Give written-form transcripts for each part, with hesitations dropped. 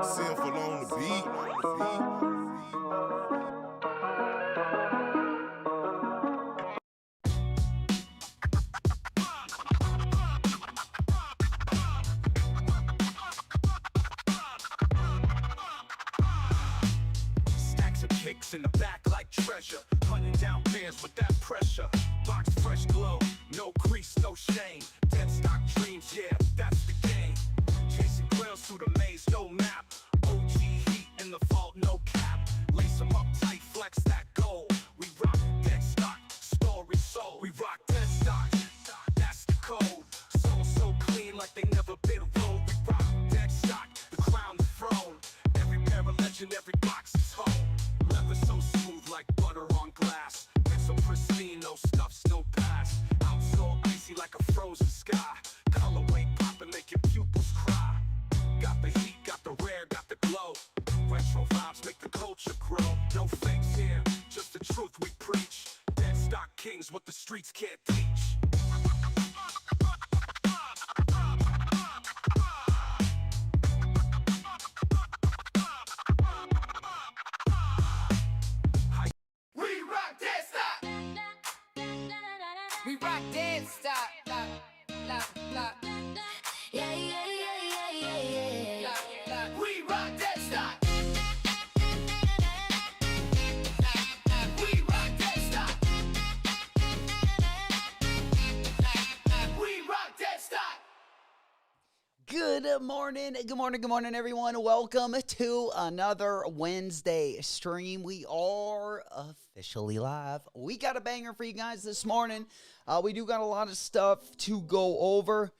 Sinful on the beat. Stacks of kicks in the back like treasure. Hunting down bears with that pressure. Box fresh glow, no crease, no shame. Dead stock dreams, yeah, that's the game. Chasing grails through the maze, no map. OG heat in the vault, no cap. Lace 'em up tight, flex that gold. We rock dead stock, story sold. We rock dead stock, that's the code. Soul so clean like they never been rolled. We rock dead stock, the crown, the throne. Every pair of legend, every box is home. Leather so smooth like butter on glass. It's so pristine, no scuffs, no pass. Out so icy like a frozen sky. Colorway poppin', make your pupils cry. Got the heat, got the rare, got the glow. Retro vibes make the culture grow. No fakes here, just the truth we preach. Dead stock kings, what the streets can't teach. We rock dead stop. We rock dead stop. Lock. Yeah, yeah, yeah, yeah, yeah, yeah. Lock. We rock dead stop. We rock dead stop. We rock dead stop. Good morning, everyone. Welcome to another Wednesday stream. We are officially live. We got a banger for you guys this morning. We do got a lot of stuff to go over.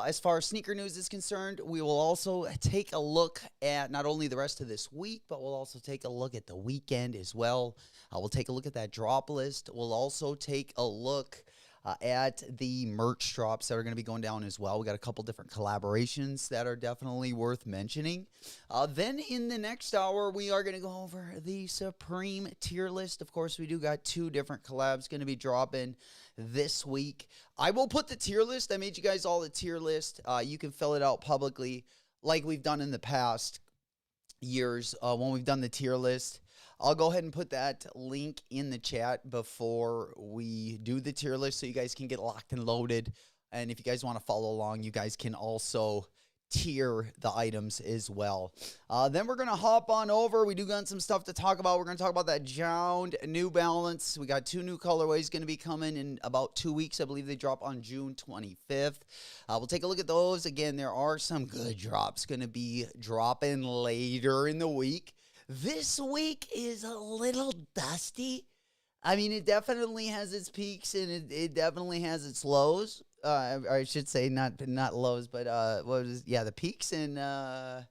As far as sneaker news is concerned, we will also take a look at not only the rest of this week, but we'll also take a look at the weekend as well. We'll take a look at that drop list. We'll also take a look at the merch drops that are going to be going down as well. We got a couple different collaborations that are definitely worth mentioning. Then in the next hour, we are going to go over the Supreme tier list. Of course, we do got two different collabs going to be dropping this week. I will put the tier list. I made you guys all the tier list. You can fill it out publicly like we've done in the past years when we've done the tier list. I'll go ahead and put that link in the chat before we do the tier list so you guys can get locked and loaded. And if you guys want to follow along, you guys can also tier the items as well. Then we're going to hop on over. We do got some stuff to talk about. We're going to talk about that Jound New Balance. We got two new colorways going to be coming in about 2 weeks. I believe they drop on June 25th. We'll take a look at those. Again, there are some good drops going to be dropping later in the week. This week is a little dusty. I mean, it definitely has its peaks and it definitely has its lows. I should say not lows, but the peaks and I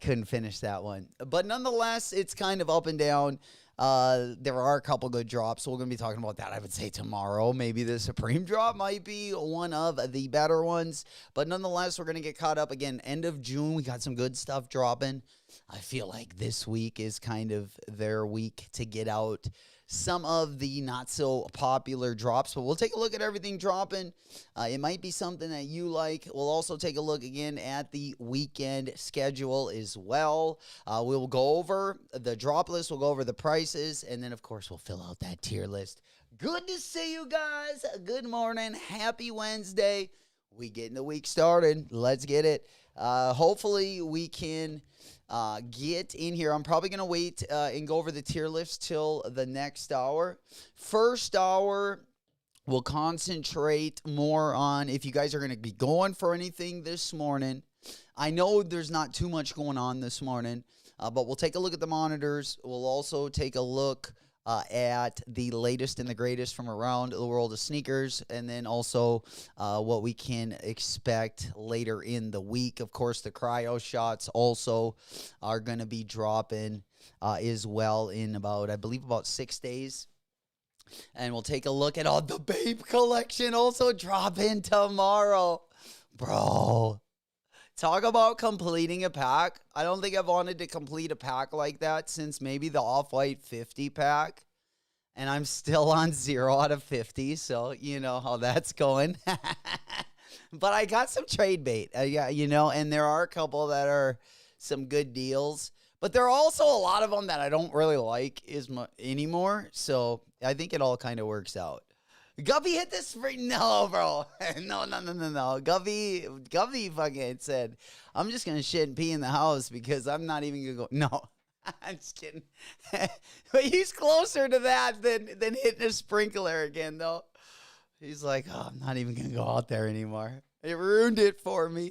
couldn't finish that one. But nonetheless, it's kind of up and down. There are a couple good drops, so we're going to be talking about that, I would say, tomorrow. Maybe the Supreme drop might be one of the better ones. But nonetheless, we're going to get caught up. Again, end of June, we got some good stuff dropping. I feel like this week is kind of their week to get out some of the not so popular drops, but we'll take a look at everything dropping. It might be something that you like. We'll also take a look again at the weekend schedule as well. We'll go over the drop list. We'll go over the prices, and then, of course, we'll fill out that tier list. Good to see you guys. Good morning. Happy Wednesday. We getting the week started. Let's get it. Hopefully, we can get in here. I'm probably going to wait and go over the tier list till the next hour. First hour, we'll concentrate more on if you guys are going to be going for anything this morning. I know there's not too much going on this morning, but we'll take a look at the monitors. We'll also take a look at the latest and the greatest from around the world of sneakers, and then also what we can expect later in the week. Of course, the cryo shots also are going to be dropping as well in about, I believe, about 6 days. And we'll take a look at all the Babe collection also dropping tomorrow. Bro, talk about completing a pack. I don't think I've wanted to complete a pack like that since maybe the Off-White 50 pack. And I'm still on 0 out of 50, so you know how that's going. But I got some trade bait, and there are a couple that are some good deals. But there are also a lot of them that I don't really like anymore. So I think it all kind of works out. Guppy hit this no, bro. No. Guppy fucking said, I'm just going to shit and pee in the house because I'm not even going to go. No, I'm just kidding. But he's closer to that than hitting a sprinkler again, though. He's like, oh, I'm not even going to go out there anymore. It ruined it for me.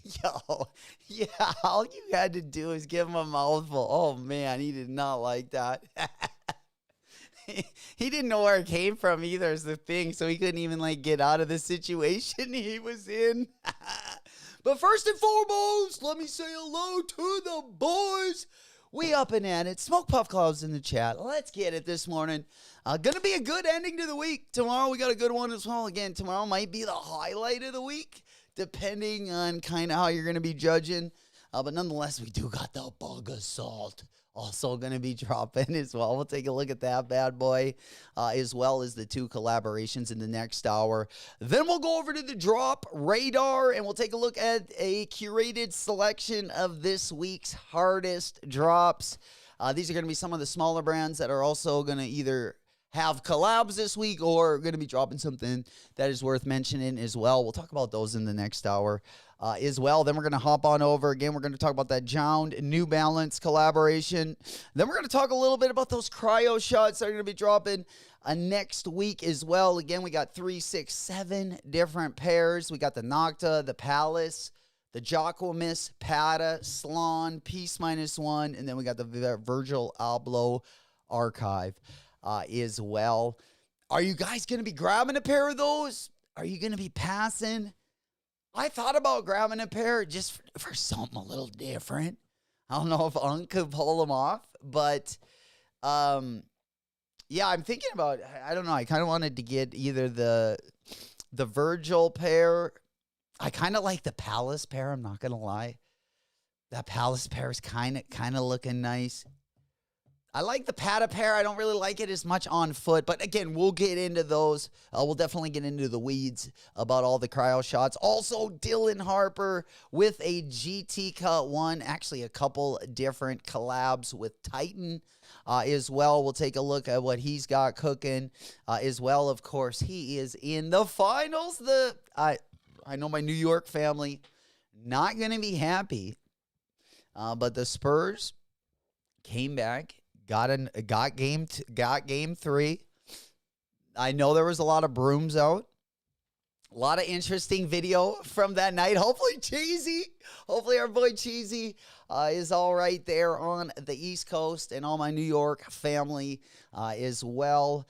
Yo, yeah, all you had to do is give him a mouthful. Oh, man, he did not like that. He didn't know where it came from either is the thing, so he couldn't even, like, get out of the situation he was in. But first and foremost, let me say hello to the boys. We up and at it. Smoke Puff Clouds in the chat. Let's get it this morning. Gonna be a good ending to the week. Tomorrow we got a good one as well. Again, tomorrow might be the highlight of the week, depending on kind of how you're gonna be judging. But nonetheless, we do got the bug assault also going to be dropping as well. We'll take a look at that bad boy, as well as the 2 collaborations in the next hour. Then we'll go over to the drop radar, and we'll take a look at a curated selection of this week's hardest drops. These are going to be some of the smaller brands that are also going to either have collabs this week or going to be dropping something that is worth mentioning as well. We'll talk about those in the next hour. As well. Then we're going to hop on over. Again, we're going to talk about that Jound New Balance collaboration. Then we're going to talk a little bit about those cryo shots that are going to be dropping next week as well. Again, we got 3, 6, 7 different pairs. We got the Nocta, the Palace, the Jacquemus, Pata, Slan, Peace -1, and then we got the Virgil Abloh Archive as well. Are you guys going to be grabbing a pair of those? Are you going to be passing? I thought about grabbing a pair just for something a little different. I don't know if Unc could pull them off, but yeah, I'm thinking about, I don't know, I kind of wanted to get either the Virgil pair. I kind of like the Palace pair, I'm not going to lie. That Palace pair is kind of looking nice. I like the Pata pair. I don't really like it as much on foot. But again, we'll get into those. We'll definitely get into the weeds about all the cryo shots. Also, Dylan Harper with a GT Cut 1. Actually, a couple different collabs with Titan as well. We'll take a look at what he's got cooking as well. Of course, he is in the finals. I know my New York family not going to be happy. But the Spurs came back. Got game 3. I know there was a lot of brooms out. A lot of interesting video from that night. Hopefully our boy Cheesy is all right there on the East Coast, and all my New York family as well.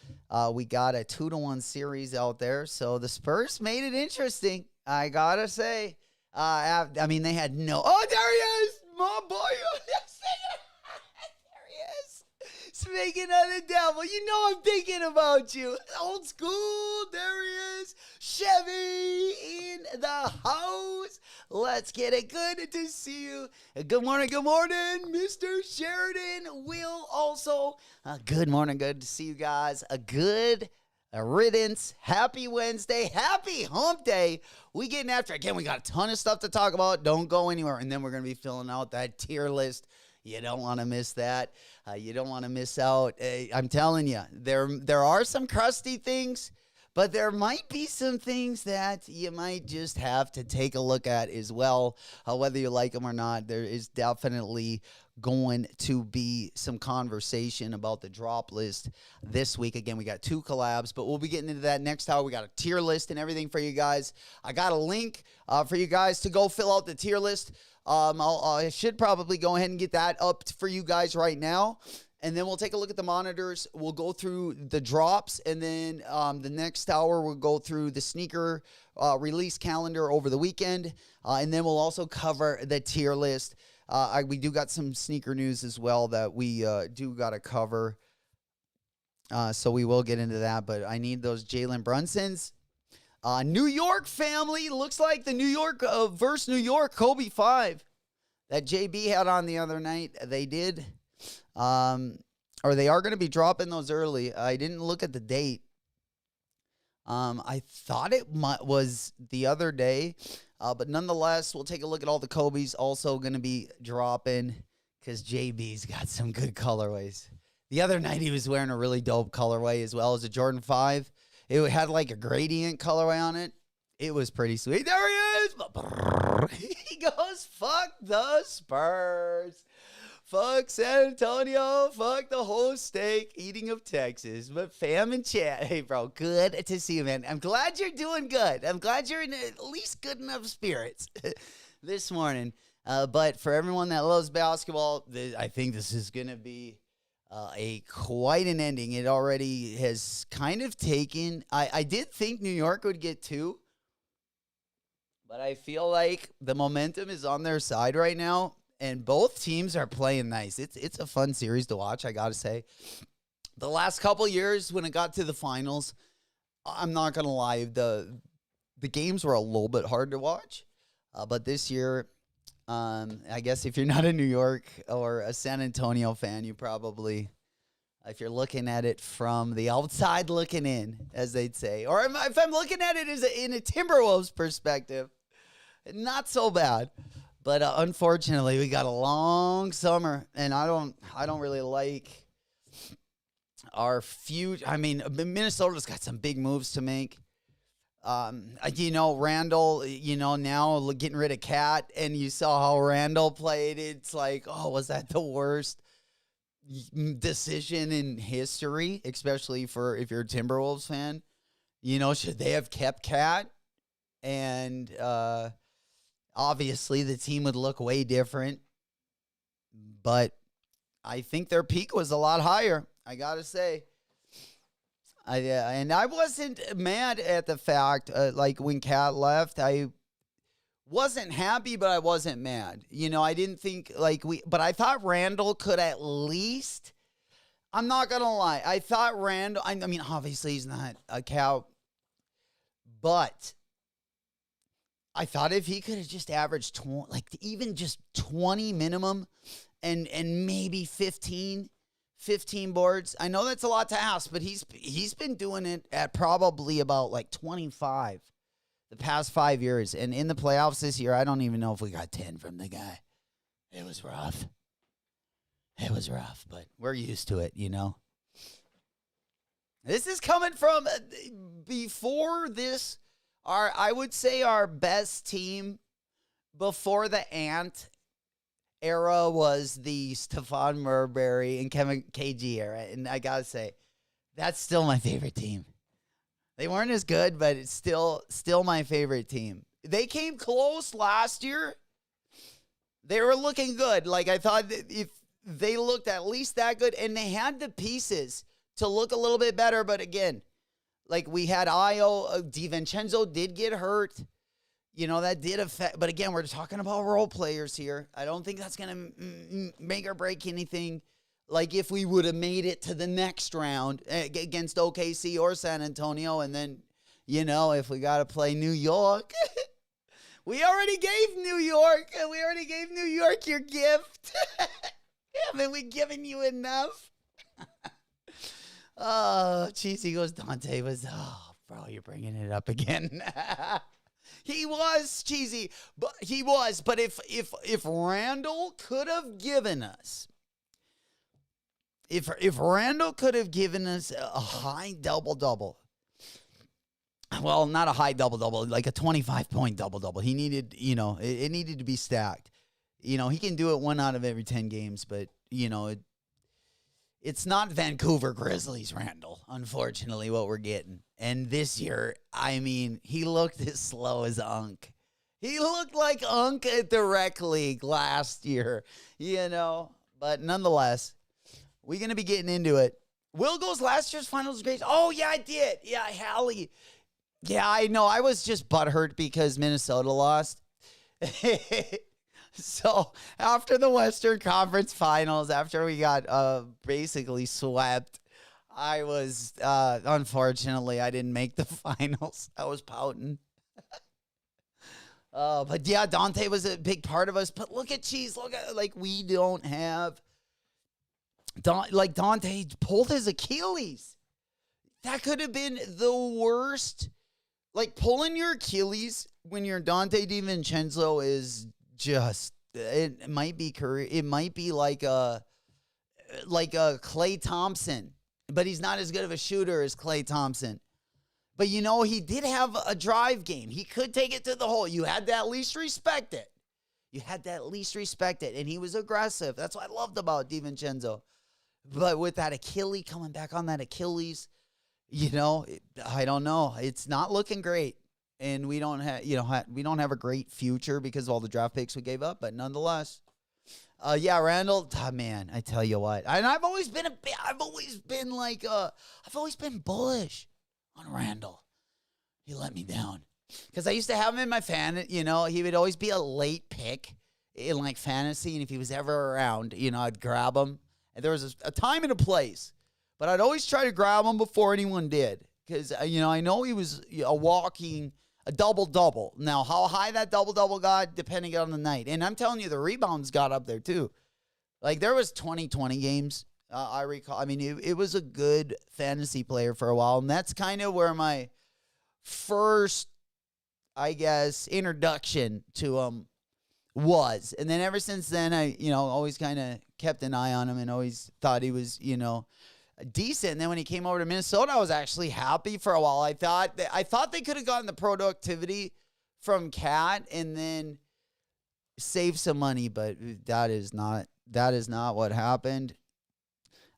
We got a 2-1 series out there, so the Spurs made it interesting. I gotta say, I mean they had no. Oh, there he is, my boy. Speaking of the devil, you know I'm thinking about you. Old school, there he is. Chevy in the house. Let's get it. Good to see you. Good morning, Mr. Sheridan. Will also. Good morning, good to see you guys. A good riddance. Happy Wednesday. Happy hump day. We getting after it. Again, we got a ton of stuff to talk about. Don't go anywhere. And then we're going to be filling out that tier list. You don't want to miss that. You don't want to miss out. I'm telling you, there are some crusty things, but there might be some things that you might just have to take a look at as well. Whether you like them or not, there is definitely going to be some conversation about the drop list this week. Again, we got 2 collabs, but we'll be getting into that next hour. We got a tier list and everything for you guys. I got a link for you guys to go fill out the tier list. I should probably go ahead and get that up for you guys right now. And then we'll take a look at the monitors. We'll go through the drops. And then the next hour, we'll go through the sneaker release calendar over the weekend. And then we'll also cover the tier list. We do got some sneaker news as well that we do got to cover. So we will get into that. But I need those Jalen Brunsons. New York family, looks like the New York versus New York Kobe 5 that JB had on the other night. They did, or they are going to be dropping those early. I didn't look at the date. I thought it was the other day, But nonetheless, we'll take a look at all the Kobe's also going to be dropping because JB's got some good colorways. The other night he was wearing a really dope colorway as well as a Jordan 5. It had like a gradient colorway on it. It was pretty sweet. There he is. He goes, fuck the Spurs. Fuck San Antonio. Fuck the whole steak eating of Texas. But fam and chat. Hey, bro, good to see you, man. I'm glad you're doing good. I'm glad you're in at least good enough spirits this morning. But for everyone that loves basketball, I think this is going to be quite an ending. It already has kind of taken. I did think New York would get 2. But I feel like the momentum is on their side right now. And both teams are playing nice. It's a fun series to watch, I got to say. The last couple years when it got to the finals, I'm not going to lie, the games were a little bit hard to watch. But this year, I guess if you're not a New York or a San Antonio fan, you probably, if you're looking at it from the outside looking in, as they'd say, or if I'm looking at it as in a Timberwolves perspective, not so bad. But unfortunately, we got a long summer, and I don't really like our future. I mean, Minnesota's got some big moves to make. Randall, now getting rid of Cat, and you saw how Randall played. It's like, oh, was that the worst decision in history, especially for if you're a Timberwolves fan? Should they have kept Cat? And obviously, the team would look way different, but I think their peak was a lot higher, I got to say. And I wasn't mad at the fact, like when Cat left, I wasn't happy, but I wasn't mad. I didn't think but I thought Randall could at least, I'm not going to lie, I thought Randall, I mean, obviously he's not a cow, but I thought if he could have just averaged even just 20 minimum and maybe 15 boards. I know that's a lot to ask, but he's been doing it at probably about 25 the past 5 years. And in the playoffs this year, I don't even know if we got 10 from the guy. It was rough. But we're used to it, This is coming from before this. I would say our best team before the Ant era was the Stephon Marbury and Kevin KG era. And I got to say, that's still my favorite team. They weren't as good, but it's still my favorite team. They came close last year. They were looking good. I thought that if they looked at least that good, and they had the pieces to look a little bit better. But again, we had Io, DiVincenzo did get hurt. That did affect. But again, we're talking about role players here. I don't think that's going to make or break anything. If we would have made it to the next round against OKC or San Antonio, and then, if we got to play New York, we already gave New York your gift. Haven't we given you enough? Oh, Cheesy goes, Dante was, bro, you're bringing it up again. He was cheesy, but he was. But if Randall could have given us, if Randall could have given us a high double-double, well, not a high double-double, like a 25-point double-double. He needed, it needed to be stacked. He can do it 1 out of every 10 games, but, it's not Vancouver Grizzlies, Randall, unfortunately, what we're getting. And this year, I mean, he looked as slow as Unk. He looked like Unk at the rec league last year, But nonetheless, we're going to be getting into it. Will goes last year's finals grades. Oh, yeah, I did. Yeah, Hallie. Yeah, I know. I was just butthurt because Minnesota lost. So after the Western Conference Finals, after we got basically swept, I was, unfortunately, I didn't make the finals. I was pouting. But yeah, Dante was a big part of us. But look at Cheese. Look at, we don't have, Dante pulled his Achilles. That could have been the worst. Like, pulling your Achilles when you're Dante DiVincenzo is just, it might be career. It might be like a Klay Thompson, but he's not as good of a shooter as Klay Thompson. But, you know, he did have a drive game. He could take it to the hole. You had to at least respect it. You had to at least respect it. And he was aggressive. That's what I loved about DiVincenzo. But with that Achilles, coming back on that Achilles, you know, I don't know. It's not looking great. And we don't have, we don't have a great future because of all the draft picks we gave up. But nonetheless, yeah, Randall, man, I tell you what. And I've always been bullish on Randall. He let me down. Because I used to have him in my fan, he would always be a late pick in like fantasy. And if he was ever around, I'd grab him. And there was a time and a place. But I'd always try to grab him before anyone did. Because, I know he was a double-double. Now, how high that double-double got, depending on the night. And I'm telling you, the rebounds got up there, too. Like, there was 20-20 games, I recall. I mean, it was a good fantasy player for a while. And that's kind of where my first, I guess, introduction to him was. And then ever since then, I, always kind of kept an eye on him and always thought he was, decent. And then when he came over to Minnesota, I was actually happy for a while. I thought they could have gotten the productivity from Cat and then save some money, but that is not what happened.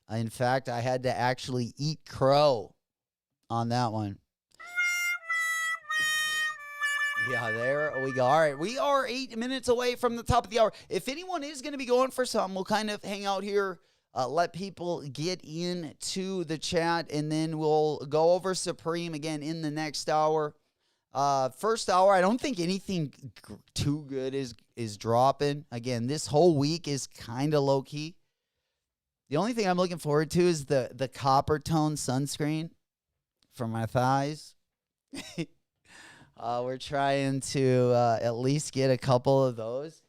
In fact, I had to actually eat crow on that one. Yeah, there we go. All right, we are 8 minutes away from the top of the hour. If anyone is going to be going for some, we'll kind of hang out here, let people get into the chat, and then we'll go over Supreme again in the next hour. First hour, I don't think anything too good is dropping. Again, this whole week is kind of low-key. The only thing I'm looking forward to is the copper tone sunscreen for my thighs. We're trying to at least get a couple of those.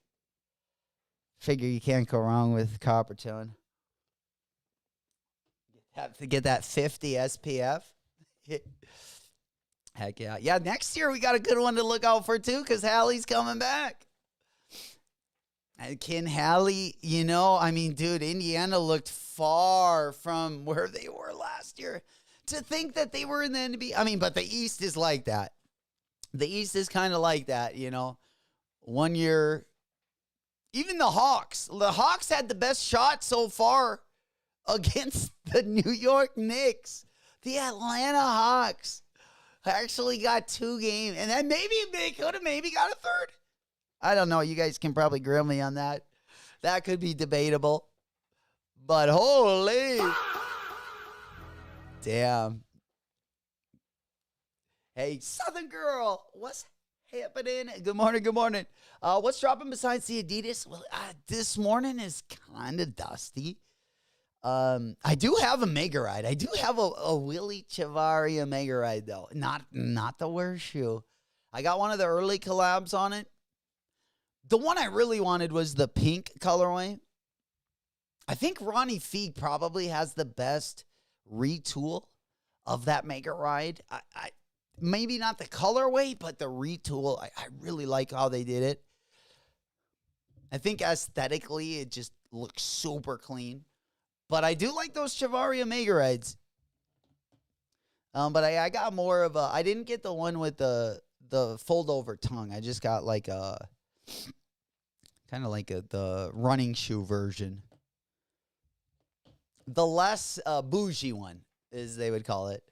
Figure you can't go wrong with copper tone. Have to get that 50 SPF. Heck yeah. Yeah, next year we got a good one to look out for too, because Hallie's coming back. And can Hallie, dude, Indiana looked far from where they were last year. To think that they were in the NBA. But the East is like that. The East is kind of like that, 1 year. Even the Hawks. The Hawks had the best shot so far against the New York Knicks. The Atlanta Hawks actually got 2 games. And then maybe they could have maybe got a third. I don't know. You guys can probably grill me on that. That could be debatable. But holy. Damn. Hey, Southern Girl, what's happening? Good morning, good morning. What's dropping besides the Adidas? Well, this morning is kind of dusty. I do have a Mega Ride. I do have a Willie Chavaria Mega Ride, though. Not the worst shoe. I got one of the early collabs on it. The one I really wanted was the pink colorway. I think Ronnie Feig probably has the best retool of that Mega Ride. I maybe not the colorway, but the retool. I really like how they did it. I think aesthetically, it just looks super clean. But I do like those Chavaria Mega Rides. But I got more of a... I didn't get the one with the fold-over tongue. I just got like a... kind of like the running shoe version. The less bougie one, as they would call it.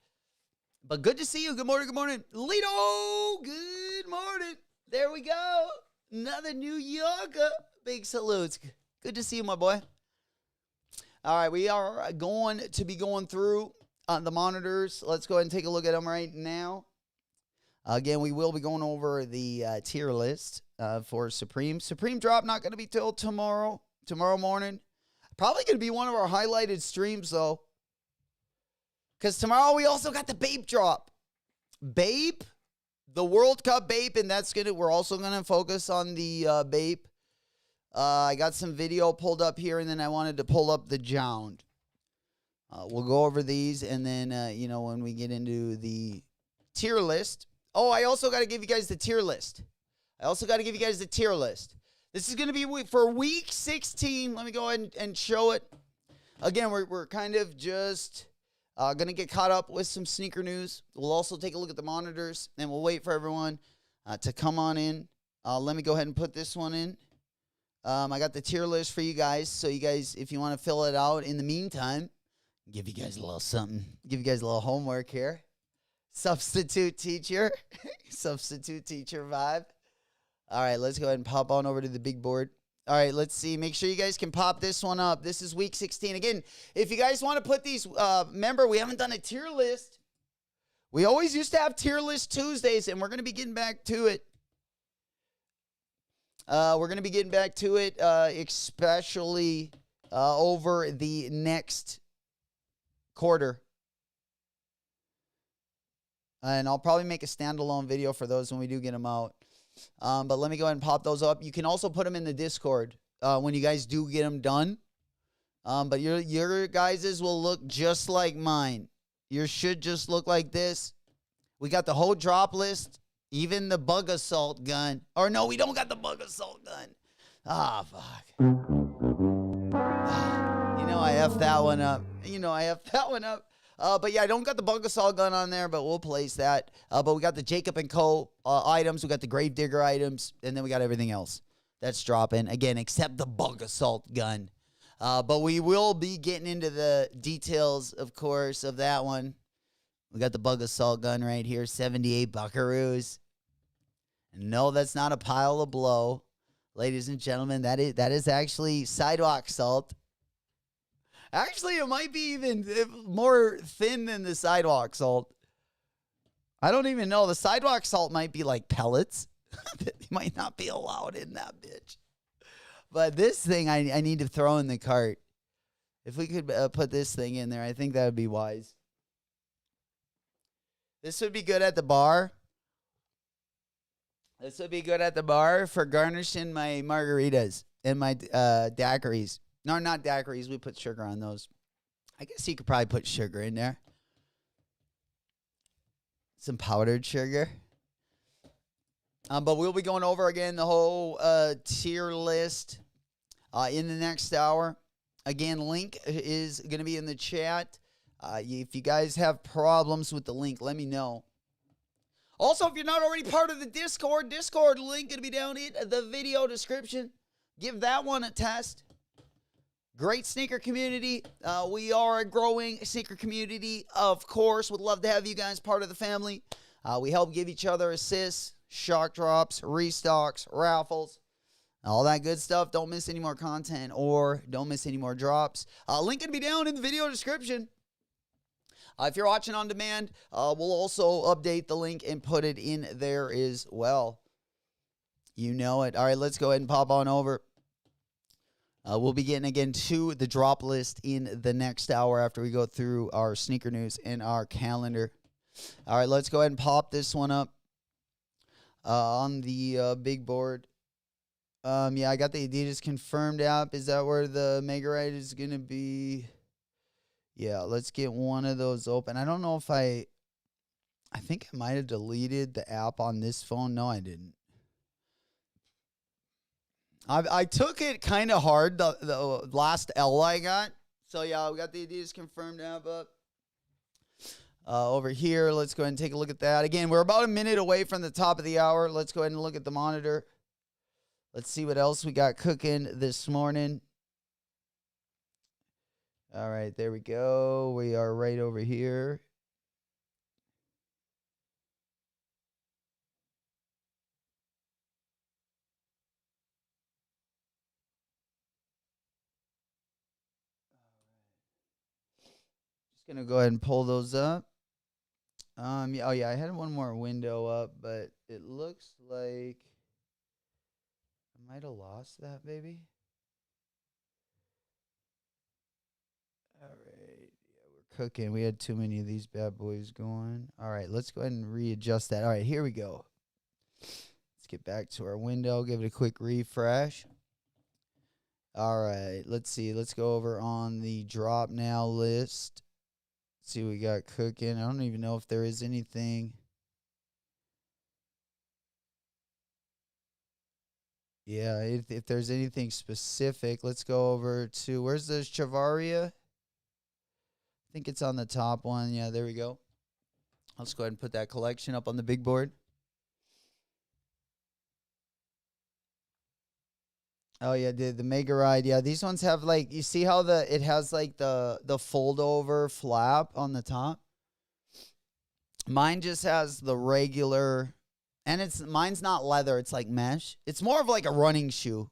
But good to see you. Good morning, good morning. Lido, good morning. There we go. Another New Yorker. Big salutes. Good to see you, my boy. All right, we are going to be going through the monitors. Let's go ahead and take a look at them right now. Again, we will be going over the tier list for Supreme. Supreme drop not going to be till tomorrow morning. Probably going to be one of our highlighted streams, though. Because tomorrow we also got the Bape drop. Bape, the World Cup Bape, and we're also going to focus on the Bape. I got some video pulled up here, and then I wanted to pull up the Jound. We'll go over these, and then, when we get into the tier list, Oh, I also got to give you guys the tier list. This is going to be for week 16. Let me go ahead and show it. Again, we're kind of just going to get caught up with some sneaker news. We'll also take a look at the monitors, and we'll wait for everyone to come on in. Let me go ahead and put this one in. I got the tier list for you guys. So you guys, if you want to fill it out in the meantime, give you guys a little something. Give you guys a little homework here. Substitute teacher. Substitute teacher vibe. All right, let's go ahead and pop on over to the big board. All right, let's see. Make sure you guys can pop this one up. This is week 16. Again, if you guys want to put these, remember, we haven't done a tier list. We always used to have tier list Tuesdays, and we're going to be getting back to it. Especially over the next quarter. And I'll probably make a standalone video for those when we do get them out. But let me go ahead and pop those up. You can also put them in the Discord when you guys do get them done. But your guys's will look just like mine. Yours should just look like this. We got the whole drop list, even the bug assault gun. Or no, we don't got the bug assault gun. Ah, fuck. I effed that one up. But yeah, I don't got the bug assault gun on there, but we'll place that. But we got the Jacob & Co. Items. We got the Gravedigger items. And then we got everything else that's dropping. Again, except the bug assault gun. But we will be getting into the details, of course, of that one. We got the bug assault gun right here. 78 buckaroos. No, that's not a pile of blow. Ladies and gentlemen, that is actually sidewalk salt. Actually, it might be even more thin than the sidewalk salt. I don't even know. The sidewalk salt might be like pellets. They might not be allowed in that bitch. But this thing I need to throw in the cart. If we could put this thing in there, I think that would be wise. This would be good at the bar. This would be good at the bar for garnishing my margaritas and my daiquiris. No, not daiquiris. We put sugar on those. I guess you could probably put sugar in there. Some powdered sugar. But we'll be going over again the whole tier list in the next hour. Again, link is going to be in the chat. If you guys have problems with the link, let me know. Also, if you're not already part of the Discord link going to be down in the video description. Give that one a test. Great sneaker community. We are a growing sneaker community, of course. Would love to have you guys part of the family. We help give each other assists, shock drops, restocks, raffles, all that good stuff. Don't miss any more content or don't miss any more drops. Link going to be down in the video description. If you're watching on demand, we'll also update the link and put it in there as well. You know it. All right, let's go ahead and pop on over. We'll be getting again to the drop list in the next hour after we go through our sneaker news and our calendar. All right, let's go ahead and pop this one up on the big board. Yeah, I got the Adidas confirmed app. Is that where the Mega Ride is going to be? Yeah, let's get one of those open. I don't know if I think I might have deleted the app on this phone. No, I didn't. I took it kind of hard, the last L I got. So, yeah, we got the Adidas confirmed app up. Over here, let's go ahead and take a look at that. Again, we're about a minute away from the top of the hour. Let's go ahead and look at the monitor. Let's see what else we got cooking this morning. All right, there we go. We are right over here. Just going to go ahead and pull those up. Yeah, oh, yeah, I had one more window up, but it looks like I might have lost that, baby. All right. Yeah, we're cooking. We had too many of these bad boys going. All right, let's go ahead and readjust that. All right, here we go. Let's get back to our window. Give it a quick refresh. All right, let's see. Let's go over on the drop now list. See what we got cooking. I don't even know if there is anything. Yeah, if there's anything specific, let's go over to, where's the Chavaria? I think it's on the top one. Yeah, there we go. Let's go ahead and put that collection up on the big board. Oh yeah, the Mega Ride. Yeah, these ones have like, you see how it has like the fold over flap on the top. Mine just has the regular, and mine's not leather. It's like mesh. It's more of like a running shoe.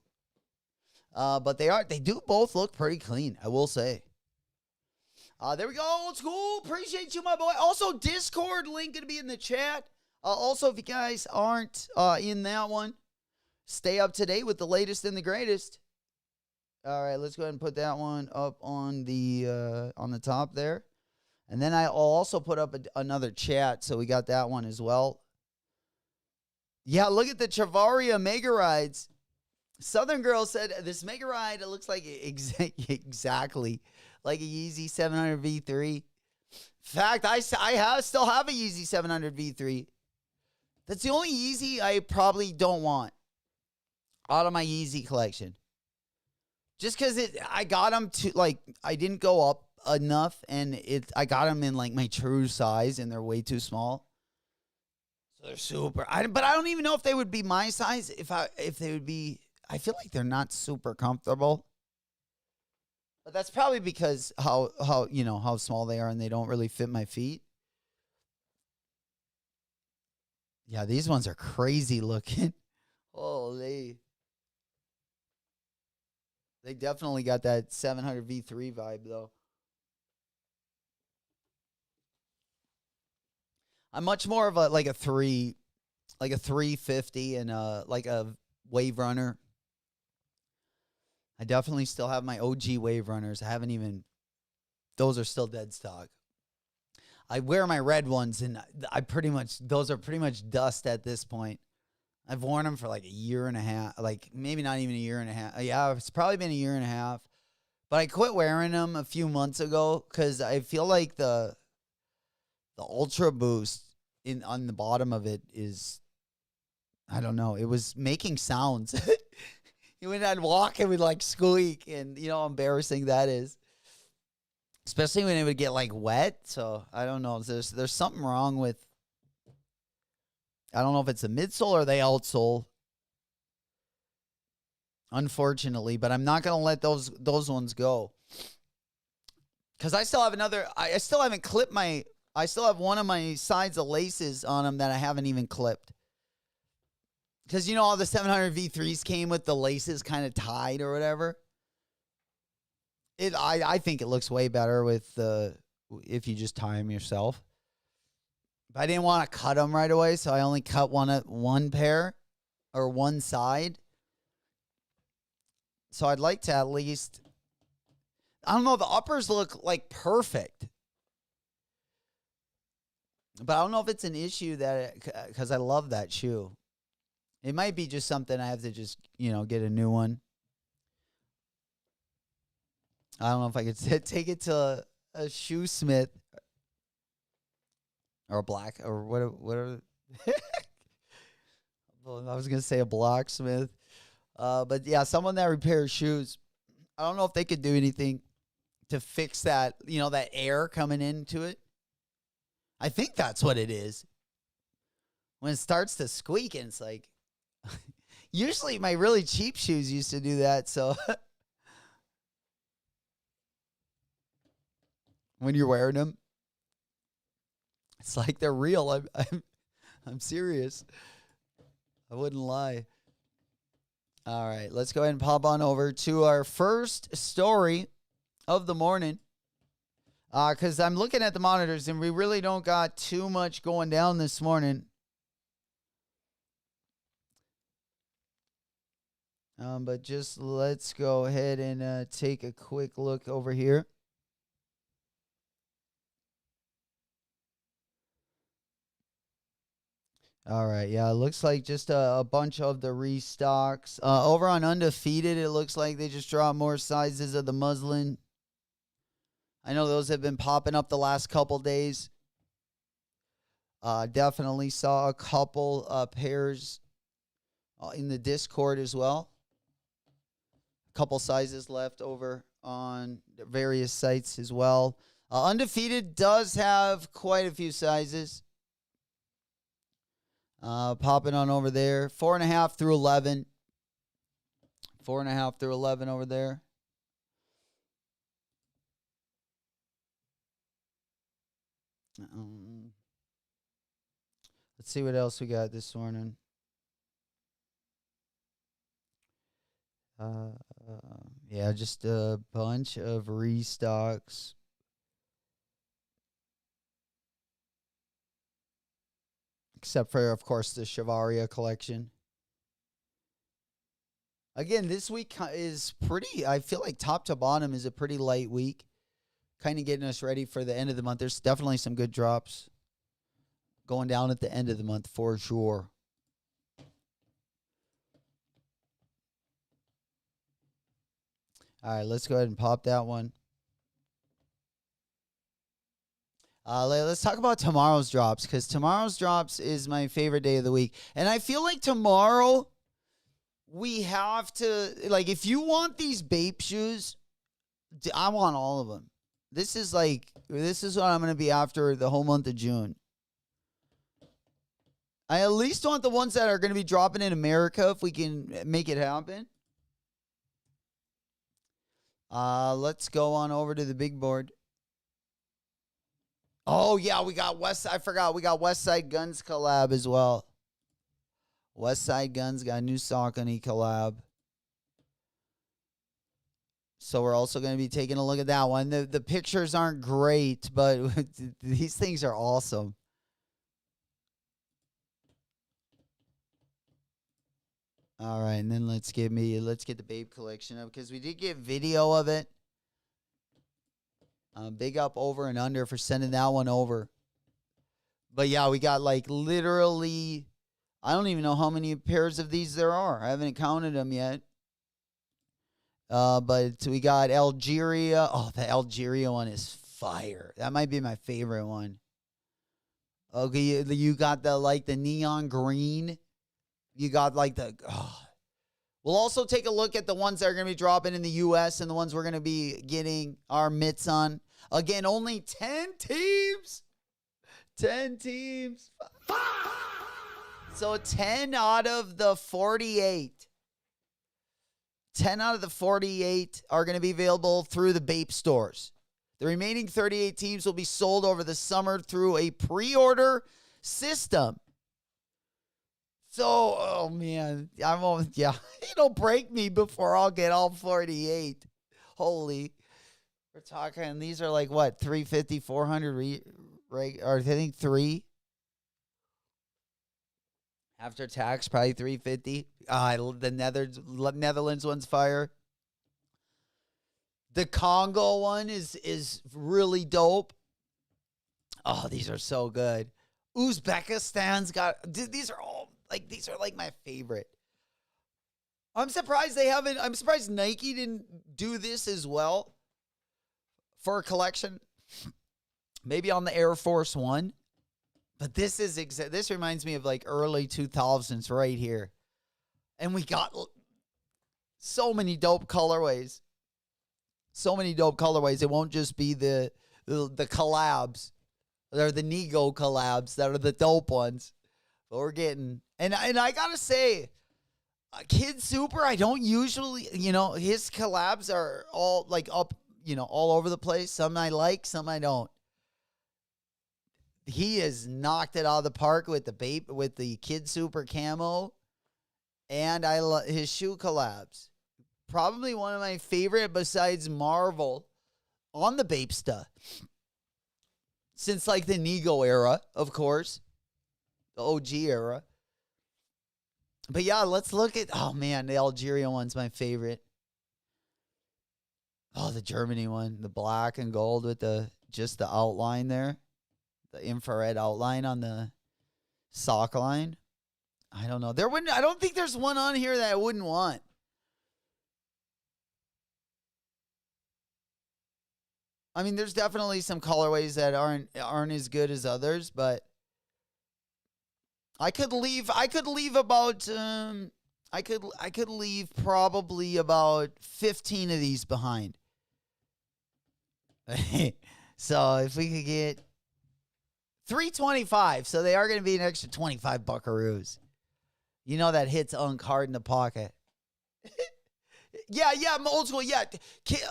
But they do both look pretty clean, I will say. There we go. Old school. Appreciate you, my boy. Also, Discord link going to be in the chat. Also, if you guys aren't in that one, stay up to date with the latest and the greatest. All right, let's go ahead and put that one up on the top there. And then I'll also put up another chat, so we got that one as well. Yeah, look at the Chavaria Mega Rides. Southern Girl said, this Mega Ride, it looks like exactly like a Yeezy 700 V3. In fact, I still have a Yeezy 700 V3. That's the only Yeezy I probably don't want out of my Yeezy collection. Just because I got them to, like, I didn't go up enough, and I got them in, like, my true size, and they're way too small. So they're super. But I don't even know if they would be my size, if they would be. I feel like they're not super comfortable. But that's probably because how small they are, and they don't really fit my feet. Yeah, these ones are crazy looking. Holy. They definitely got that 700 V3 vibe, though. I'm much more of a 350 and like a Wave Runner. I definitely still have my OG Wave Runners. Those are still dead stock. I wear my red ones, and those are pretty much dust at this point. I've worn them for like a year and a half, like maybe not even a year and a half. Yeah, it's probably been a year and a half. But I quit wearing them a few months ago because I feel like the Ultra Boost on the bottom of it is, I don't know, it was making sounds. When I'd walk, it would like squeak, and how embarrassing that is. Especially when it would get like wet. So I don't know. There's something wrong with, I don't know if it's the midsole or the outsole. Unfortunately, but I'm not gonna let those ones go. Cause I still have I still haven't clipped I still have one of my sides of laces on them that I haven't even clipped. Because, all the 700 V3s came with the laces kind of tied or whatever. I think it looks way better if you just tie them yourself. But I didn't want to cut them right away, so I only cut one pair or one side. So I'd like to at least, I don't know, the uppers look like perfect. But I don't know if it's an issue because I love that shoe. It might be just something I have to just, get a new one. I don't know if I could take it to a shoesmith or a black or whatever. Well, I was going to say a blacksmith. But yeah, someone that repairs shoes. I don't know if they could do anything to fix that, that air coming into it. I think that's what it is. When it starts to squeak, and it's like, usually my really cheap shoes used to do that. So when you're wearing them, it's like they're real. I'm serious. I wouldn't lie. All right, let's go ahead and pop on over to our first story of the morning. Because I'm looking at the monitors, and we really don't got too much going down this morning. But just let's go ahead and take a quick look over here. All right, yeah, it looks like just a bunch of the restocks. Over on Undefeated, it looks like they just dropped more sizes of the muslin. I know those have been popping up the last couple days. Definitely saw a couple pairs in the Discord as well. A couple sizes left over on various sites as well. Undefeated does have quite a few sizes. Popping on over there. 4.5 through 11. 4.5 through 11 over there. Let's see what else we got this morning. Yeah, just a bunch of restocks. Except for, of course, the Shavaria collection. Again, this week is pretty, I feel like top to bottom is a pretty light week. Kind of getting us ready for the end of the month. There's definitely some good drops going down at the end of the month for sure. All right, let's go ahead and pop that one. Let's talk about tomorrow's drops, because tomorrow's drops is my favorite day of the week. And I feel like tomorrow we have to, like, if you want these Bape shoes, I want all of them. This is what I'm going to be after the whole month of June. I at least want the ones that are going to be dropping in America if we can make it happen. Let's go on over to the big board. Oh, yeah, we got we got West Side Guns collab as well. West Side Guns got a new Saucony collab. So we're also going to be taking a look at that one. The pictures aren't great, but these things are awesome. All right, and then let's get the Bape collection up, because we did get video of it. Big up over and under for sending that one over. But yeah, we got like literally, I don't even know how many pairs of these there are. I haven't counted them yet. But we got Algeria. Oh, the Algeria one is fire. That might be my favorite one. Okay, you got the neon green. You got We'll also take a look at the ones that are going to be dropping in the U.S. and the ones we're going to be getting our mitts on. Again, only 10 teams. 10 teams. So 10 out of the 48. 10 out of the 48 are going to be available through the Bape stores. The remaining 38 teams will be sold over the summer through a pre-order system. So, oh man, it'll break me before I'll get all 48. Holy, we're talking, these are like what, 350, 400, or I think 3. After tax, probably 350. The Netherlands one's fire. The Congo one is really dope. Oh, these are so good. Uzbekistan's got, these are like my favorite. I'm surprised Nike didn't do this as well for a collection. Maybe on the Air Force One. But this reminds me of like early 2000s right here. And we got so many dope colorways. So many dope colorways. It won't just be the collabs. They're the Nego collabs that are the dope ones. But we're getting, and I gotta say, Kid Super, I don't usually, his collabs are all like up, all over the place. Some I like, some I don't. He has knocked it out of the park with the Kid Super camo, and I love his shoe collabs. Probably one of my favorite besides Marvel on the Bape stuff. Since like the Nego era, of course. The OG era. But yeah, let's look at, oh man, the Algeria one's my favorite. Oh, the Germany one, the black and gold with just the outline there. The infrared outline on the sock line. I don't know. I don't think there's one on here that I wouldn't want. I mean, there's definitely some colorways that aren't as good as others, but I could leave about I could leave probably about 15 of these behind. So if we could get 325, so they are going to be an extra 25 buckaroos. You know that hits Unk hard in the pocket. Yeah, I'm old school. Yeah,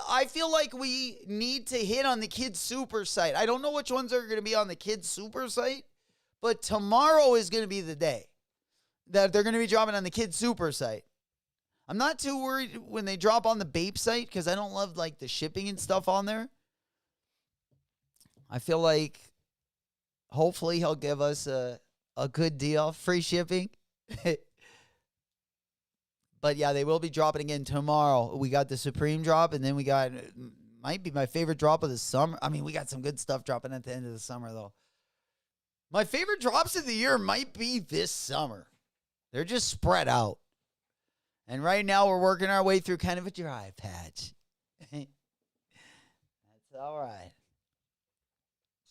I feel like we need to hit on the Kids Super site. I don't know which ones are going to be on the Kids Super site, but tomorrow is going to be the day that they're going to be dropping on the Kids Super site. I'm not too worried when they drop on the Bape site because I don't love like the shipping and stuff on there. I feel like hopefully he'll give us a good deal, free shipping. But yeah, they will be dropping again tomorrow. We got the Supreme drop, and then we got, might be my favorite drop of the summer. I mean, we got some good stuff dropping at the end of the summer, though. My favorite drops of the year might be this summer. They're just spread out. And right now, we're working our way through kind of a dry patch. That's all right.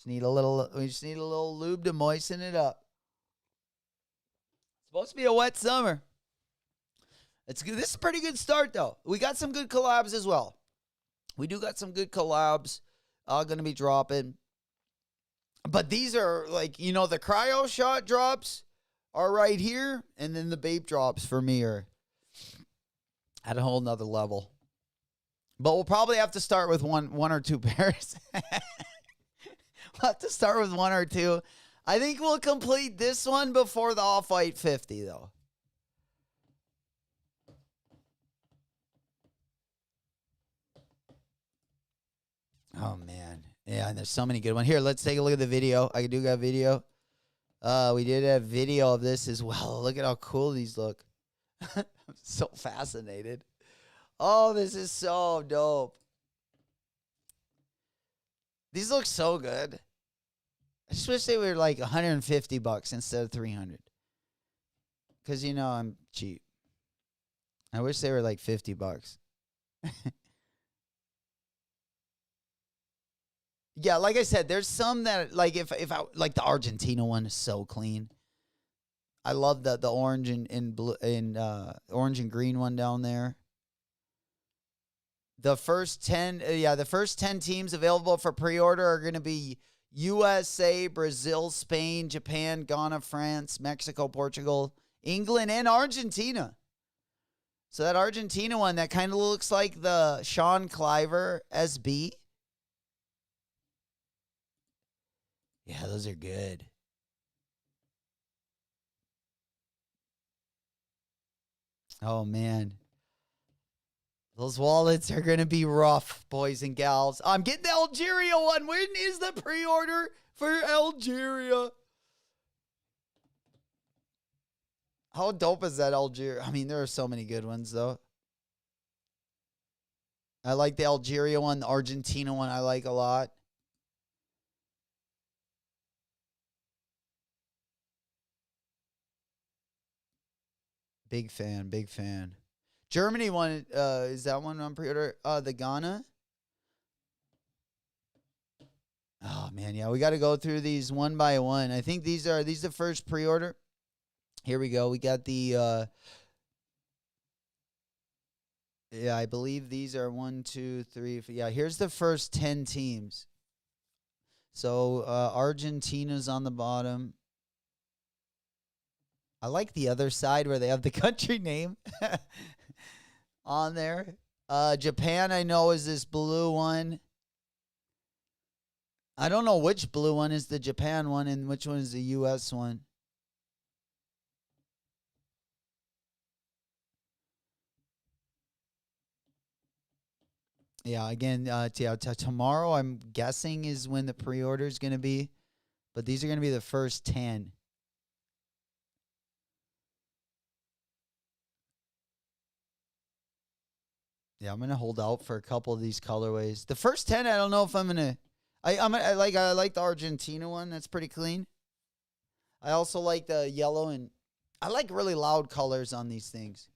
We just need a little lube to moisten it up. It's supposed to be a wet summer. It's good. This is a pretty good start, though. We got some good collabs as well. We do got some good collabs going to be dropping. But these are like, the cryo shot drops are right here. And then the Bape drops for me are at a whole nother level. But we'll probably have to start with one or two pairs. We'll have to start with one or two. I think we'll complete this one before the Off-White 50, though. Oh, man. Yeah, and there's so many good ones. Here, let's take a look at the video. I do got video. We did have video of this as well. Look at how cool these look. I'm so fascinated. Oh, this is so dope. These look so good. I just wish they were like $150 instead of $300. Because, I'm cheap. I wish they were like $50. Yeah, like I said, there's some that like if I like the Argentina one is so clean. I love the orange and blue and orange and green one down there. The first 10 teams available for pre-order are going to be USA, Brazil, Spain, Japan, Ghana, France, Mexico, Portugal, England, and Argentina. So that Argentina one that kind of looks like the Sean Cliver SB. Yeah, those are good. Oh, man. Those wallets are going to be rough, boys and gals. I'm getting the Algeria one. When is the pre-order for Algeria? How dope is that Algeria? I mean, there are so many good ones, though. I like the Algeria one. The Argentina one I like a lot. Big fan, big fan. Germany one, is that one on pre-order? The Ghana? Oh, man, yeah, we got to go through these one by one. I think these are the first pre-order. Here we go. We got the, yeah, I believe these are 1, 2, 3, yeah, here's the first 10 teams. So, Argentina's on the bottom. I like the other side where they have the country name on there. Japan, I know, is this blue one. I don't know which blue one is the Japan one and which one is the U.S. one. Yeah, again, tomorrow I'm guessing is when the pre-order is going to be. But these are going to be the first 10. Yeah, I'm gonna hold out for a couple of these colorways. The first 10, I don't know if I'm gonna. I like the Argentina one. That's pretty clean. I also like the yellow and I like really loud colors on these things.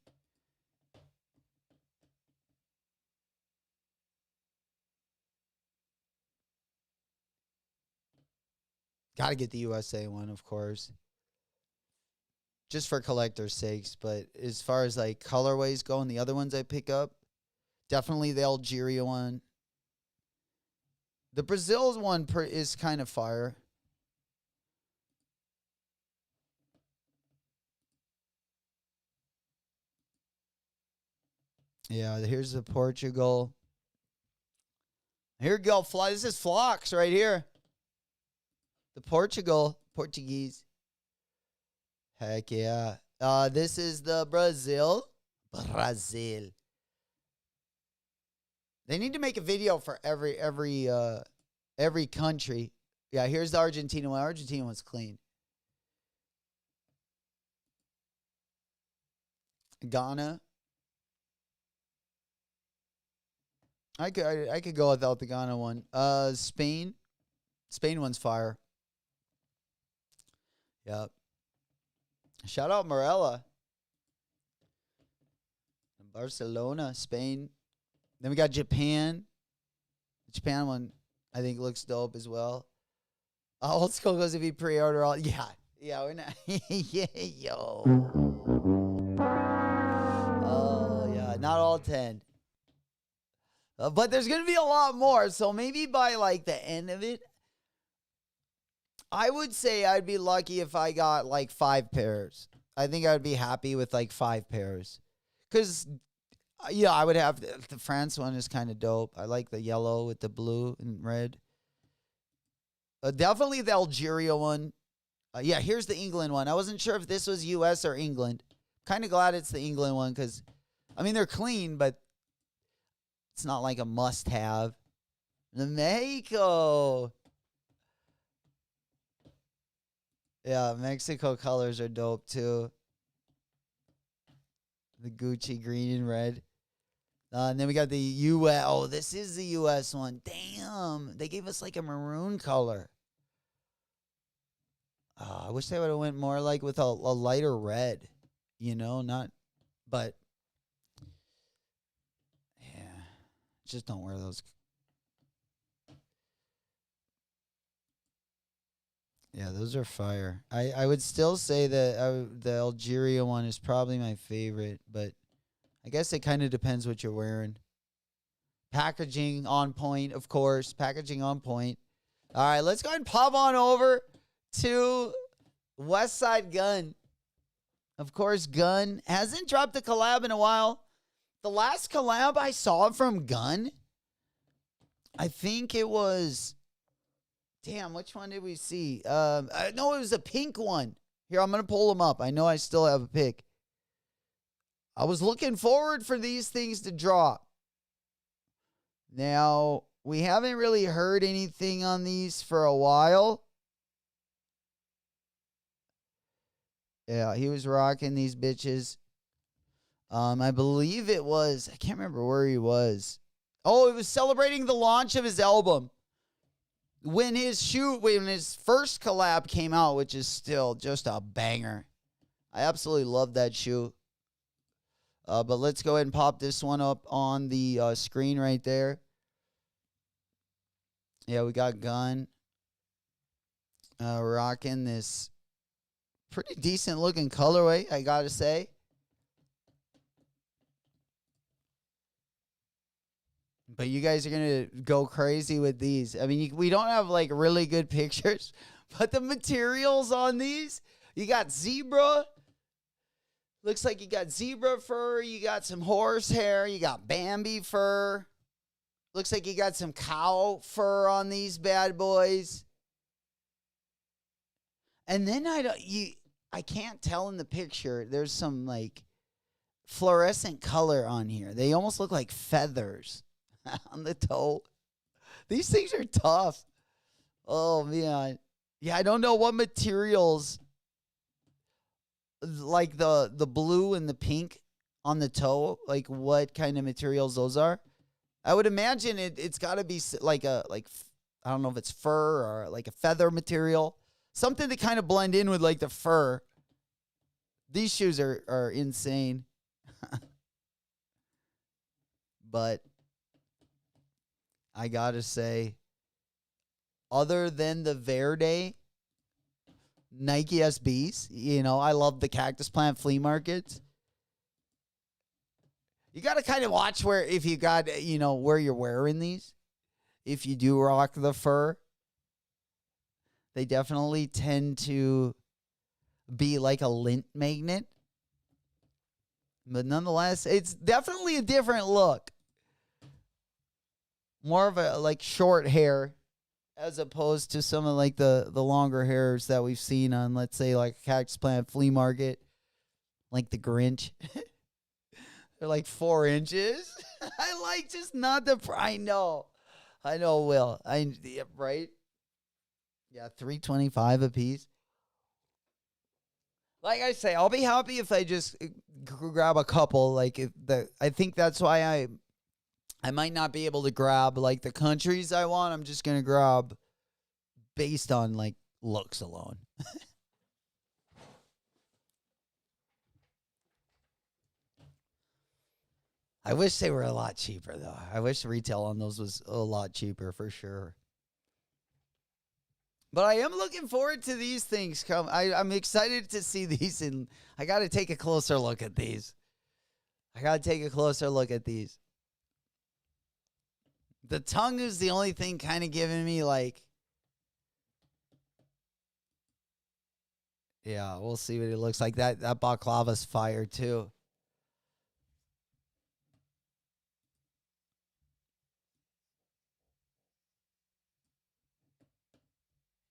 Got to get the USA one, of course. just for collector's sakes. But as far as like colorways go and the other ones I pick up, definitely the Algeria one. The Brazil one is kind of fire. Yeah, here's the Portugal. Here we go, fly. This is Phlox right here. The Portuguese. Heck yeah. This is the Brazil. They need to make a video for every country. Yeah, here's the Argentina one. Argentina one's clean. Ghana. I could go without the Ghana one. Spain. Spain one's fire. Yep. Shout out Morella. Barcelona, Spain. Then we got Japan. The Japan one, I think, looks dope as well. Old school goes if you pre-order all. Yeah. Yeah, we're not. Yeah, yo. Oh, yeah. Not all 10. But there's going to be a lot more. So maybe by like the end of it, I would say I'd be lucky if I got like 5 pairs. I think I would be happy with like 5 pairs. Because, yeah, I would have the France one is kind of dope. I like the yellow with the blue and red. Definitely the Algeria one. Yeah, here's the England one. I wasn't sure if this was U.S. or England. Kind of glad it's the England one because, I mean, they're clean, but it's not like a must-have. The Mexico. Yeah, Mexico colors are dope, too. The Gucci green and red. And then we got the U.S. Oh, this is the U.S. one. Damn. They gave us like a maroon color. Oh, I wish they would have went more like with a lighter red. You know, not. But, yeah. Just don't wear those. Yeah, those are fire. I would still say that the Algeria one is probably my favorite, but I guess it kind of depends what you're wearing. Packaging on point, of course. Packaging on point. All right, let's go ahead and pop on over to West Side Gun. Of course, Gun hasn't dropped a collab in a while. The last collab I saw from Gun, I think it was... Damn, which one did we see? No, it was a pink one. Here, I'm going to pull them up. I know I still have a pick. I was looking forward for these things to drop. Now, we haven't really heard anything on these for a while. Yeah, he was rocking these bitches. I believe it was, I can't remember where he was. Oh, it was celebrating the launch of his album. When his first collab came out, which is still just a banger. I absolutely love that shoe. But let's go ahead and pop this one up on the screen right there. Yeah, we got Gun rocking this pretty decent looking colorway, I gotta say. But you guys are going to go crazy with these. I mean, we don't have, like, really good pictures. But the materials on these, you got zebra. Looks like you got zebra fur. You got some horse hair. You got Bambi fur. Looks like you got some cow fur on these bad boys. And then I can't tell in the picture. There's some, like, fluorescent color on here. They almost look like feathers. On the toe. These things are tough. Oh, man. Yeah, I don't know what materials, like the blue and the pink on the toe, like what kind of materials those are. I would imagine it's got to be like I don't know if it's fur or like a feather material. Something to kind of blend in with like the fur. These shoes are insane. But I gotta say, other than the Verde, Nike SBs. You know, I love the cactus plant flea markets. You got to kind of watch where, if you got, you know, where you're wearing these. If you do rock the fur, they definitely tend to be like a lint magnet. But nonetheless, it's definitely a different look. More of a like short hair as opposed to some of like the longer hairs that we've seen on, let's say, like a cactus plant flea market, like the Grinch. They're like 4 inches. I like just not the, I know, Will. Yeah, right? Yeah, $3.25 a piece. Like I say, I'll be happy if I just grab a couple. Like I think that's why I might not be able to grab like the countries I want. I'm just gonna grab based on like looks alone. I wish they were a lot cheaper though. I wish retail on those was a lot cheaper for sure. But I am looking forward to these things come. I'm excited to see these, and I got to take a closer look at these. The tongue is the only thing kind of giving me like, yeah, we'll see what it looks like. That baklava's fire too.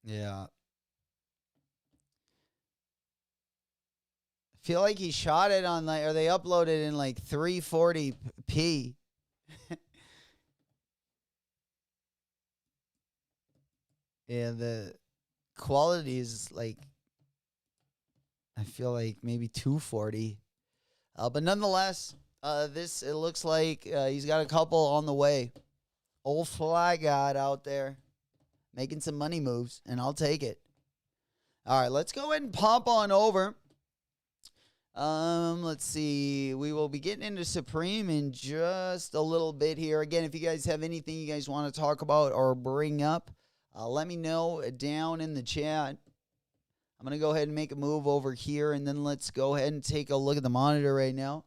Yeah. I feel like he shot it on like, or they uploaded in like 340p. Yeah, the quality is like, I feel like maybe 240. But nonetheless, this, it looks like he's got a couple on the way. Old Fly God out there making some money moves, and I'll take it. All right, let's go ahead and pop on over. Let's see. We will be getting into Supreme in just a little bit here. Again, if you guys have anything you guys want to talk about or bring up, let me know down in the chat. I'm going to go ahead and make a move over here, and then let's go ahead and take a look at the monitor right now.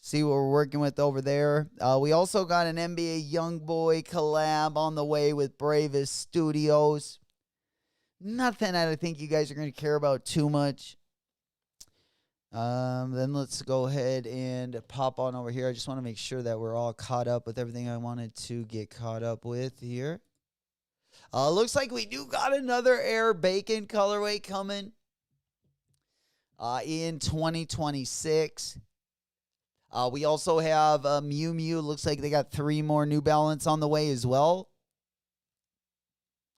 See what we're working with over there. We also got an NBA Youngboy collab on the way with Bravest Studios. Nothing I think you guys are going to care about too much. Then let's go ahead and pop on over here. I just want to make sure that we're all caught up with everything I wanted to get caught up with here. Looks like we do got another Air Bacon colorway coming in 2026. We also have Miu Miu. Looks like they got 3 more New Balance on the way as well.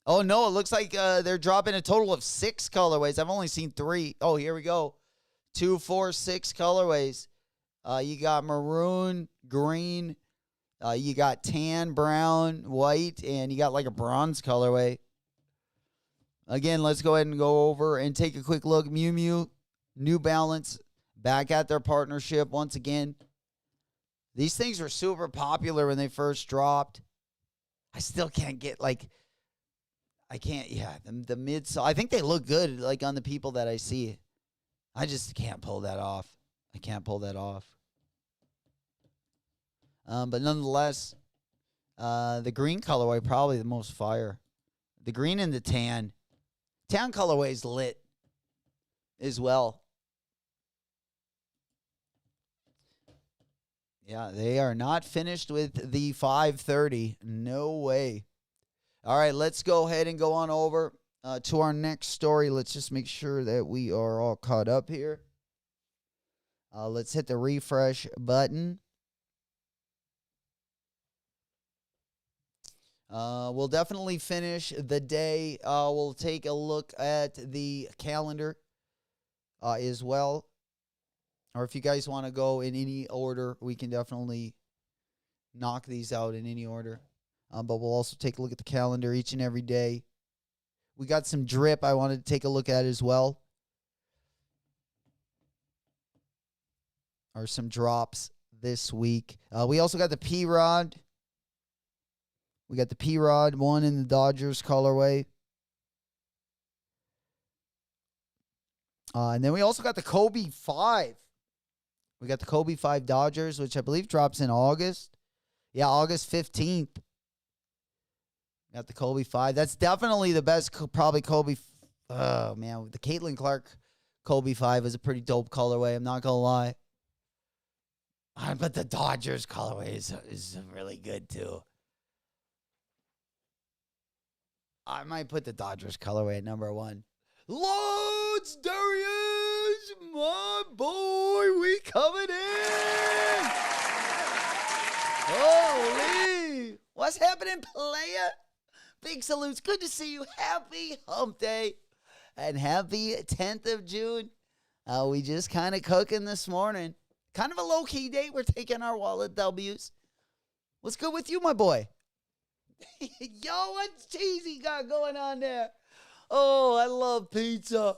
Oh, no, it looks like they're dropping a total of 6 colorways. I've only seen 3. Oh, here we go. 2, 4, 6 colorways. You got maroon, green. You got tan, brown, white, and you got like a bronze colorway. Again, let's go ahead and go over and take a quick look. Miu Miu, New Balance, back at their partnership once again. These things were super popular when they first dropped. I still can't get like, I can't, yeah, the midsole. I think they look good like on the people that I see. I just can't pull that off. I can't pull that off. But nonetheless, the green colorway probably the most fire. The green and the tan. Tan colorway is lit as well. Yeah, they are not finished with the 530. No way. All right, let's go ahead and go on over to our next story. Let's just make sure that we are all caught up here. Let's hit the refresh button. We'll definitely finish the day. We'll take a look at the calendar as well. Or if you guys want to go in any order, we can definitely knock these out in any order. But we'll also take a look at the calendar each and every day. We got some drip I wanted to take a look at as well. Or some drops this week. We also got the P-Rod. We got the P-Rod 1 in the Dodgers colorway. And then we also got the Kobe 5. We got the Kobe 5 Dodgers, which I believe drops in August. Yeah, August 15th. Got the Kobe 5. That's definitely the best, probably Kobe. Oh, man. The Caitlin Clark Kobe 5 is a pretty dope colorway. I'm not going to lie. But the Dodgers colorway is really good, too. I might put the Dodgers colorway at number 1. Loads, Darius, my boy, we coming in. Holy. What's happening, player? Big salutes. Good to see you. Happy hump day and happy 10th of June. We just kind of cooking this morning. Kind of a low-key day. We're taking our wallet W's. What's good with you, my boy? Yo, what's Cheesy got going on there? Oh, I love pizza.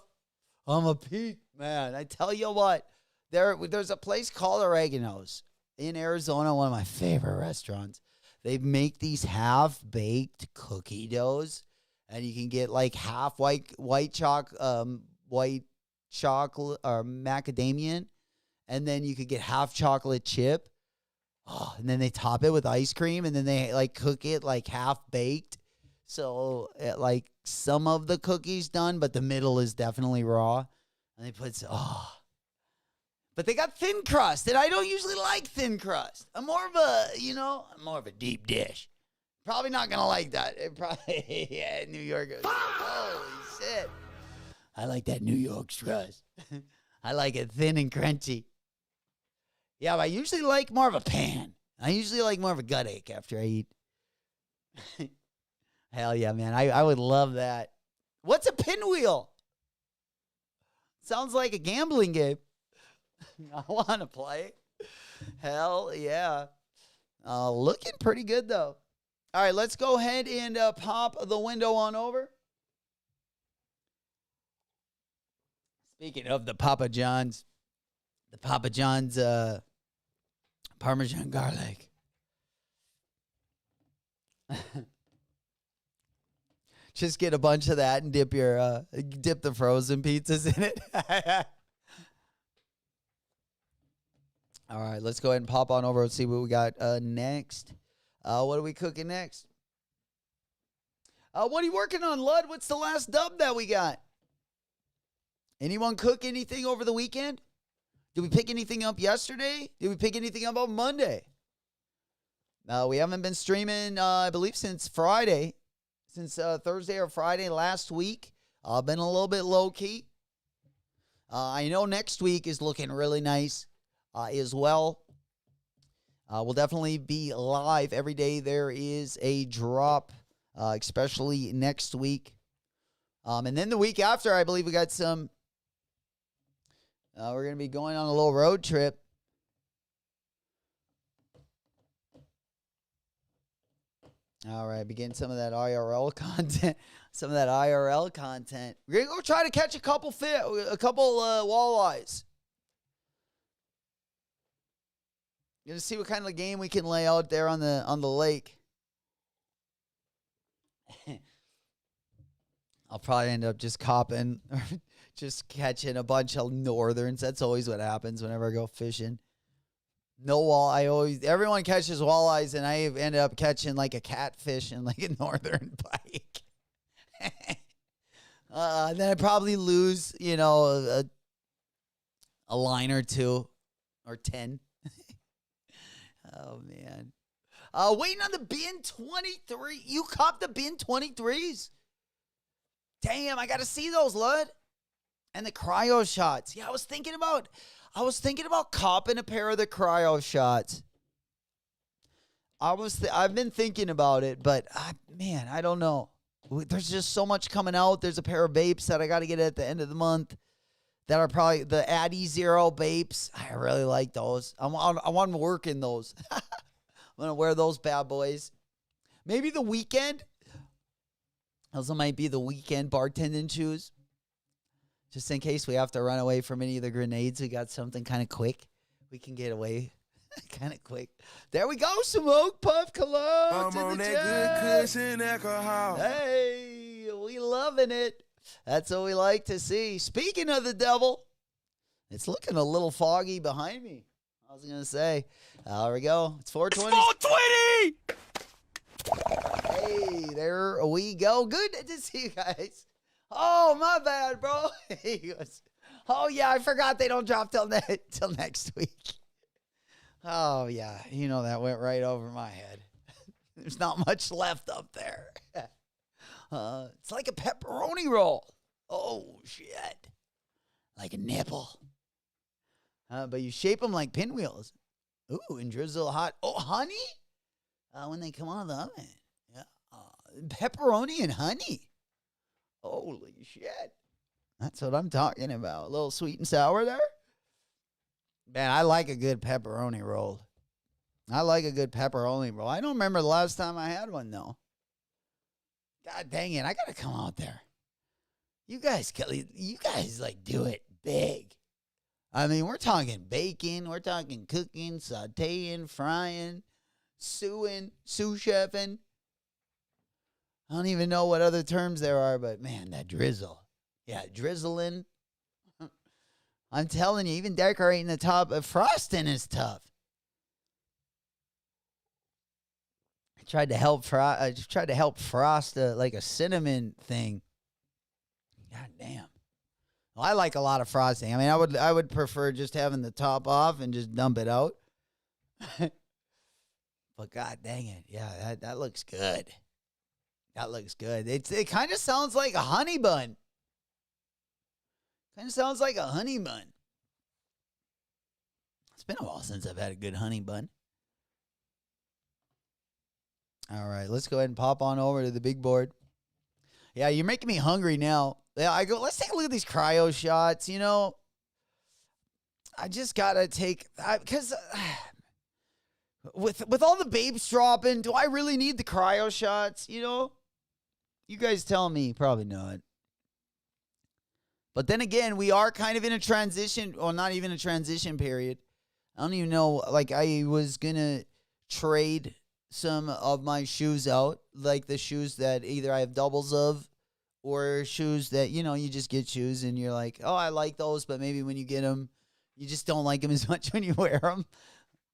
I'm a Pete man. I tell you what, there's a place called Oregano's in Arizona, one of my favorite restaurants. They make these half-baked cookie doughs, and you can get like half white chocolate or macadamian, and then you could get half chocolate chip. Oh, and then they top it with ice cream, and then they like cook it like half baked. So like some of the cookies done, but the middle is definitely raw. And they put but they got thin crust, and I don't usually like thin crust. I'm more of a deep dish. Probably not gonna like that. It probably New York. Holy shit! I like that New York crust. I like it thin and crunchy. Yeah, but I usually like more of a pan. I usually like more of a gut ache after I eat. Hell yeah, man. I would love that. What's a pinwheel? Sounds like a gambling game. I want to play. Hell yeah. Looking pretty good, though. All right, let's go ahead and pop the window on over. Speaking of the Papa John's Parmesan garlic. Just get a bunch of that and dip the frozen pizzas in it. All right, let's go ahead and pop on over and see what we got next. What are we cooking next? What are you working on, Lud? What's the last dub that we got? Anyone cook anything over the weekend? Did we pick anything up yesterday? Did we pick anything up on Monday? No, we haven't been streaming, I believe, since Friday. Since Thursday or Friday last week. Been a little bit low-key. I know next week is looking really nice as well. We'll definitely be live every day. There is a drop, especially next week. And then the week after, I believe we got some... we're going to be going on a little road trip. All right, begin some of that IRL content. We're going to go try to catch a couple walleyes. Going to see what kind of game we can lay out there on the lake. I'll probably end up just copping or just catching a bunch of northerns. That's always what happens whenever I go fishing. Everyone catches walleyes, and I ended up catching like a catfish and like a northern pike. Then I probably lose, a line or two or 10. Oh, man. Waiting on the bin 23. You copped the bin 23s? Damn, I got to see those, Lud. And the cryo shots. Yeah, I was thinking about copping a pair of the cryo shots. I've been thinking about it, but man, I don't know. There's just so much coming out. There's a pair of vapes that I got to get at the end of the month that are probably the Addy Zero vapes. I really like those. I want to work in those. I'm going to wear those bad boys. Maybe the weekend. Those might be the weekend bartending shoes. Just in case we have to run away from any of the grenades, we got something kind of quick. We can get away kind of quick. There we go, Smoke Puff Cologne. I'm on that good cushion alcohol. Hey, we loving it. That's what we like to see. Speaking of the devil, it's looking a little foggy behind me. I was going to say, there we go. It's 420. It's 420! Hey, there we go. Good to see you guys. Oh, my bad, bro. He goes, oh, yeah, I forgot they don't drop till next week. Oh, yeah, you know that went right over my head. There's not much left up there. It's like a pepperoni roll. Oh, shit. Like a nipple. But you shape them like pinwheels. Ooh, and drizzle hot. Oh, honey? When they come out of the oven. Yeah. Pepperoni and honey. Holy shit. That's what I'm talking about. A little sweet and sour there. Man, I like a good pepperoni roll. I like a good pepperoni roll. I don't remember the last time I had one, though. God dang it. I got to come out there. You guys like do it big. I mean, we're talking bacon. We're talking cooking, sauteing, frying, sous-chefing. I don't even know what other terms there are, but man, that drizzle. Yeah, drizzling. I'm telling you, even decorating the top of frosting is tough. I tried to help frost like a cinnamon thing. God damn. Well, I like a lot of frosting. I mean, I would prefer just having the top off and just dump it out. But god dang it. Yeah, that looks good. That looks good. It kind of sounds like a honey bun. Kind of sounds like a honey bun. It's been a while since I've had a good honey bun. All right, let's go ahead and pop on over to the big board. Yeah, you're making me hungry now. Yeah, let's take a look at these cryo shots. You know, I just got to take, because with all the babes dropping, do I really need the cryo shots? You know, you guys tell me, probably not. But then again, we are kind of in a transition, or not even a transition period. I don't even know, like I was going to trade some of my shoes out, like the shoes that either I have doubles of, or shoes that, you know, you just get shoes and you're like, oh, I like those, but maybe when you get them, you just don't like them as much when you wear them.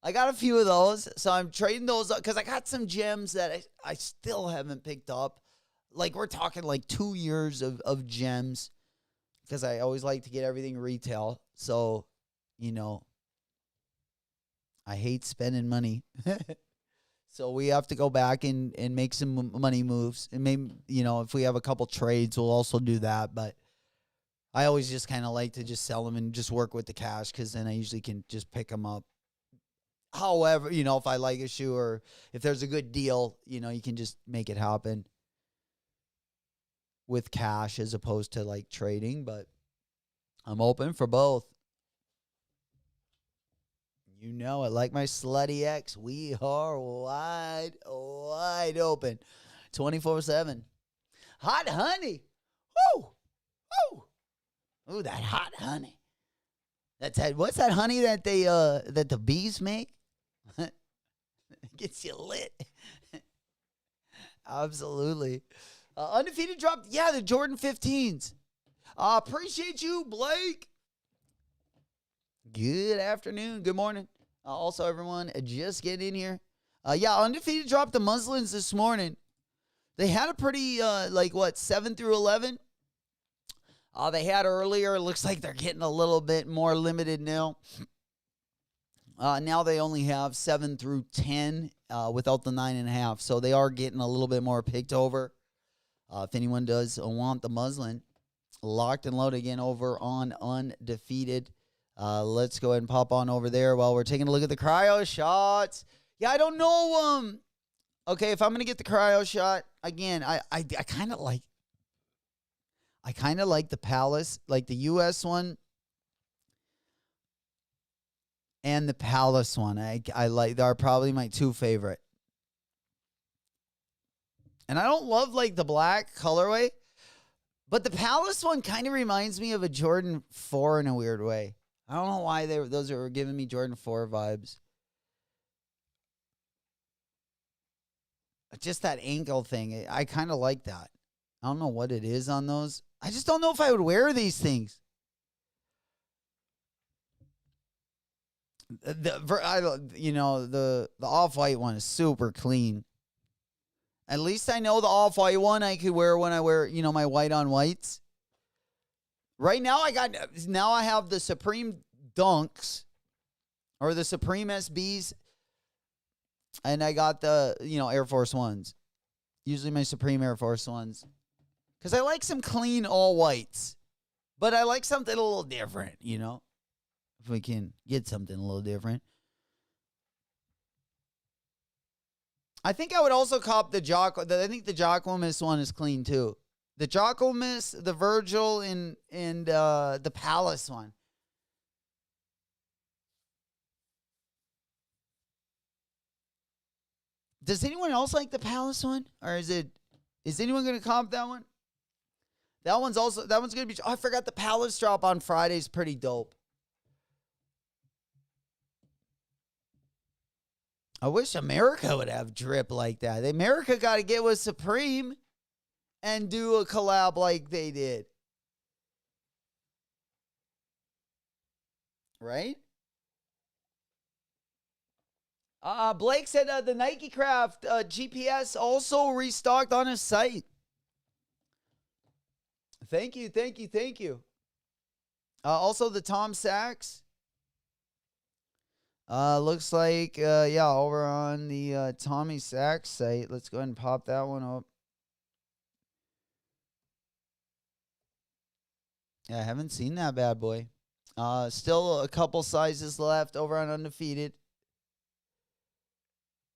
I got a few of those, so I'm trading those up because I got some gems that I still haven't picked up. Like, we're talking like 2 years of gems because I always like to get everything retail. So, you know, I hate spending money. So we have to go back and make some money moves. And maybe, you know, if we have a couple trades, we'll also do that. But I always just kind of like to just sell them and just work with the cash because then I usually can just pick them up. However, you know, if I like a shoe or if there's a good deal, you know, you can just make it happen with cash as opposed to like trading. But I'm open for both. You know it. Like my slutty ex, we are wide open. 24/7. Hot honey. Woo! Woo! Ooh, that hot honey. What's that honey that that the bees make? Gets you lit. Absolutely. Undefeated dropped. Yeah, the Jordan 15s. Appreciate you, Blake. Good afternoon. Good morning. Also, everyone, just getting in here. Yeah, Undefeated dropped the muslins this morning. They had a pretty, 7 through 11. They had earlier. It looks like they're getting a little bit more limited now. Now they only have 7 through 10 without the 9.5. So they are getting a little bit more picked over. If anyone does want the muslin, locked and loaded again over on Undefeated. Let's go ahead and pop on over there while we're taking a look at the cryo shots. Yeah, I don't know. Okay, if I'm gonna get the cryo shot again, I kind of like the Palace, like the U.S. one and the Palace one. I like. They're probably my two favorite. And I don't love like the black colorway, but the Palace one kind of reminds me of a Jordan 4 in a weird way. I don't know why those are giving me Jordan 4 vibes. Just that ankle thing. I kind of like that. I don't know what it is on those. I just don't know if I would wear these things. The off-white one is super clean. At least I know the off-white one I could wear when I wear, my white on whites. Right now I have the Supreme Dunks or the Supreme SBs, and I got the, Air Force Ones. Usually my Supreme Air Force Ones. Because I like some clean all whites. But I like something a little different, If we can get something a little different. I think I would also cop the I think the Jockomus one is clean too. The Jockomus, the Virgil, and the Palace one. Does anyone else like the Palace one? Or is anyone going to comp that one? That one's going to be, I forgot the Palace drop on Friday is pretty dope. I wish America would have drip like that. America got to get with Supreme and do a collab like they did. Right? Blake said the Nike Craft GPS also restocked on his site. Thank you. Also the Tom Sachs. Looks like, over on the Tommy Sachs site. Let's go ahead and pop that one up. Yeah, I haven't seen that bad boy. Still a couple sizes left over on Undefeated.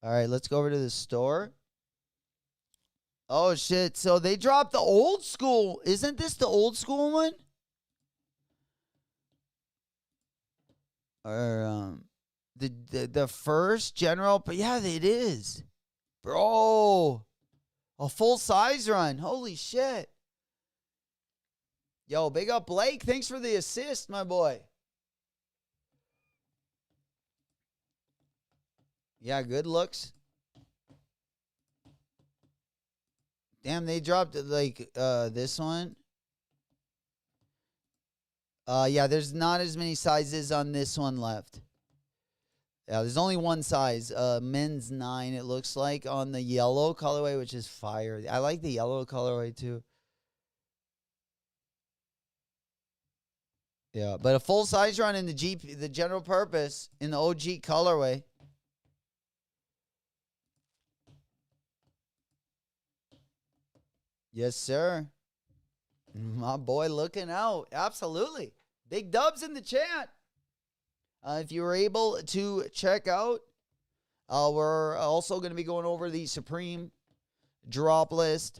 All right, let's go over to the store. Oh, shit. So they dropped the old school. Isn't this the old school one? Or, the first general, but yeah, it is. Bro. A full size run. Holy shit. Yo, big up Blake. Thanks for the assist, my boy. Yeah, good looks. Damn, they dropped like this one. Yeah, there's not as many sizes on this one left. Yeah, there's only one size. Men's 9, it looks like, on the yellow colorway, which is fire. I like the yellow colorway too. Yeah, but a full size run in the general purpose, in the OG colorway. Yes, sir. My boy looking out. Absolutely. Big dubs in the chat. If you were able to check out, we're also going to be going over the Supreme drop list.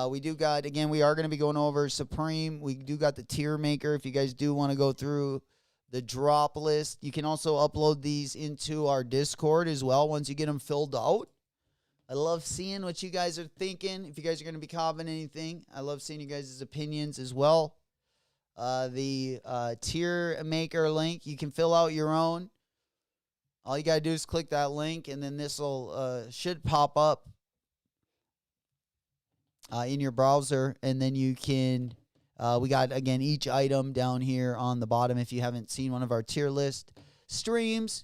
We do got, again, we are going to be going over Supreme. We do got the tier maker. If you guys do want to go through the drop list, you can also upload these into our Discord as well once you get them filled out. I love seeing what you guys are thinking. If you guys are going to be commenting anything, I love seeing you guys' opinions as well. The tier maker link, you can fill out your own. All you got to do is click that link, and then this will should pop up in your browser, and then you can, we got, again, each item down here on the bottom if you haven't seen one of our tier list streams.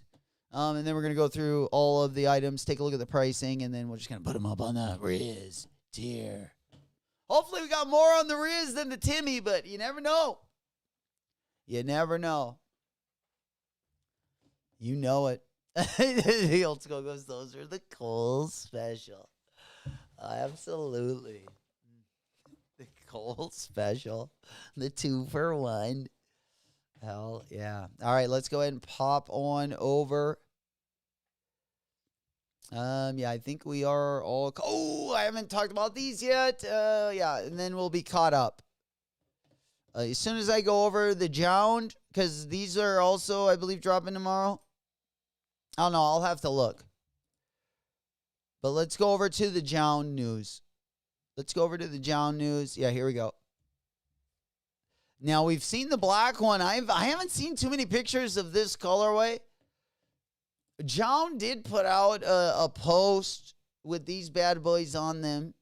And then we're going to go through all of the items, take a look at the pricing, and then we're just going to put them up on the Riz tier. Hopefully we got more on the Riz than the Timmy, but you never know. You never know. You know it. The old school goes, those are the Cole special. Absolutely. The Cole special. The 2-for-1. Hell yeah. All right, let's go ahead and pop on over. Yeah, I think we are all. Oh, I haven't talked about these yet. Yeah, and then we'll be caught up. As soon as I go over the Jound, because these are also, I believe, dropping tomorrow. I don't know. I'll have to look. But let's go over to the Jound news. Yeah, here we go. Now, we've seen the black one. I haven't seen too many pictures of this colorway. John did put out a post with these bad boys on them.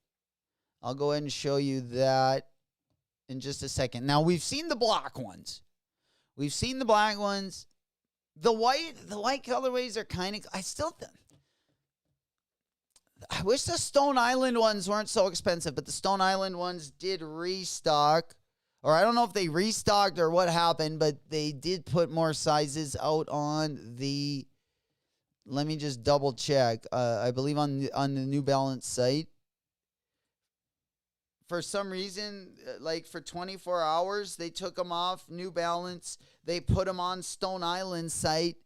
I'll go ahead and show you that. in just a second. Now, we've seen the black ones. We've seen the black ones. The white colorways are kind of, I wish the Stone Island ones weren't so expensive, but the Stone Island ones did restock. Or I don't know if they restocked or what happened, but they did put more sizes out on the, let me just double check. I believe on the New Balance site. For some reason, like for 24 hours, they took them off New Balance. They put them on Stone Island site,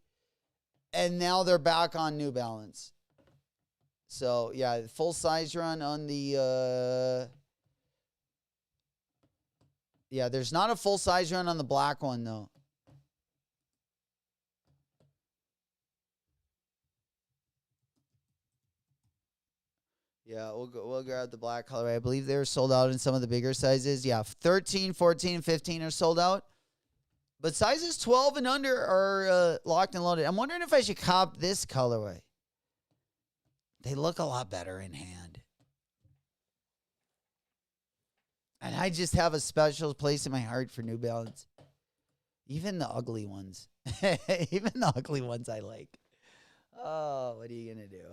and now they're back on New Balance. So, yeah, full size run on the, yeah, there's not a full size run on the black one, though. Yeah, we'll grab the black colorway. I believe they're sold out in some of the bigger sizes. Yeah, 13, 14, and 15 are sold out. But sizes 12 and under are locked and loaded. I'm wondering if I should cop this colorway. They look a lot better in hand. And I just have a special place in my heart for New Balance. Even the ugly ones. Even the ugly ones I like. Oh, what are you going to do?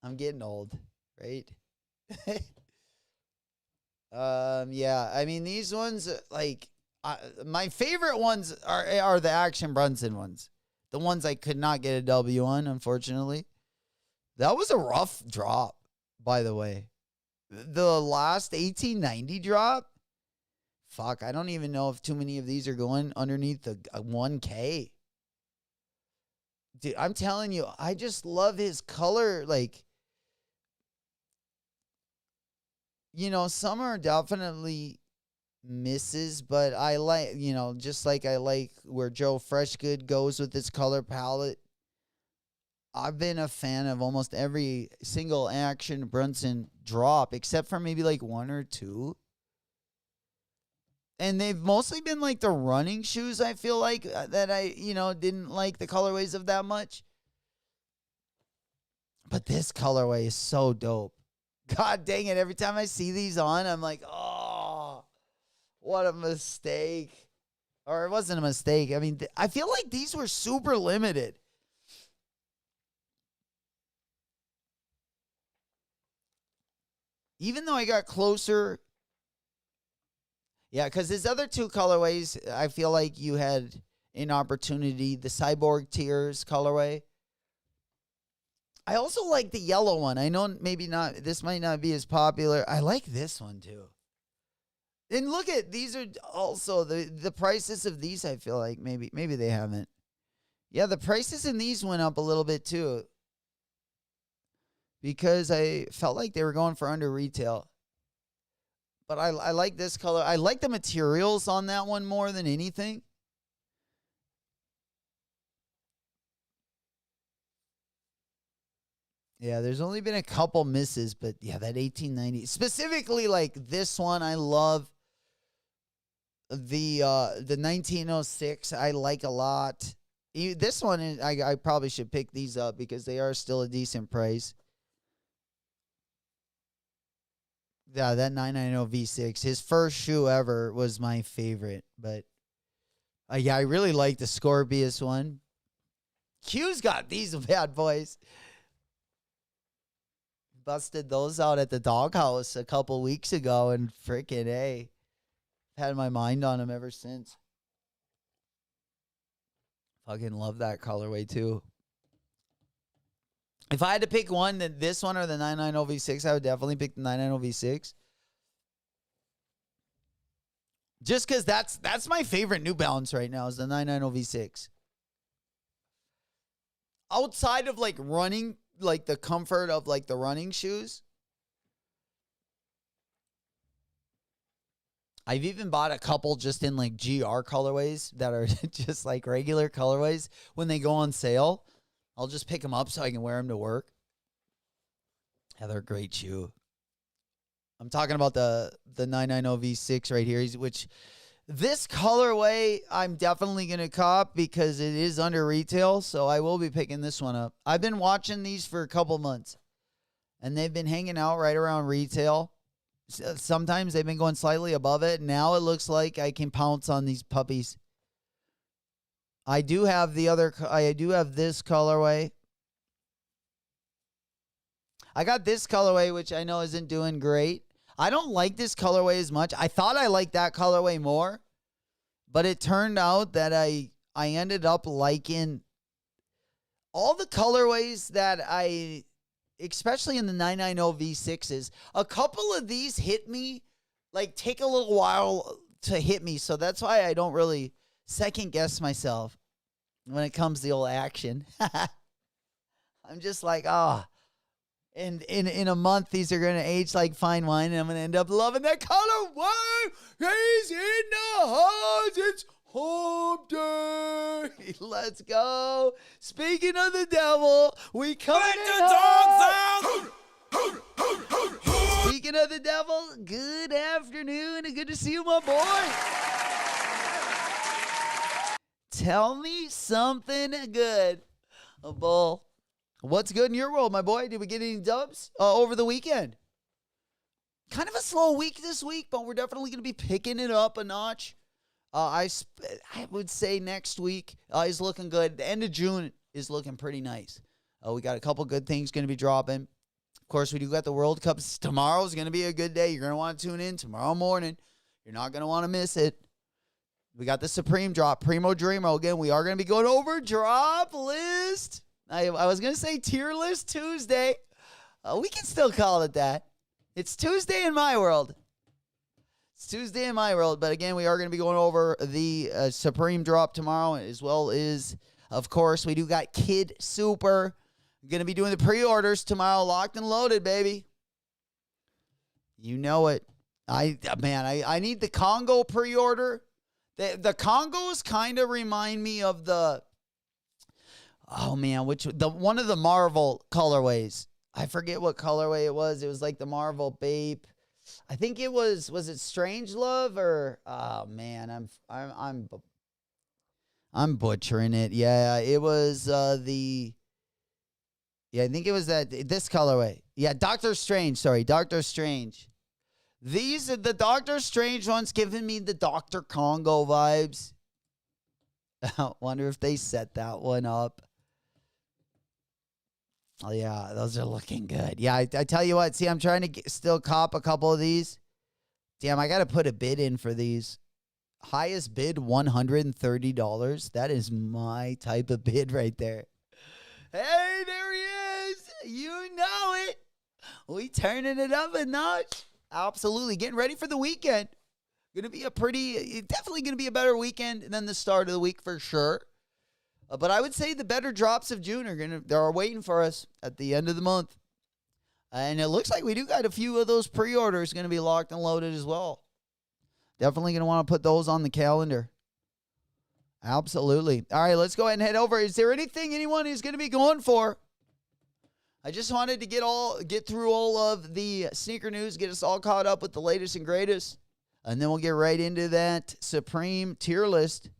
I'm getting old, right? Yeah, I mean, these ones, like, my favorite ones are the Action Bronson ones. The ones I could not get a W on, unfortunately. That was a rough drop, by the way. The last 1890 drop, fuck, I don't even know if too many of these are going underneath the 1K. Dude, I'm telling you, I just love his color, like, you know, some are definitely misses, but I like, you know, just like I like where Joe Freshgood goes with his color palette. I've been a fan of almost every single Action Bronson drop, except for maybe like one or two. And they've mostly been like the running shoes, I feel like, that I, you know, didn't like the colorways of that much. But this colorway is so dope. God dang it. Every time I see these on, I'm like, oh, what a mistake. Or it wasn't a mistake. I mean, I feel like these were super limited. Even though I got closer. Yeah, because his other two colorways, I feel like you had an opportunity. The Cyborg Tears colorway. I also like the yellow one. I know maybe not, this might not be as popular. I like this one too. And look at, these are also the prices of these, I feel like maybe they haven't. Yeah, the prices in these went up a little bit too. Because I felt like they were going for under retail. But I like this color. I like the materials on that one more than anything. Yeah, there's only been a couple misses, but yeah, that 1890. Specifically, like this one, I love. The 1906, I like a lot. This one, I probably should pick these up because they are still a decent price. Yeah, that 990 V6, his first shoe ever, was my favorite. But yeah, I really like the Scorpius one. Q's got these bad boys. Busted those out at the doghouse a couple weeks ago, and freaking A, had my mind on them ever since. Fucking love that colorway too. If I had to pick one, then this one or the 990 V6, I would definitely pick the 990 V6. Just because that's my favorite New Balance right now is the 990 V6. Outside of like running, like the comfort of like the running shoes, I've even bought a couple just in like GR colorways that are just like regular colorways. When they go on sale, I'll just pick them up so I can wear them to work. Yeah, they're a great shoe. I'm talking about the 990 V6 right here, which this colorway I'm definitely going to cop because it is under retail, so I will be picking this one up. I've been watching these for a couple months, and they've been hanging out right around retail. Sometimes they've been going slightly above it. Now it looks like I can pounce on these puppies. I do have this colorway. I got this colorway, which I know isn't doing great. I don't like this colorway as much. I thought I liked that colorway more, but it turned out that I ended up liking all the colorways that especially in the 990 V6s. A couple of these hit me, like take a little while to hit me. So that's why I don't really second guess myself when it comes to the old action. I'm just like, and in a month, these are going to age like fine wine, and I'm going to end up loving that colorway. He's in the house. It's hump day. Let's go. Speaking of the devil, we come Let the dogs out! Speaking of the devil, good afternoon and good to see you, my boy. Tell me something good, Bull. What's good in your world, my boy? Did we get any dubs over the weekend? Kind of a slow week this week, but we're definitely going to be picking it up a notch. I would say next week is looking good. The end of June is looking pretty nice. We got a couple good things going to be dropping. Of course, we do got the World Cups. Tomorrow is going to be a good day. You're going to want to tune in tomorrow morning. You're not going to want to miss it. We got the Supreme drop, Primo Dreamo. Again, we are going to be going over drop list. I was going to say tier list Tuesday. We can still call it that. It's Tuesday in my world. It's Tuesday in my world. But again, we are going to be going over the Supreme drop tomorrow, as well as, of course, we do got Kid Super. Going to be doing the pre-orders tomorrow. Locked and loaded, baby. You know it. I need the Congo pre-order. The Congos kind of remind me of the... Oh, man, one of the Marvel colorways. I forget what colorway it was. It was like the Marvel Babe. I think it was it Strange Love or oh man, I'm butchering it. Yeah, it was I think it was this colorway. Yeah, Doctor Strange, sorry, Doctor Strange. These are the Doctor Strange ones giving me the Dr. Congo vibes. I wonder if they set that one up. Oh, yeah, those are looking good. Yeah, I tell you what. See, I'm trying to still cop a couple of these. Damn, I got to put a bid in for these. Highest bid, $130. That is my type of bid right there. Hey, there he is. You know it. We turning it up a notch. Absolutely. Getting ready for the weekend. Going to be definitely going to be a better weekend than the start of the week for sure. But I would say the better drops of June they're waiting for us at the end of the month. And it looks like we do got a few of those pre-orders going to be locked and loaded as well. Definitely going to want to put those on the calendar. Absolutely. All right, let's go ahead and head over. Is there anything anyone is going to be going for? I just wanted to get through all of the sneaker news, get us all caught up with the latest and greatest. And then we'll get right into that Supreme tier list.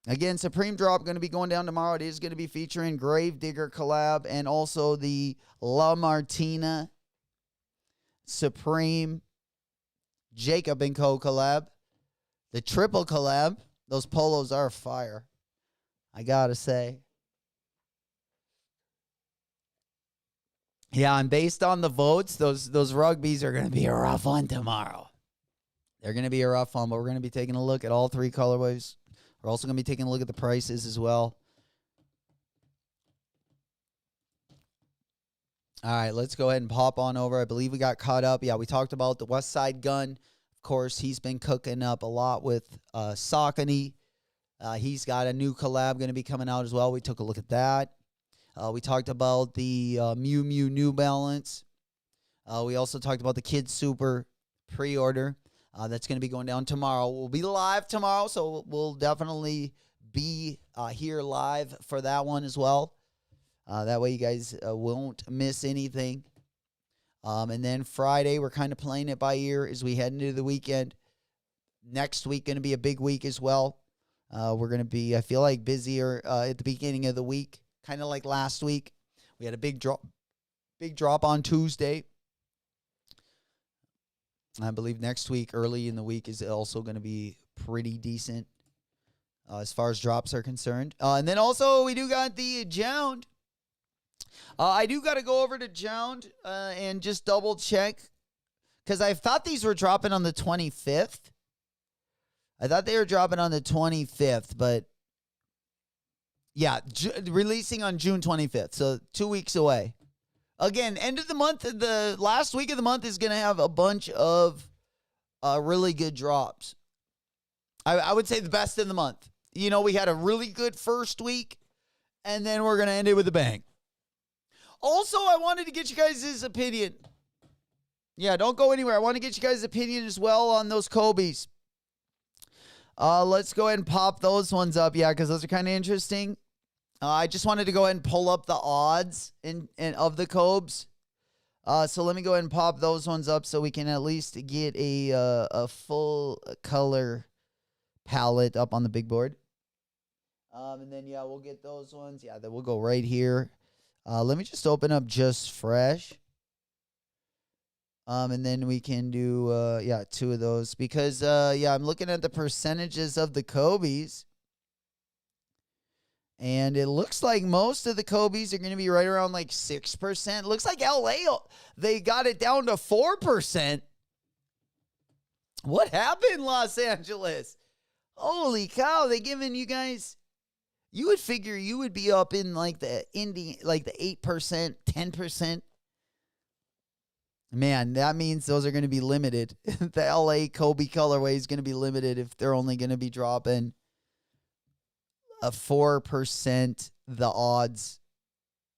Again, Supreme drop going to be going down tomorrow. It is going to be featuring Gravedigger collab and also the La Martina Supreme Jacob & Co. collab. The triple collab. Those polos are fire, I got to say. Yeah, and based on the votes, those rugbies are going to be a rough one tomorrow. They're going to be a rough one, but we're going to be taking a look at all three colorways. We're also going to be taking a look at the prices as well. All right, let's go ahead and pop on over. I believe we got caught up. Yeah, we talked about the West Side Gun. Of course, he's been cooking up a lot with Saucony. He's got a new collab going to be coming out as well. We took a look at that. We talked about the Miu Miu New Balance. We also talked about the Kid Super pre-order. That's going to be going down tomorrow. We'll be live tomorrow, so we'll definitely be here live for that one as well. That way you guys won't miss anything. And then Friday, we're kind of playing it by ear as we head into the weekend. Next week, going to be a big week as well. We're going to be, I feel like, busier at the beginning of the week, kind of like last week. We had a big drop on Tuesday. I believe next week, early in the week, is also going to be pretty decent as far as drops are concerned. And then also we do got the Jound. I do got to go over to Jound and just double check because I thought these were dropping on the 25th. I thought they were dropping on the 25th, but yeah, releasing on June 25th. So 2 weeks away. Again, end of the month, the last week of the month is going to have a bunch of really good drops. I would say the best in the month. You know, we had a really good first week, and then we're going to end it with a bang. Also, I wanted to get you guys' opinion. Yeah, don't go anywhere. I want to get you guys' opinion as well on those Kobe's. Let's go ahead and pop those ones up. Yeah, because those are kind of interesting. I just wanted to go ahead and pull up the odds of the Cobes. So let me go ahead and pop those ones up so we can at least get a full color palette up on the big board. And then, yeah, we'll get those ones. Yeah, then we'll go right here. Let me just open up Just Fresh. And then we can do, two of those. Because, I'm looking at the percentages of the Kobe's. And it looks like most of the Kobe's are going to be right around like 6%. Looks like LA, they got it down to 4%. What happened, Los Angeles? Holy cow, they giving you guys... You would figure you would be up in like the 8%, 10%. Man, that means those are going to be limited. The LA Kobe colorway is going to be limited if they're only going to be dropping a 4%. The odds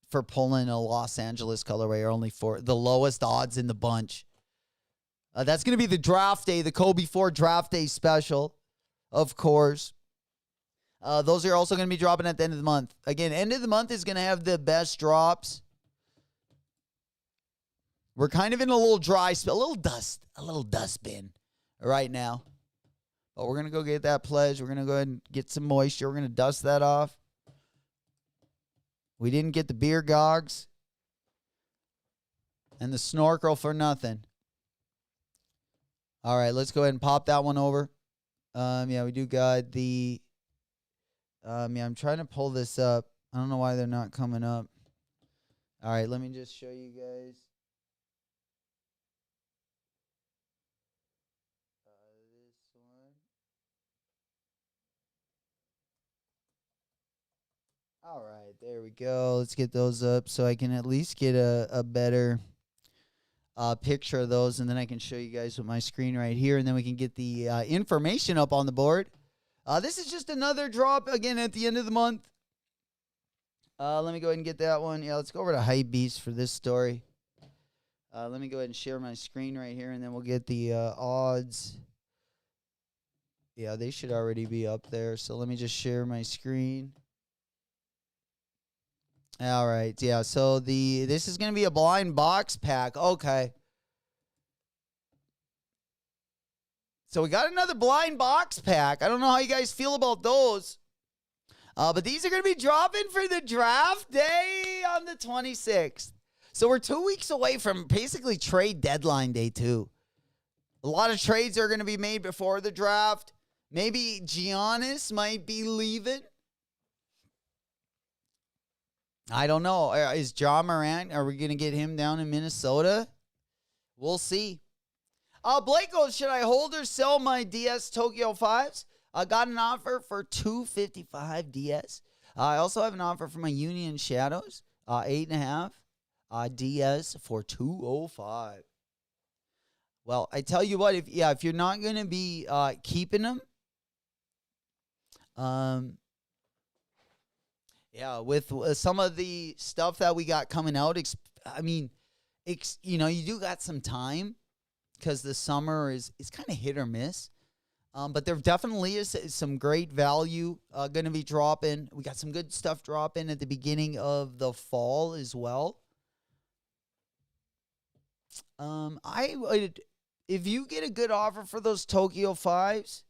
for pulling a Los Angeles colorway are only the lowest odds in the bunch. That's going to be the draft day, the Kobe 4 draft day special, of course. Those are also going to be dropping at the end of the month. Again, end of the month is going to have the best drops. We're kind of in a little dry spell, a little dustbin right now. But we're going to go get that pledge. We're going to go ahead and get some moisture. We're going to dust that off. We didn't get the beer gogs and the snorkel for nothing. All right, let's go ahead and pop that one over. We do got the... I'm trying to pull this up. I don't know why they're not coming up. All right, let me just show you guys. This one. All right, there we go. Let's get those up so I can at least get a better picture of those, and then I can show you guys with my screen right here, and then we can get the information up on the board. This is just another drop, again, at the end of the month. Let me go ahead and get that one. Yeah, let's go over to Hypebeast for this story. Let me go ahead and share my screen right here, and then we'll get the odds. Yeah, they should already be up there. So let me just share my screen. All right, yeah, so this is going to be a blind box pack. Okay. So we got another blind box pack. I don't know how you guys feel about those. But these are going to be dropping for the draft day on the 26th. So we're 2 weeks away from basically trade deadline day too. A lot of trades are going to be made before the draft. Maybe Giannis might be leaving. I don't know. Is Ja Morant, are we going to get him down in Minnesota? We'll see. Blake goes, should I hold or sell my DS Tokyo 5s? I got an offer for $255 DS. I also have an offer for my Union Shadows, 8.5 DS for $205. Well, I tell you what, if you're not going to be keeping them, with some of the stuff that we got coming out, you do got some time. Because the summer is kind of hit or miss. But there definitely is some great value going to be dropping. We got some good stuff dropping at the beginning of the fall as well. If you get a good offer for those Tokyo 5s,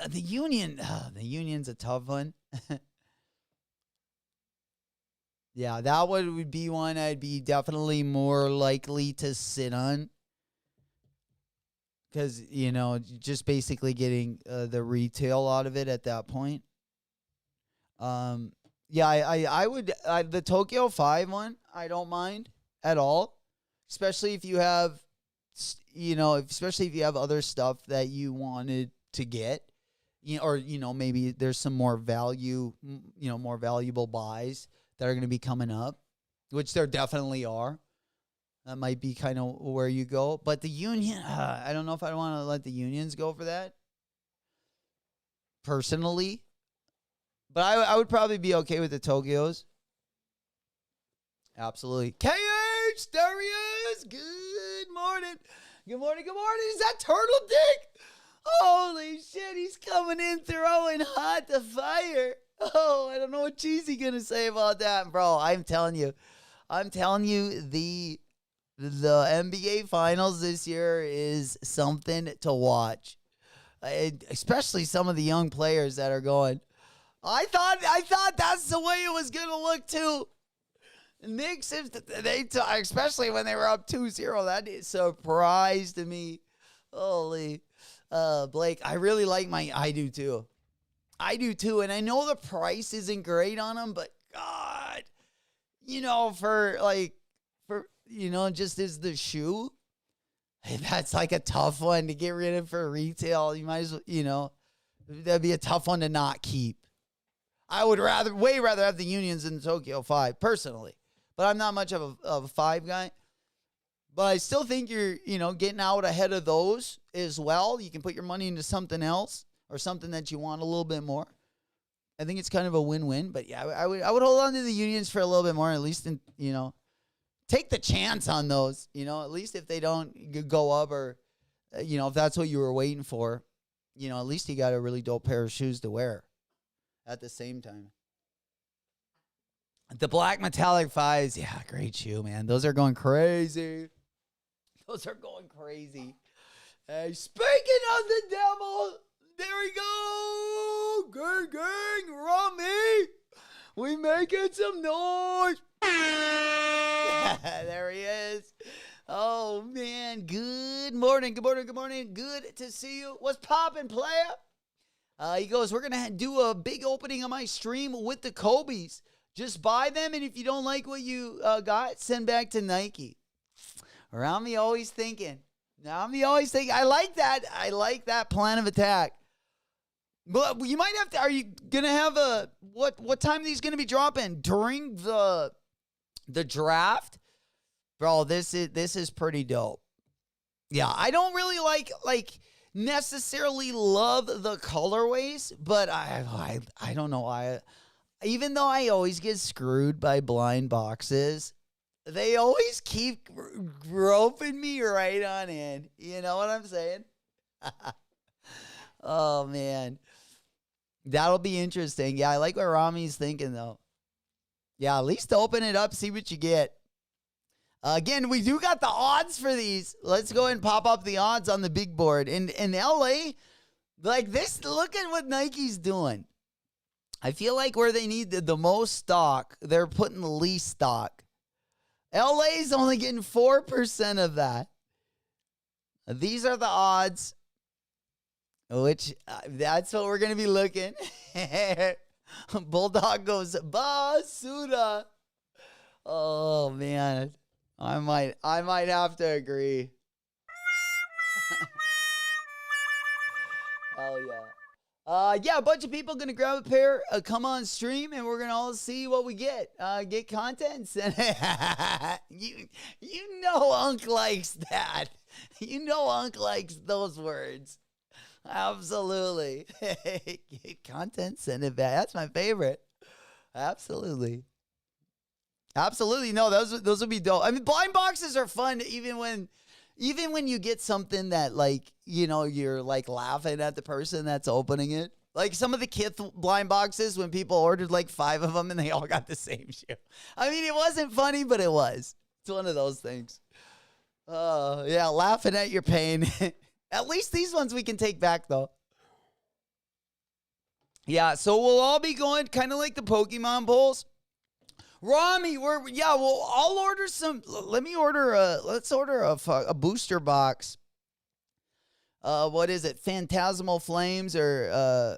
the Union's a tough one. Yeah, that would be one I'd be definitely more likely to sit on. Because, just basically getting the retail out of it at that point. Yeah, I would, the Tokyo 5 one, I don't mind at all. Especially if you have, especially if you have other stuff that you wanted to get. Or, maybe there's some more value, more valuable buys that are going to be coming up, which there definitely are. That might be kind of where you go. But the union, I don't know if I want to let the unions go for that personally. But I would probably be okay with the Tokyos. Absolutely. KH, there he is. Good morning. Good morning, good morning. Is that Turtle Dick? Holy shit, he's coming in throwing hot the fire. Oh, I don't know what Cheesy going to say about that. Bro, I'm telling you, the NBA Finals this year is something to watch, especially some of the young players that are going. I thought that's the way it was gonna look too. Knicks, if they especially when they were up 2-0, that surprised me. Holy, Blake, I really like I do too, and I know the price isn't great on them, but God, just as the shoe, that's like a tough one to get rid of for retail. You might as well, that'd be a tough one to not keep. I would way rather have the unions in the Tokyo 5, personally. But I'm not much of a 5 guy. But I still think you're, getting out ahead of those as well. You can put your money into something else or something that you want a little bit more. I think it's kind of a win-win. But yeah, I would hold on to the unions for a little bit more, at least take the chance on those, at least if they don't go up or, if that's what you were waiting for, at least you got a really dope pair of shoes to wear at the same time. The black metallic 5s, yeah, great shoe, man. Those are going crazy. Hey, speaking of the devil, there we go. Gang, Rummy. We making some noise. There he is. Oh, man. Good morning. Good to see you. What's poppin', player? He goes, we're going to do a big opening on my stream with the Kobe's. Just buy them, and if you don't like what you got, send back to Nike. Rami always thinking. I like that. I like that plan of attack. But you might have to, are you going to have what time are these going to be dropping? During the draft? Bro, this is pretty dope. Yeah, I don't really like necessarily love the colorways, but I don't know. Even though I always get screwed by blind boxes, they always keep roping me right on in. You know what I'm saying? Oh, man. That'll be interesting. Yeah, I like what Rami's thinking, though. Yeah, at least open it up, see what you get. Again, we do got the odds for these. Let's go ahead and pop up the odds on the big board. In LA, like this, look at what Nike's doing. I feel like where they need the most stock, they're putting the least stock. LA's only getting 4% of that. These are the odds, which that's what we're going to be looking. Bulldog goes, Basuda. Oh, man. I might have to agree. Oh, yeah. Yeah, a bunch of people going to grab a pair, come on stream, and we're going to all see what we get. Get contents. You know Unc likes that. You know Unc likes those words. Absolutely. Get content, send it back. That's my favorite. Absolutely. No, those would be dope. I mean, blind boxes are fun even when you get something that, like, you're like laughing at the person that's opening it. Like some of the Kith blind boxes when people ordered like 5 of them and they all got the same shoe. I mean, it wasn't funny, but it was. It's one of those things. Yeah, laughing at your pain. At least these ones we can take back, though. Yeah, so we'll all be going kind of like the Pokemon polls. Rami, I'll order some. Let me order let's order a booster box. What is it? Phantasmal Flames or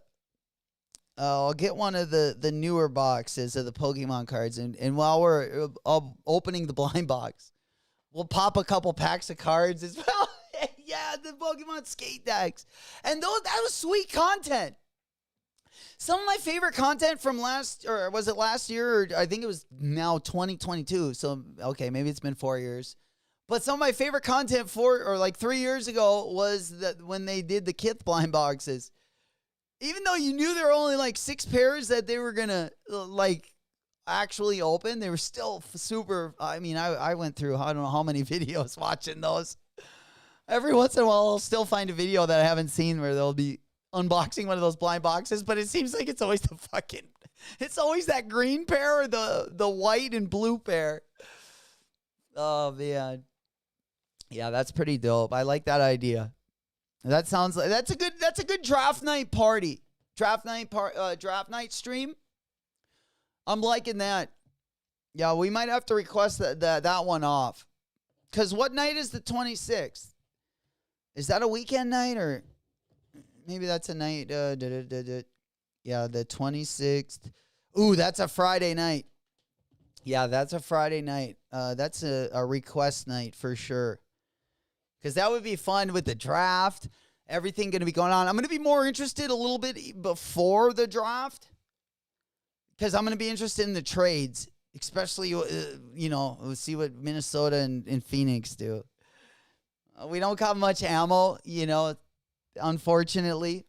I'll get one of the newer boxes of the Pokemon cards, and while we're opening the blind box, we'll pop a couple packs of cards as well. Yeah, the Pokemon skate decks, and that was sweet content. Some of my favorite content from last year? Or I think it was now 2022. So okay, maybe it's been 4 years. But some of my favorite content 3 years ago was that when they did the Kith blind boxes. Even though you knew there were only like 6 pairs that they were gonna actually open, they were still super. I mean, I went through I don't know how many videos watching those. Every once in a while, I'll still find a video that I haven't seen where they'll be unboxing one of those blind boxes, but it seems like it's always it's always that green pair or the white and blue pair. Oh man, yeah, that's pretty dope. I like that idea. That sounds like that's a good draft night party. Draft night stream. I'm liking that. Yeah, we might have to request that one off. Cause what night is the 26th? Is that a weekend night or maybe that's a night? Yeah, the 26th. Ooh, that's a Friday night. Yeah, that's a Friday night. That's a request night for sure. Because that would be fun with the draft, everything going to be going on. I'm going to be more interested a little bit before the draft because I'm going to be interested in the trades, especially, we'll see what Minnesota and Phoenix do. We don't got much ammo, unfortunately.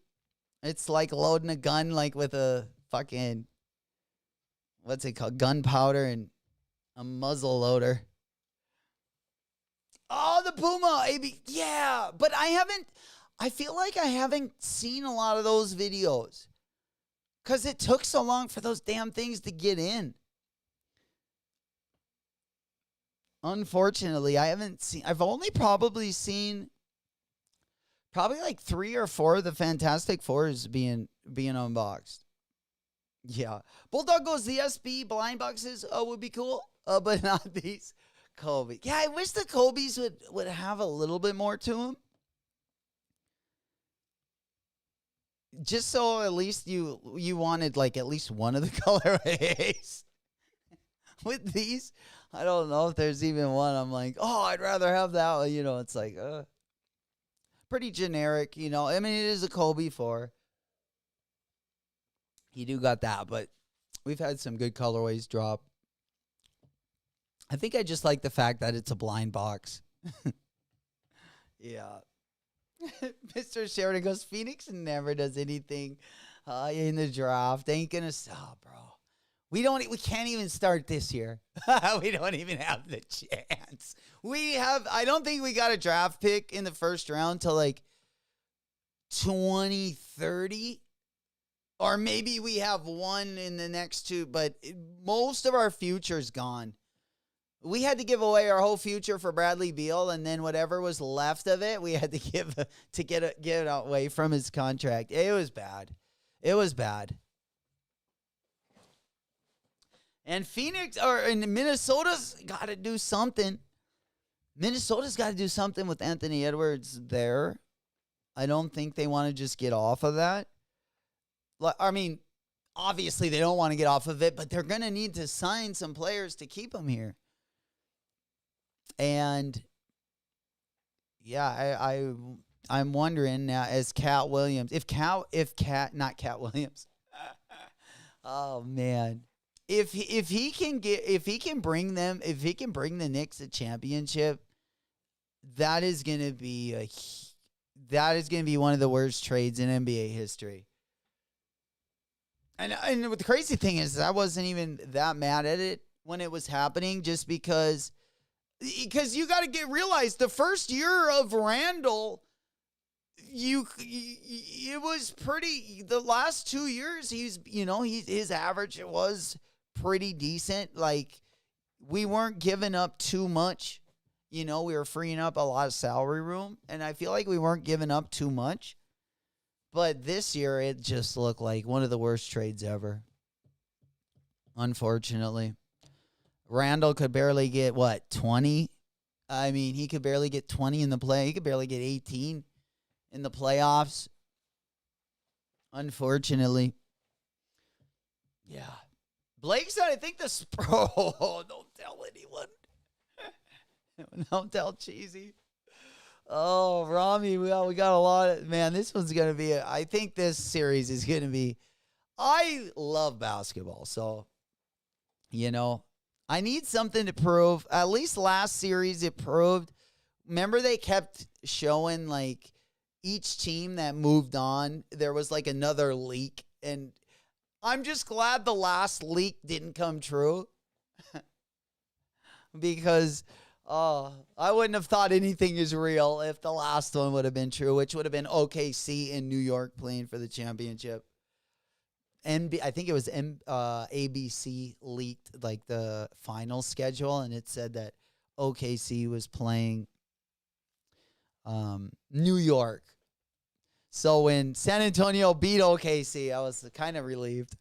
It's like loading a gun like with a fucking, what's it called, gunpowder and a muzzle loader. Oh, the Puma, AB. Yeah, but I feel like I haven't seen a lot of those videos because it took so long for those damn things to get in. Unfortunately, I've only probably seen like 3 or 4 of the Fantastic Fours being unboxed. Yeah. Bulldog goes, the SB blind boxes would be cool, but not these. Kobe. Yeah, I wish the Kobe's would have a little bit more to them. Just so at least you wanted like at least one of the colorways. With these, I don't know if there's even one. I'm like, oh, I'd rather have that one. It's like pretty generic, I mean, it is a Kobe 4. You do got that, but we've had some good colorways drop. I think I just like the fact that it's a blind box. Yeah. Mr. Sheridan goes, Phoenix never does anything in the draft. Ain't gonna stop, bro. We can't even start this year. We don't even have the chance. I don't think we got a draft pick in the first round till like 2030. Or maybe we have one in the next 2, but most of our future's gone. We had to give away our whole future for Bradley Beal, and then whatever was left of it, we had to give to get it away from his contract. It was bad. And Minnesota's got to do something. Minnesota's got to do something with Anthony Edwards there. I don't think they want to just get off of that. I mean, obviously they don't want to get off of it, but they're going to need to sign some players to keep them here. And yeah, I'm wondering now as Cat Williams, not Cat Williams. Oh man, if he can bring the Knicks a championship, that is gonna be one of the worst trades in NBA history. And the crazy thing is, I wasn't even that mad at it when it was happening, just because you got to realize the first year of Randall, it was pretty. The last 2 years, his average was pretty decent. Like, we weren't giving up too much. We were freeing up a lot of salary room, and I feel like we weren't giving up too much. But this year, it just looked like one of the worst trades ever. Unfortunately. Randall could barely get, 20? I mean, he could barely get 20 in the play. He could barely get 18 in the playoffs. Unfortunately. Yeah. Blake said, I think the Oh, don't tell anyone. Don't tell Cheesy. Oh, Rami, we got a lot of, man, this one's going to be, I think this series is going to be, I love basketball, so, I need something to prove. At least last series it proved. Remember they kept showing, like, each team that moved on, there was, like, another leak, and I'm just glad the last leak didn't come true because I wouldn't have thought anything is real if the last one would have been true, which would have been OKC in New York playing for the championship. I think it was ABC leaked like the final schedule, and it said that OKC was playing New York. So when San Antonio beat OKC, I was kind of relieved.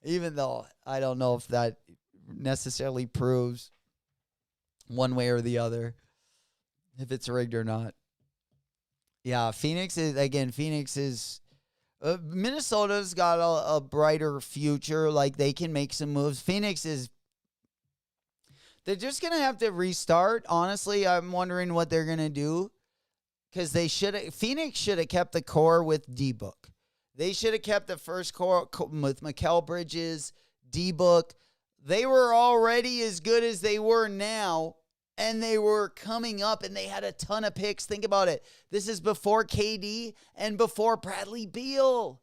Even though I don't know if that necessarily proves one way or the other, if it's rigged or not. Yeah, Minnesota's got a brighter future. Like, they can make some moves. They're just going to have to restart. Honestly, I'm wondering what they're going to do. Because Phoenix should have kept the core with D-Book. They should have kept the first core with Mikal Bridges, D-Book. They were already as good as they were now, and they were coming up, and they had a ton of picks. Think about it. This is before KD and before Bradley Beal.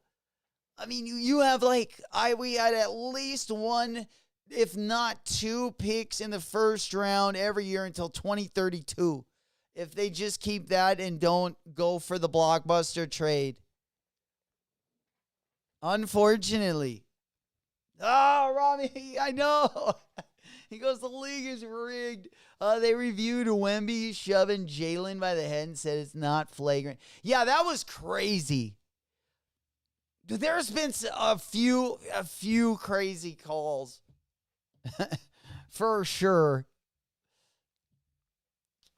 I mean, you have we had at least one, if not two, picks in the first round every year until 2032. If they just keep that and don't go for the blockbuster trade. Unfortunately. Oh, Rami, I know. He goes, the league is rigged. They reviewed Wemby shoving Jalen by the head and said it's not flagrant. Yeah, that was crazy. There's been a few crazy calls. For sure.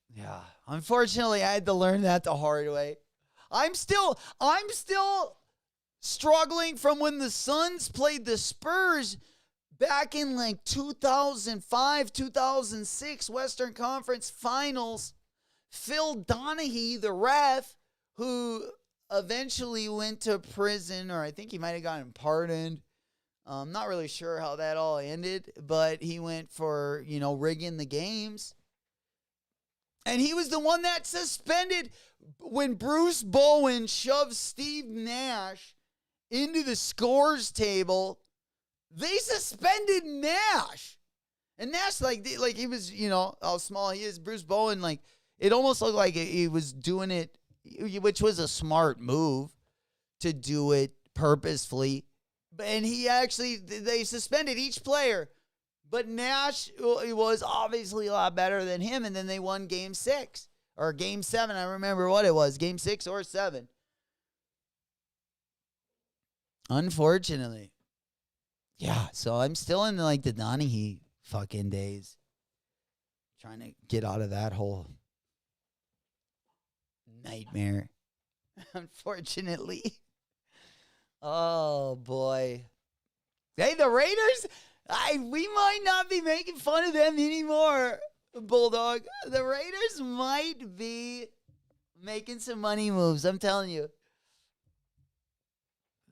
Yeah. Unfortunately, I had to learn that the hard way. I'm still struggling from when the Suns played the Spurs back in 2005, 2006 Western Conference Finals. Phil Donaghy, the ref, who eventually went to prison, or I think he might have gotten pardoned. I'm not really sure how that all ended, but he went for, rigging the games. And he was the one that suspended when Bruce Bowen shoved Steve Nash into the scores table. They suspended Nash. And Nash, he was, how small he is. Bruce Bowen, it almost looked like he was doing it, which was a smart move to do it purposefully. And they suspended each player. But Nash was obviously a lot better than him, and then they won Game 6. Or Game 7, I remember what it was. Game 6 or 7. Unfortunately. Yeah, so I'm still in, the Donaghy fucking days. Trying to get out of that whole nightmare. Unfortunately. Oh, boy. Hey, the Raiders... we might not be making fun of them anymore, Bulldog. The Raiders might be making some money moves, I'm telling you.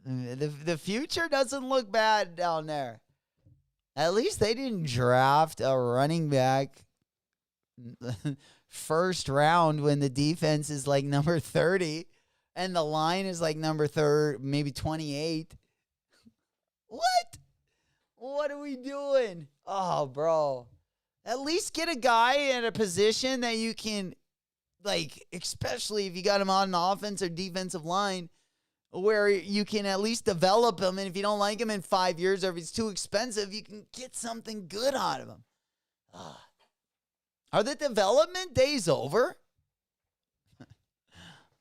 The future doesn't look bad down there. At least they didn't draft a running back first round when the defense is number 30 and the line is number 30, maybe 28. What? What are we doing? Oh, bro. At least get a guy in a position that you can, especially if you got him on an offense or defensive line, where you can at least develop him. And if you don't like him in 5 years or if he's too expensive, you can get something good out of him. Are the development days over?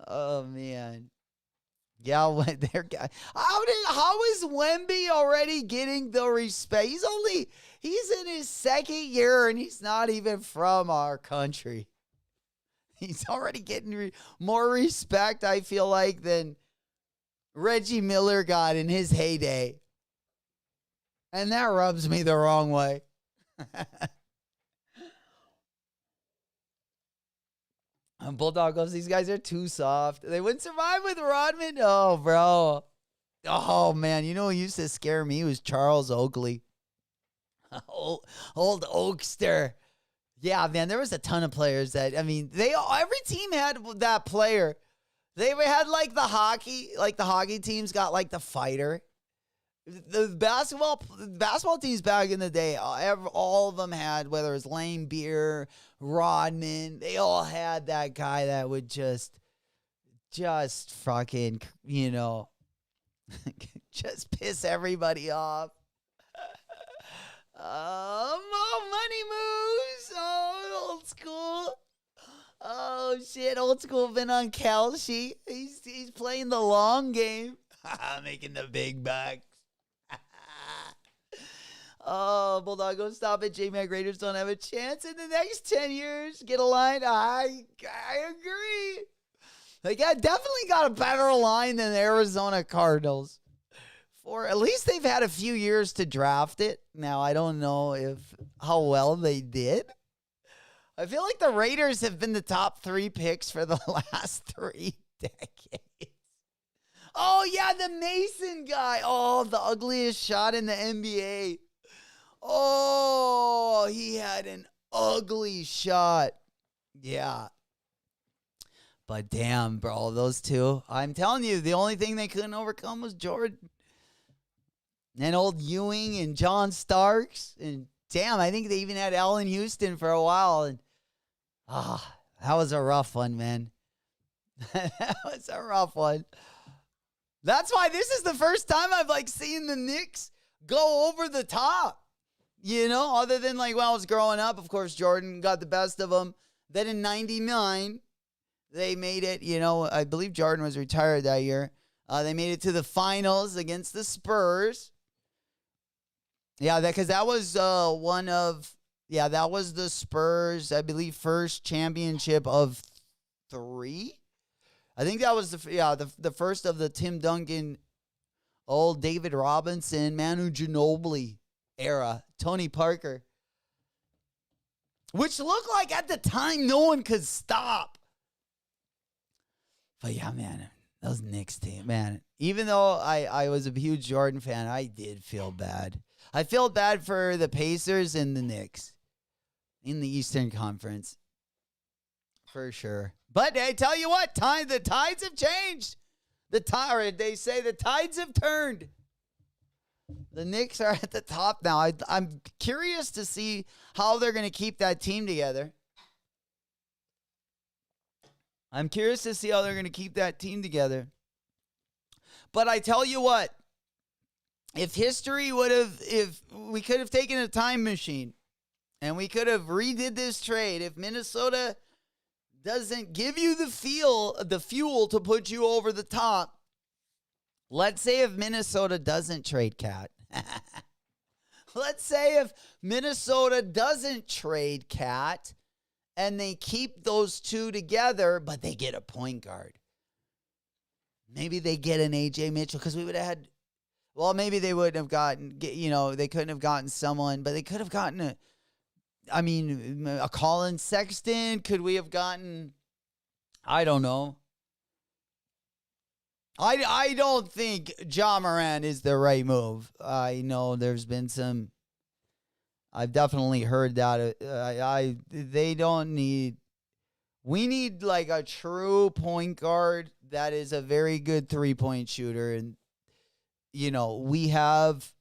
Oh, man. Yeah, how is Wemby already getting the respect? He's in his second year and he's not even from our country. He's already getting more respect, I feel like, than Reggie Miller got in his heyday. And that rubs me the wrong way. Bulldog goes, these guys are too soft. They wouldn't survive with Rodman. Oh, bro. Oh, man. You know who used to scare me was Charles Oakley. Old Oakster. Yeah, man, there was a ton of players that, I mean, every team had that player. They had like the hockey teams got like the fighter. The basketball teams back in the day, all of them had, whether it was Lane Beer, Rodman, they all had that guy that would just fucking, just piss everybody off. Money moves. Oh, old school. Oh, shit. Old school been on Kelsey. He's playing the long game. Making the big bucks. Oh, Bulldog, go stop it. J-Mac Raiders don't have a chance in the next 10 years. Get a line. I agree. They definitely got a better line than the Arizona Cardinals. At least they've had a few years to draft it. Now, I don't know how well they did. I feel like the Raiders have been the top 3 picks for the last 3 decades. Oh, yeah, the Mason guy. Oh, the ugliest shot in the NBA. Oh, he had an ugly shot. Yeah. But damn, bro, those two. I'm telling you, the only thing they couldn't overcome was Jordan. And old Ewing and John Starks. And damn, I think they even had Allen Houston for a while. And that was a rough one, man. That was a rough one. That's why this is the first time I've seen the Knicks go over the top. Other than when I was growing up, of course, Jordan got the best of them. Then in 99, they made it, I believe Jordan was retired that year. They made it to the finals against the Spurs. Yeah, because that was that was the Spurs, I believe, first championship of 3. I think that was the first of the Tim Duncan, old David Robinson, Manu Ginobili era, Tony Parker. Which looked like at the time no one could stop. But yeah, man, those Knicks team, man. Even though I was a huge Jordan fan, I did feel bad. I felt bad for the Pacers and the Knicks in the Eastern Conference. For sure. But I tell you what, the tides have changed. They say the tides have turned. The Knicks are at the top now. I'm curious to see how they're going to keep that team together. But I tell you what, if we could have taken a time machine and we could have redid this trade, if Minnesota doesn't give you the fuel to put you over the top, let's say if Minnesota doesn't trade Cat. Let's say if Minnesota doesn't trade Cat and they keep those two together, but they get a point guard. Maybe they get an AJ Mitchell, because we would have had, maybe they wouldn't have gotten, they couldn't have gotten someone, but they could have gotten a Colin Sexton. Could we have gotten, I don't know. I don't think Ja Morant is the right move. I know there's been some, I've definitely heard that. We need a true point guard that is a very good 3-point shooter. And, we have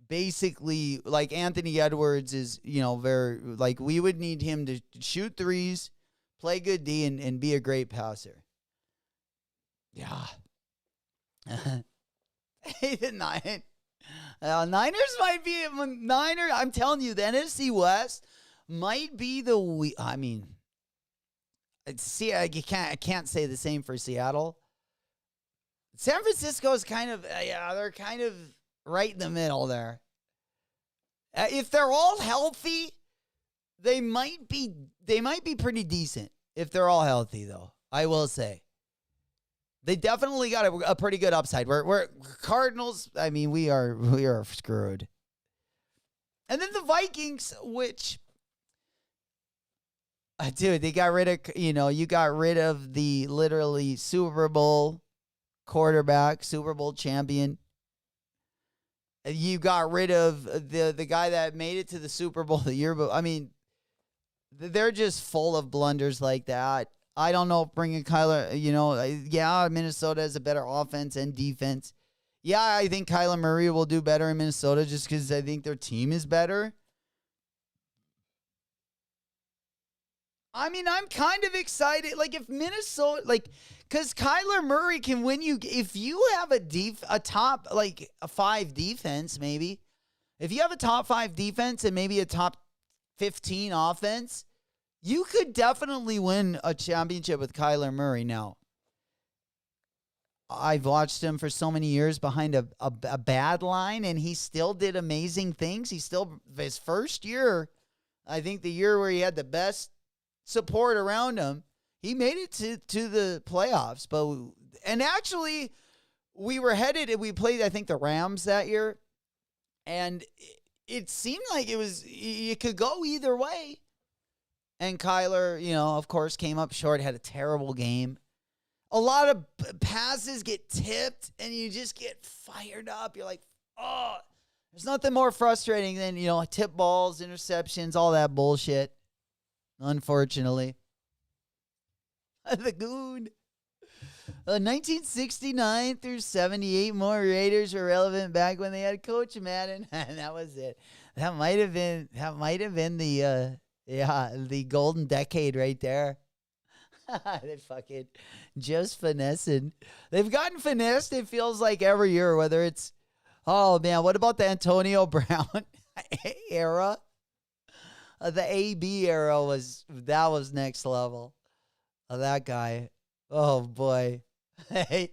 basically Anthony Edwards is, very, we would need him to shoot threes, play good D, and be a great passer. Yeah. 8-9. Niners might be I'm telling you, the NFC West might be I can't say the same for Seattle. San Francisco is kind of, they're kind of right in the middle there. If they're all healthy, they might be pretty decent. If they're all healthy, though, I will say. They definitely got a pretty good upside. We're Cardinals. I mean, we are screwed. And then the Vikings, which, dude, they got rid of, you got rid of the literally Super Bowl quarterback, Super Bowl champion. You got rid of the guy that made it to the Super Bowl the year, but I mean, they're just full of blunders like that. I don't know if bringing Kyler, Minnesota has a better offense and defense. Yeah, I think Kyler Murray will do better in Minnesota just because I think their team is better. I mean, I'm kind of excited. Like, if Minnesota, because Kyler Murray can win you. If you have a top, a 5 defense, maybe. If you have a top 5 defense and maybe a top 15 offense, you could definitely win a championship with Kyler Murray. Now, I've watched him for so many years behind a bad line, and he still did amazing things. His first year, I think the year where he had the best support around him, he made it to the playoffs. And actually, we were headed, and we played, I think, the Rams that year, and it seemed like it could go either way. And Kyler, of course, came up short, had a terrible game. A lot of passes get tipped, and you just get fired up. You're like, oh, there's nothing more frustrating than, tip balls, interceptions, all that bullshit. Unfortunately. The Goon. 1969 through 78, more Raiders were relevant back when they had Coach Madden. And that was it. That might have been the golden decade right there. They fucking just finessing. They've gotten finessed, it feels like, every year, whether it's, oh man, what about the Antonio Brown era? The AB era was next level. That guy. Oh boy. Hey,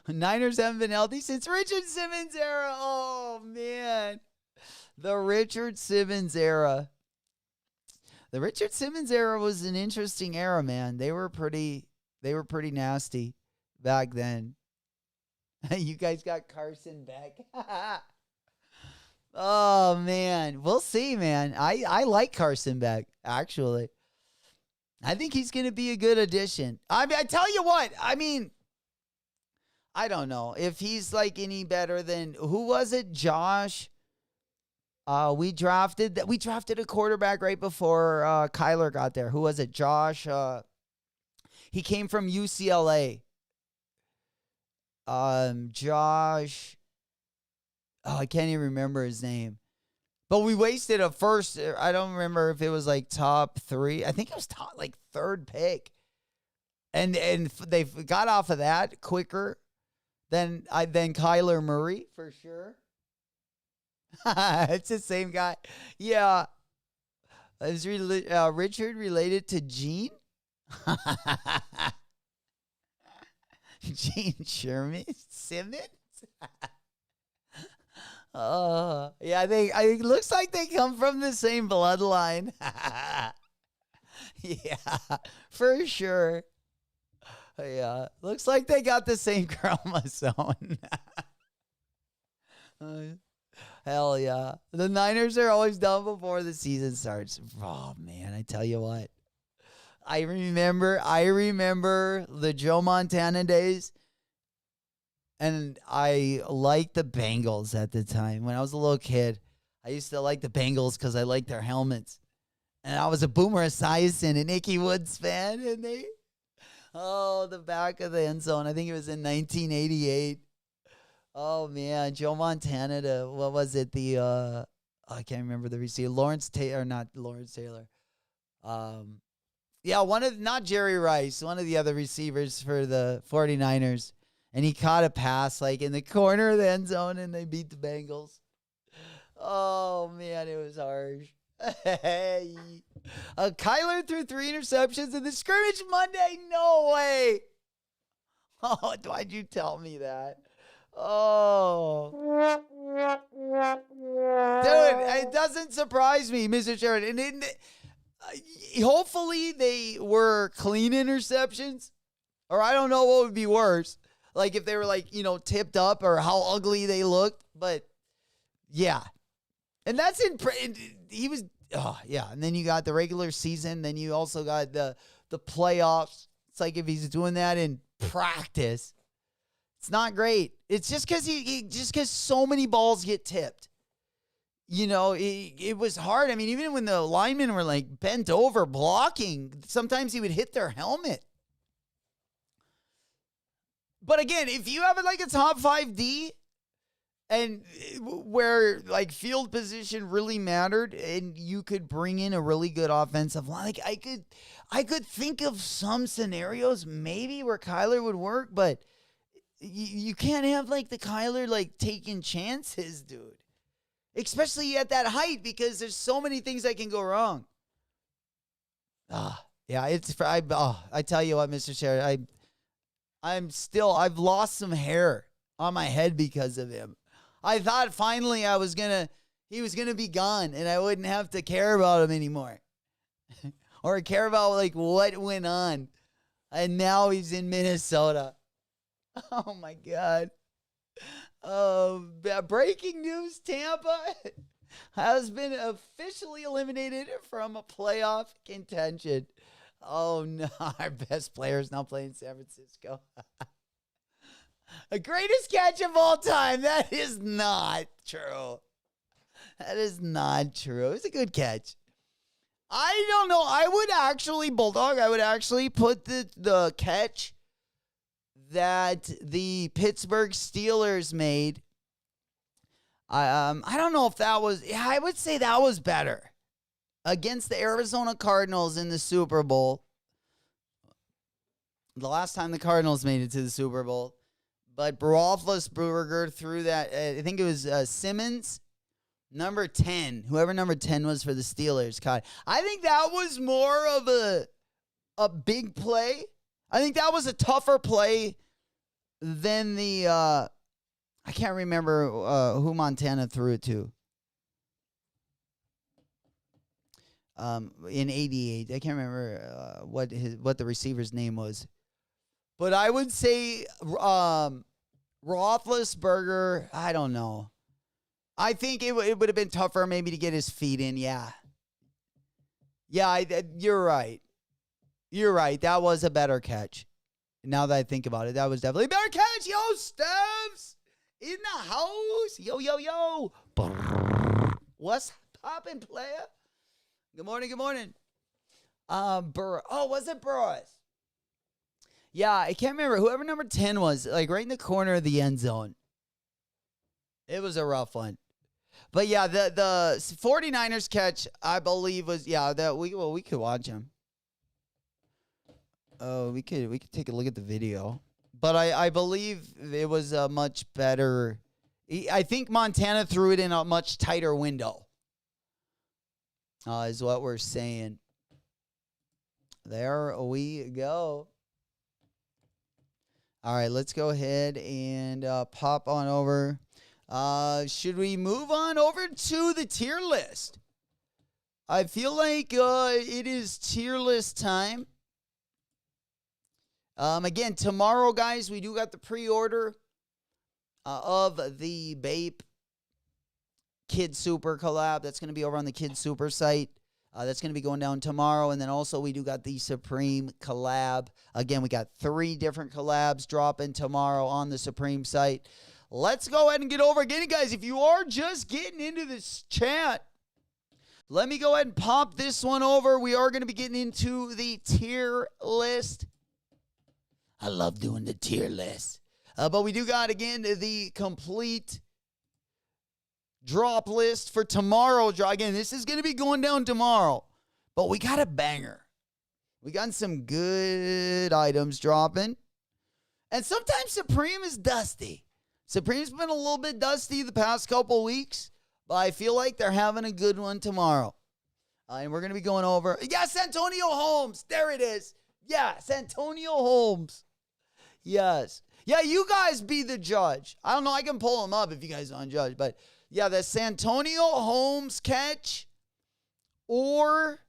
Niners haven't been healthy since Richard Simmons era. Oh man. The Richard Simmons era. The Richard Simmons era was an interesting era, man. They were pretty nasty back then. You guys got Carson Beck. Oh man, we'll see, man. I like Carson Beck, actually. I think he's going to be a good addition. I mean, I tell you what, I mean, I don't know if he's any better than, who was it? Josh. We drafted a quarterback right before Kyler got there. Who was it? Josh. He came from UCLA. Josh. Oh, I can't even remember his name. But we wasted a first. I don't remember if it was top 3. I think it was top 3rd pick. And they got off of that quicker than Kyler Murray for sure. It's the same guy. Yeah. Is Richard related to Gene? Gene Sherman? Simmons? Oh, yeah, it looks like they come from the same bloodline. Yeah, for sure. Yeah, looks like they got the same chromosome. Hell yeah. The Niners are always done before the season starts. Oh, man, I tell you what. I remember the Joe Montana days. And I liked the Bengals at the time. When I was a little kid, I used to like the Bengals because I liked their helmets. And I was a Boomer Esiason and Ickey Woods fan. And the back of the end zone. I think it was in 1988. Oh, man. Joe Montana what was it? I can't remember the receiver. Not Lawrence Taylor. Not Jerry Rice. One of the other receivers for the 49ers. And he caught a pass in the corner of the end zone, and they beat the Bengals. Oh, man, it was harsh. Hey. Kyler threw 3 interceptions in the scrimmage Monday. No way. Oh, why'd you tell me that? Oh. Dude, it doesn't surprise me, Mr. Sheridan. Hopefully they were clean interceptions, or I don't know what would be worse. Like if they were like, tipped up or how ugly they looked. But yeah. And that's he was, oh yeah. And then you got the regular season. Then you also got the playoffs. It's like if he's doing that in practice, it's not great. It's just because so many balls get tipped. It was hard. I mean, even when the linemen were like bent over blocking, sometimes he would hit their helmet. But again, if you have like a top 5D and where like field position really mattered and you could bring in a really good offensive line, like I could think of some scenarios maybe where Kyler would work, but you can't have like the Kyler like taking chances, dude. Especially at that height, because there's so many things that can go wrong. Yeah, I tell you what, Mr. Sheridan, I've lost some hair on my head because of him. I thought finally he was gonna be gone and I wouldn't have to care about him anymore. Or care about like what went on. And now he's in Minnesota. Oh my God. Breaking news, Tampa has been officially eliminated from a playoff contention. Oh no, our best player is now playing San Francisco. The greatest catch of all time. That is not true. That is not true. It's a good catch. I don't know. I would actually put the catch that the Pittsburgh Steelers made. I don't know if that was. Yeah, I would say that was better against the Arizona Cardinals in the Super Bowl. The last time the Cardinals made it to the Super Bowl, but Roethlisberger threw that. I think it was Simmons, number 10. Whoever number 10 was for the Steelers caught. I think that was more of a big play. I think that was a tougher play than the, I can't remember who Montana threw it to. In 88. I can't remember what the receiver's name was. But I would say Roethlisberger, I don't know. I think it would have been tougher maybe to get his feet in, yeah. Yeah, you're right. You're right. That was a better catch. Now that I think about it, that was definitely a better catch. Yo, Steves in the house. Yo, yo, yo. What's poppin', player? Good morning, good morning. Was it Burrows? Yeah, I can't remember. Whoever number 10 was, like right in the corner of the end zone. It was a rough one. But yeah, the 49ers catch, I believe, was, that we could watch him. Oh, we could take a look at the video. But I believe it was a much better. I think Montana threw it in a much tighter window. Is what we're saying. There we go. All right, let's go ahead and pop on over. Should we move on over to the tier list? I feel like it is tier list time. Again, tomorrow, guys, we do got the pre-order of the Bape Kid Super collab. That's going to be over on the Kid Super site. That's going to be going down tomorrow. And then also we do got the Supreme collab. Again, we got 3 different collabs dropping tomorrow on the Supreme site. Let's go ahead and get over. Again, guys, if you are just getting into this chat, let me go ahead and pop this one over. We are going to be getting into the tier list. I love doing the tier list. But we do got, again, the complete drop list for tomorrow. Again, this is going to be going down tomorrow. But we got a banger. We got some good items dropping. And sometimes Supreme is dusty. Supreme's been a little bit dusty the past couple weeks. But I feel like they're having a good one tomorrow. And we're going to be going over. Yes, Antonio Holmes. There it is. Yes, Antonio Holmes. Yes. Yeah, you guys be the judge. I don't know. I can pull them up if you guys don't judge. But yeah, the Santonio Holmes catch or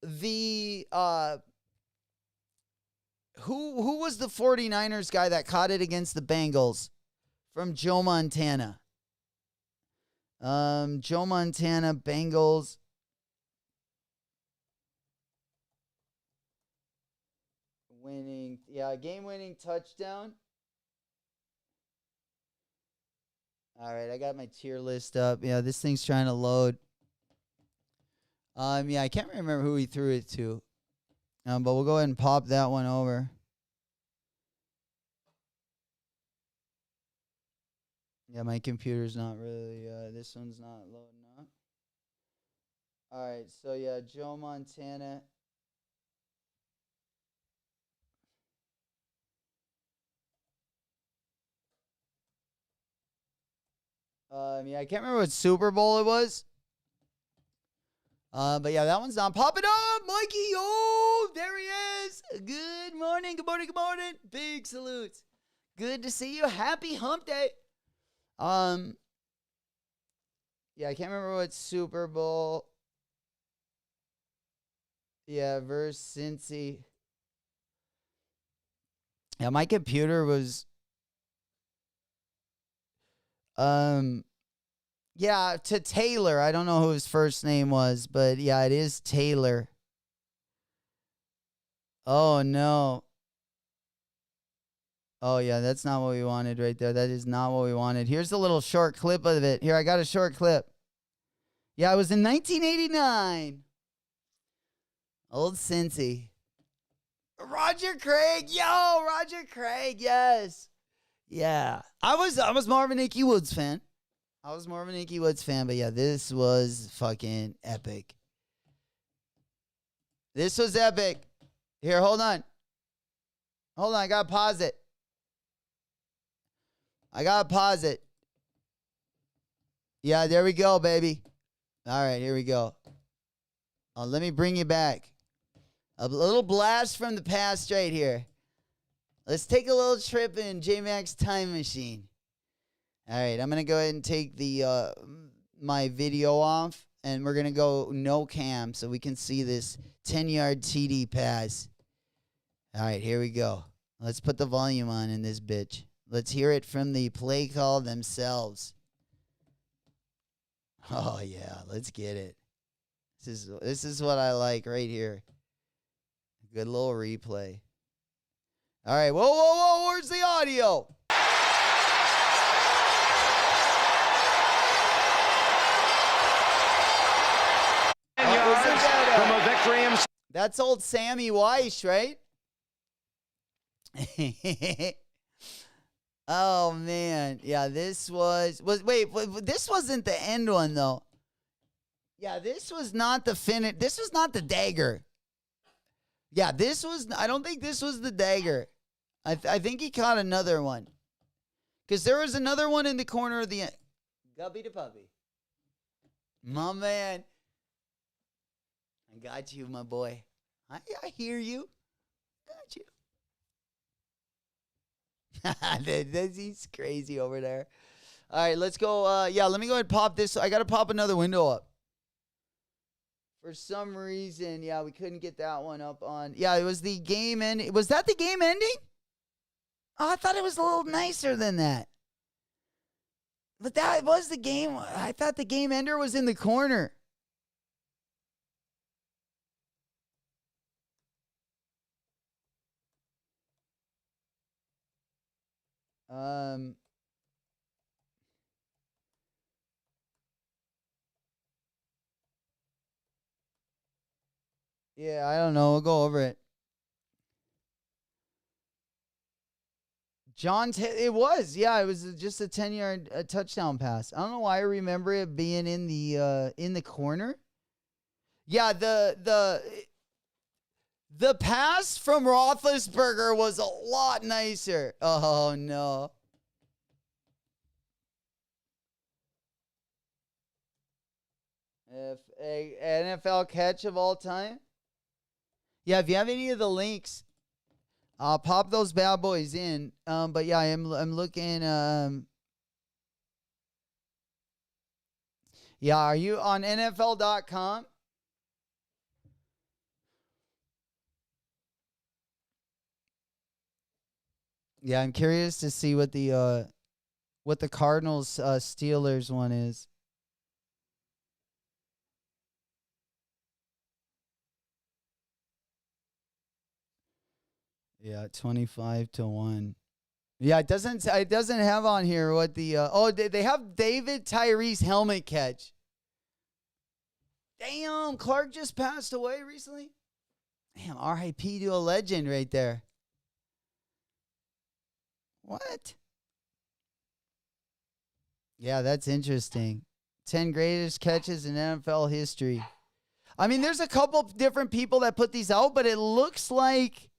the who was the 49ers guy that caught it against the Bengals from Joe Montana? Joe Montana, Bengals. Game-winning touchdown. All right, I got my tier list up. Yeah, this thing's trying to load. Yeah, I can't remember who he threw it to. But we'll go ahead and pop that one over. Yeah, my computer's not really, this one's not loading up. All right, so yeah, Joe Montana. Yeah, I can't remember what Super Bowl it was. But yeah, that one's not popping up. Mikey, oh, there he is. Good morning, good morning, good morning. Big salutes. Good to see you. Happy hump day. Yeah, I can't remember what Super Bowl. Yeah, versus Cincy. Yeah, my computer was yeah, to Taylor. I don't know who his first name was, but yeah, it is Taylor. Oh no. Oh yeah, that's not what we wanted right there. That is not what we wanted. Here's a little short clip of it. Here, I got a short clip. Yeah, it was in 1989. Old Cincy. Roger Craig. Yo, Roger Craig. Yes. Yeah. I was more of an Ickey Woods fan. But yeah, this was fucking epic. This was epic. Here, hold on. I gotta pause it. Yeah, there we go, baby. All right, here we go. Let me bring you back. A little blast from the past right here. Let's take a little trip in J-Mac's time machine. All right, I'm going to go ahead and take the my video off, and we're going to go no cam so we can see this 10-yard TD pass. All right, here we go. Let's put the volume on in this bitch. Let's hear it from the play call themselves. Oh, yeah, let's get it. This is what I like right here. Good little replay. All right, whoa, where's the audio? From a victory. That's old Sammy Weiss, right? Oh man, yeah. This was wait. This wasn't the end one though. Yeah, this was not the finish. This was not the dagger. Yeah, this was. I don't think this was the dagger. I think he caught another one. Because there was another one in the corner of the end. Guppy to puppy. My man. I got you, my boy. I hear you. Got you. He's crazy over there. All right, let's go. Yeah, let me go ahead and pop this. I got to pop another window up. For some reason, yeah, we couldn't get that one up on. Yeah, it was the game ending. Was that the game ending? Oh, I thought it was a little nicer than that. But that was the game. I thought the game ender was in the corner. Yeah, I don't know. We'll go over it. It was. Yeah, it was just a 10-yard touchdown pass. I don't know why I remember it being in the corner. Yeah, the pass from Roethlisberger was a lot nicer. Oh no. If a NFL catch of all time. Yeah, if you have any of the links, I'll pop those bad boys in. But yeah, I'm looking. Yeah, are you on NFL.com? Yeah, I'm curious to see what the Cardinals Steelers one is. Yeah, 25-1. Yeah, it doesn't have on here what the they have David Tyree's helmet catch. Damn, Clark just passed away recently. Damn, R.I.P. to a legend right there. What? Yeah, that's interesting. 10 greatest catches in NFL history. I mean, there's a couple different people that put these out, but it looks like,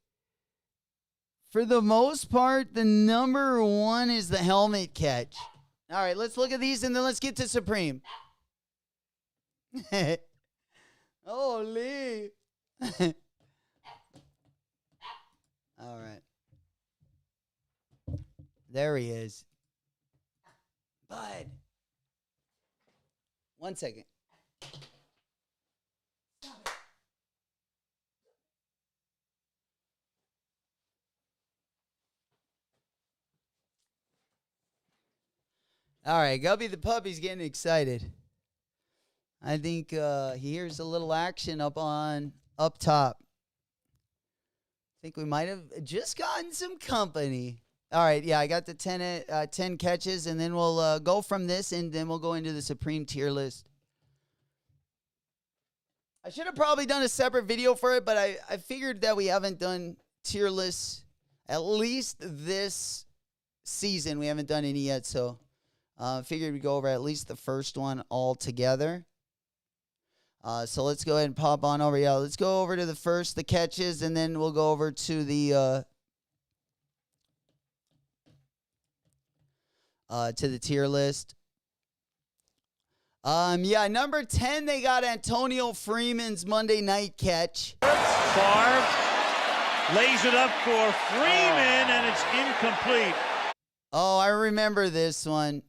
for the most part, the number one is the helmet catch. All right, let's look at these, and then let's get to Supreme. Holy. All right. There he is. Bud. 1 second. All right, Gubby the puppy's getting excited. I think he hears a little action up top. I think we might have just gotten some company. All right, yeah, I got the 10 catches, and then we'll go from this, and then we'll go into the Supreme tier list. I should have probably done a separate video for it, but I figured that we haven't done tier lists, at least this season. We haven't done any yet, so figured we'd go over at least the first one all together. So let's go ahead and pop on over. Yeah, let's go over to the catches, and then we'll go over to the tier list. Yeah, number 10, they got Antonio Freeman's Monday night catch. Favre lays it up for Freeman, and it's incomplete. Oh, I remember this one.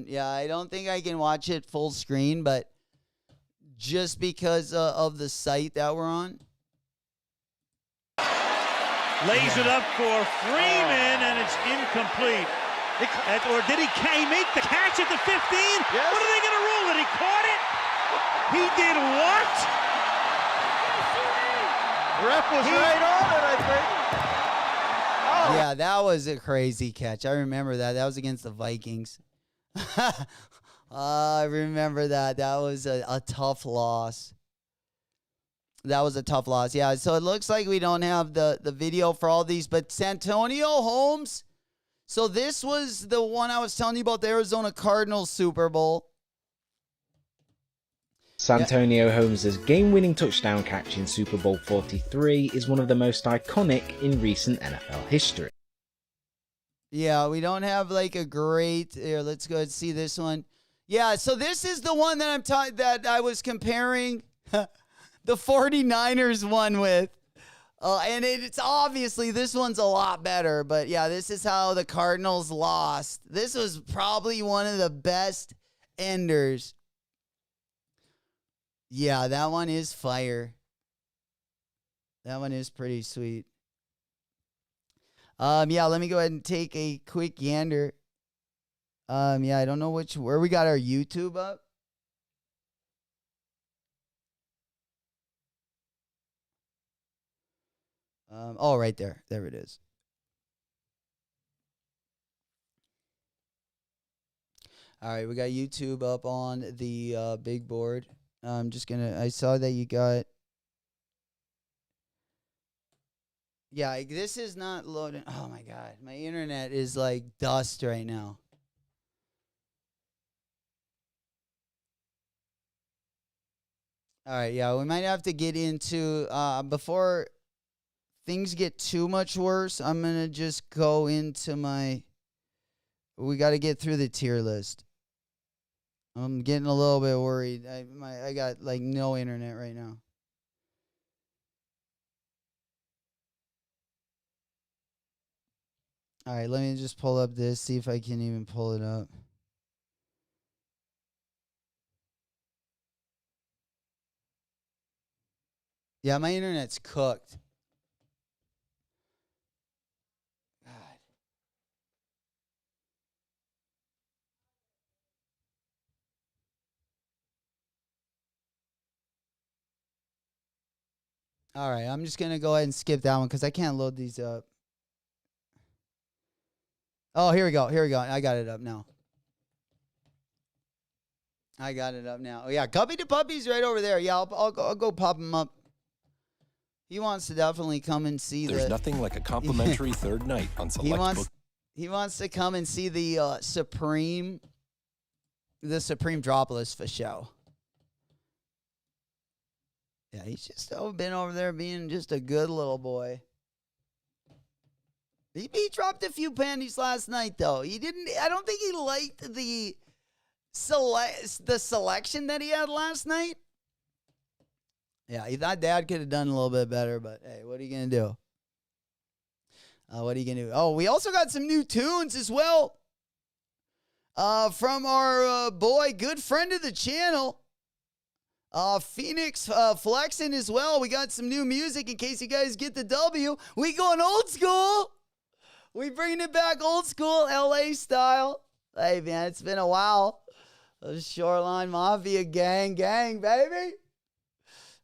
Yeah, I don't think I can watch it full screen, but just because of the site that we're on. Lays it up for Freeman, and it's incomplete. Or did he make the catch at the 15? Yes. What are they going to rule it? He caught it? He did what? Ref was right on it, I think. Oh. Yeah, that was a crazy catch. I remember that. That was against the Vikings. I remember that. That was a tough loss. Yeah, so it looks like we don't have the video for all these, but Santonio Holmes. So this was the one I was telling you about, the Arizona Cardinals Super Bowl. Santonio Holmes' game-winning touchdown catch in Super Bowl 43 is one of the most iconic in recent NFL history. Yeah, we don't have like a great... Here, let's go and see this one. Yeah, so this is the one that that I was comparing the 49ers one with. And it's obviously, this one's a lot better. But yeah, this is how the Cardinals lost. This was probably one of the best enders. Yeah, that one is fire. That one is pretty sweet. Yeah, let me go ahead and take a quick gander. Yeah, I don't know where we got our YouTube up. Oh, right there. There it is. All right, we got YouTube up on the big board. I'm just gonna. I saw that you got. Yeah, this is not loading. Oh my God, my internet is like dust right now. All right, yeah, we might have to get into before things get too much worse. I'm gonna just go into my. We got to get through the tier list. I'm getting a little bit worried. I got like no internet right now. All right, let me just pull up this, see if I can even pull it up. Yeah, my internet's cooked. God. All right, I'm just going to go ahead and skip that one because I can't load these up. Oh, here we go. Here we go. I got it up now. Oh, yeah, Cubby the Puppy's right over there. Yeah, I'll go pop him up. He wants to definitely come and see There's nothing like a complimentary third night on select book. He wants to come and see the Supreme Drop List for show. Yeah, he's just been over there being just a good little boy. He dropped a few panties last night, though. I don't think he liked the selection that he had last night. Yeah, he thought Dad could have done a little bit better, but hey, what are you going to do? What are you going to do? Oh, we also got some new tunes as well from our boy, good friend of the channel, Phoenix flexing as well. We got some new music in case you guys get the W. We going old school. We bringing it back old school, LA style. Hey, man, it's been a while. The Shoreline Mafia gang, baby.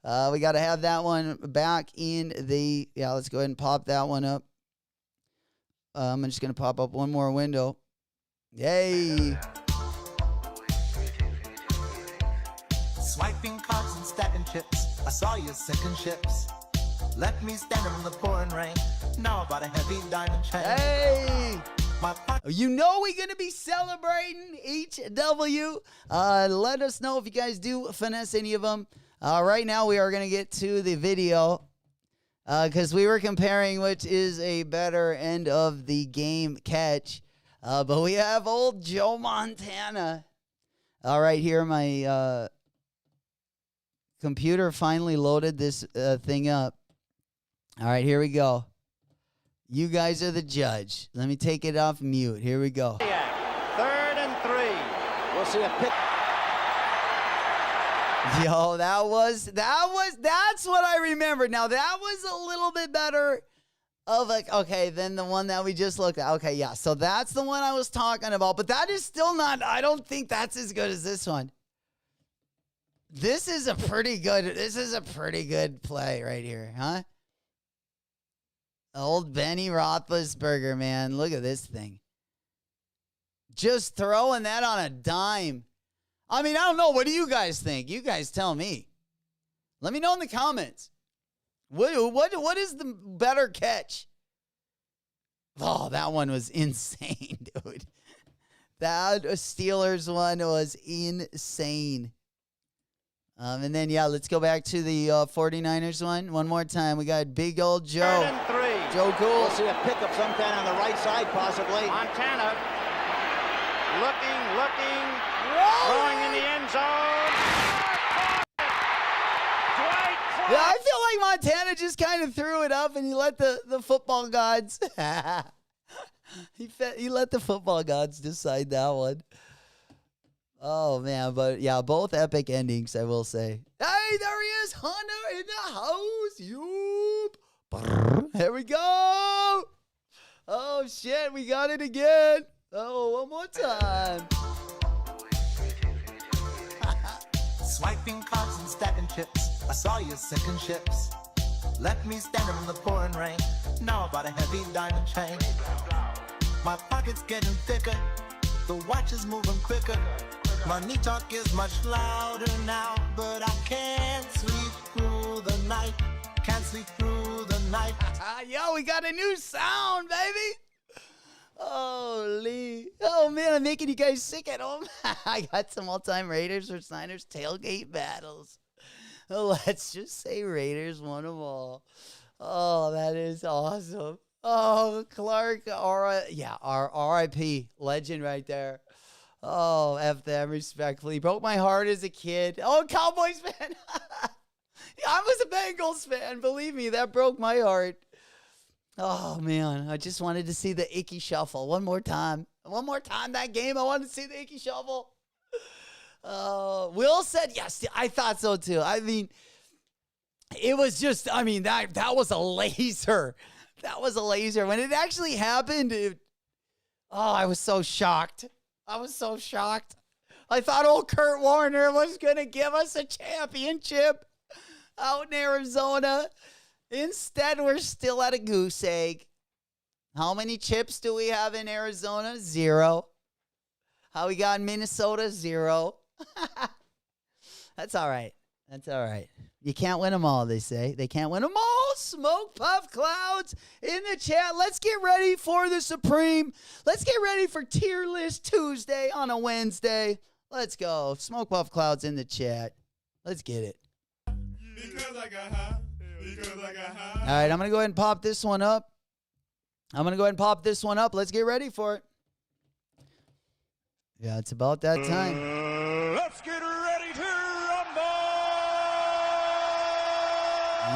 We got to have that one back in the... Yeah, let's go ahead and pop that one up. I'm just going to pop up one more window. Yay. Swiping cards and stacking chips. I saw you sinking ships. Let me stand in the pouring rain. Now about a heavy diamond chain. Hey. You know we're going to be celebrating HW. Let us know if you guys do finesse any of them. Right now, we are going to get to the video because we were comparing which is a better end of the game catch. But we have old Joe Montana. All right, here my computer finally loaded this thing up. All right, here we go. You guys are the judge. Let me take it off mute. Here we go. 3rd and 3. We'll see a pick. Yo, that's what I remember. Now, that was a little bit better of than the one that we just looked at. Okay, yeah, so that's the one I was talking about, but that is still not, I don't think that's as good as this one. This is a pretty good play right here, huh? Old Benny Roethlisberger, man. Look at this thing. Just throwing that on a dime. I mean, I don't know. What do you guys think? You guys tell me. Let me know in the comments. What is the better catch? Oh, that one was insane, dude. That Steelers one was insane. And then, yeah, let's go back to the 49ers one more time. We got big old Joe. 3rd and 3. Joe Cool. We'll see a pickup sometime on the right side, possibly. Montana looking, throwing in the end zone. Yeah, I feel like Montana just kind of threw it up and he let the football gods. he let the football gods decide that one. Oh, man. But, yeah, both epic endings, I will say. Hey, there he is. Hunter in the house. Yoop. Here we go. Oh, shit. We got it again. Oh, one more time. Swiping cards and stacking chips. I saw you sinking ships. Let me stand in the pouring rain. Now about a heavy diamond chain. My pocket's getting thicker. The watch is moving quicker. Money talk is much louder now, but I can't sleep through the night. Can't sleep through the night. Yo, we got a new sound, baby. Holy. Oh, man, I'm making you guys sick at home. I got some all-time Raiders versus Niners tailgate battles. Let's just say Raiders won them all. Oh, that is awesome. Oh, Clark, our RIP, legend right there. Oh, F them, respectfully. Broke my heart as a kid. Oh, Cowboys fan. I was a Bengals fan. Believe me, that broke my heart. Oh, man. I just wanted to see the Icky Shuffle one more time. One more time that game. I wanted to see the Icky Shuffle. Will said yes. I thought so, too. I mean, it was just, that was a laser. That was a laser. When it actually happened, I was so shocked. I was so shocked. I thought old Kurt Warner was going to give us a championship out in Arizona. Instead, we're still at a goose egg. How many chips do we have in Arizona? 0. How we got in Minnesota? 0. That's all right. That's all right. You can't win them all, they say. They can't win them all. Smoke Puff Clouds in the chat. Let's get ready for the Supreme. Let's get ready for Tier List Tuesday on a Wednesday. Let's go. Smoke Puff Clouds in the chat. Let's get it. Because I got high. All right, I'm going to go ahead and pop this one up. Let's get ready for it. Yeah, it's about that time. Let's get ready to rumble!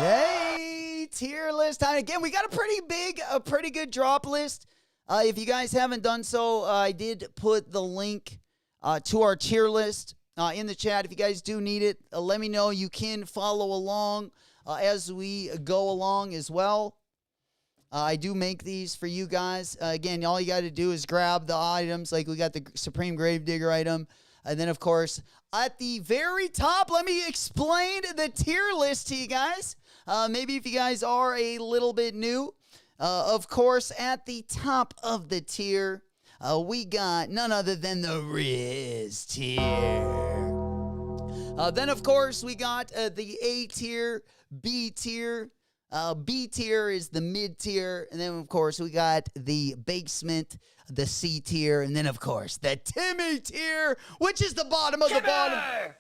Yay! Tier list time. Again, we got a pretty good drop list. If you guys haven't done so, I did put the link to our tier list in the chat. If you guys do need it, let me know. You can follow along as we go along as well. I do make these for you guys. Again, all you got to do is grab the items. Like we got the Supreme Gravedigger item. And then, of course, at the very top, let me explain the tier list to you guys. Maybe if you guys are a little bit new. Of course, at the top of the tier, we got none other than the Riz tier. Then, of course, we got the A tier, B tier. B tier is the mid tier. And then, of course, we got the basement, the C tier. And then, of course, the Timmy tier, which is the bottom of the bottom.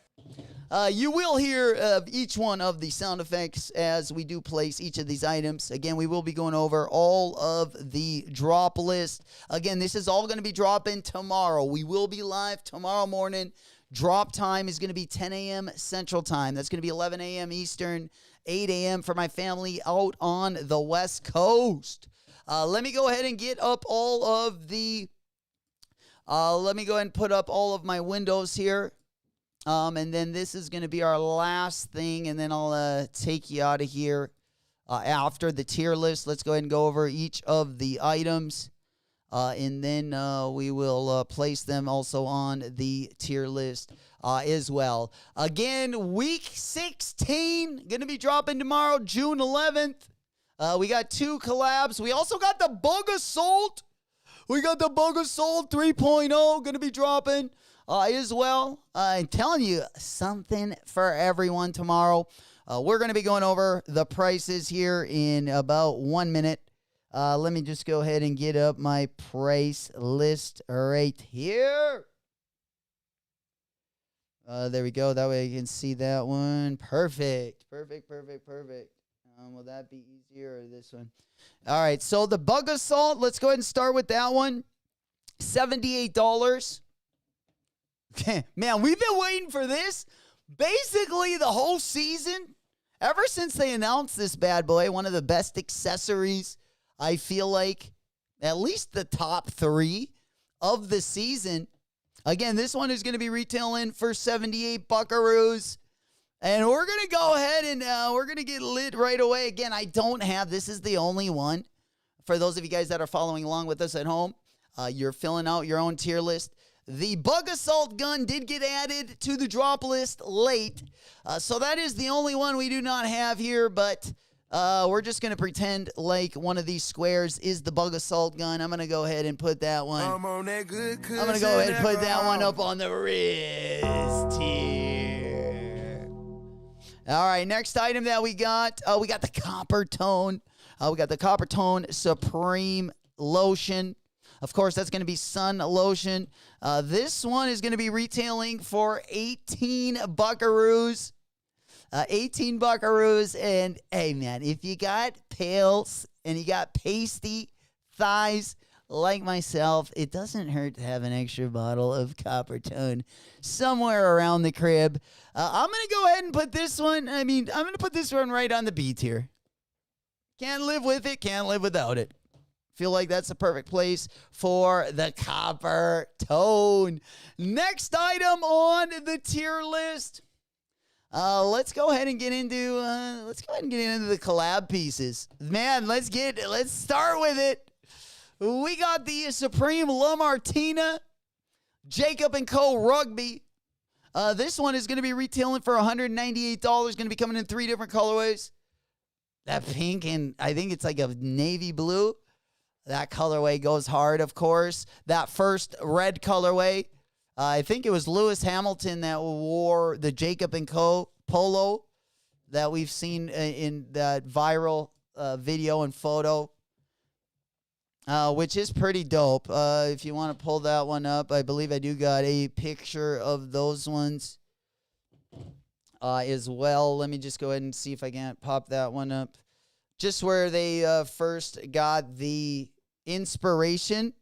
You will hear each one of the sound effects as we do place each of these items. Again, we will be going over all of the drop list. Again, this is all going to be dropping tomorrow. We will be live tomorrow morning. Drop time is going to be 10 a.m. Central Time. That's going to be 11 a.m. Eastern, 8 a.m. for my family out on the West Coast. Let me go ahead and get up all of the... let me go ahead and put up all of my windows here. And then this is going to be our last thing, and then I'll take you out of here after the tier list. Let's go ahead and go over each of the items. And then we will place them also on the tier list as well. Again, week 16, going to be dropping tomorrow, June 11th. We got 2 collabs. We also got the Bug Assault. We got the Bug Assault 3.0 going to be dropping as well. I'm telling you, something for everyone tomorrow. We're going to be going over the prices here in about 1 minute. Let me just go ahead and get up my price list right here. There we go. That way you can see that one. Perfect. Perfect. Will that be easier or this one? All right. So the Bug Assault, let's go ahead and start with that one. $78. Man, we've been waiting for this basically the whole season. Ever since they announced this bad boy, one of the best accessories, I feel like, at least the top 3 of the season. Again, this one is going to be retailing for 78 buckaroos. And we're going to go ahead and we're going to get lit right away. Again, I don't have, this is the only one. For those of you guys that are following along with us at home, you're filling out your own tier list. The Bug Assault gun did get added to the drop list late. So that is the only one we do not have here, but we're just going to pretend like one of these squares is the Bug Assault gun. I'm going to go ahead and put that one. I'm on that good cushion. I'm going to go ahead and put that one up on the Riz tier. All right, next item that we got the Copper Tone. We got the Copper Tone Supreme Lotion. Of course, that's going to be sun lotion. This one is going to be retailing for 18 buckaroos. 18 buckaroos. And, hey, man, if you got pale and you got pasty thighs like myself, it doesn't hurt to have an extra bottle of Copper Tone somewhere around the crib. I'm going to go ahead and put this one, I'm going to put this one right on the B tier. Can't live with it, can't live without it. Feel like that's the perfect place for the copper tone. Next item on the tier list. Let's go ahead and get into the collab pieces. Man, let's start with it. We got the Supreme La Martina Jacob & Co. Rugby. This one is going to be retailing for $198. Going to be coming in 3 different colorways. That pink and I think it's like a navy blue. That colorway goes hard, of course. That first red colorway, I think it was Lewis Hamilton that wore the Jacob & Co. polo that we've seen in that viral video and photo, which is pretty dope. If you want to pull that one up, I believe I do got a picture of those ones as well. Let me just go ahead and see if I can't pop that one up. Just where they first got the inspiration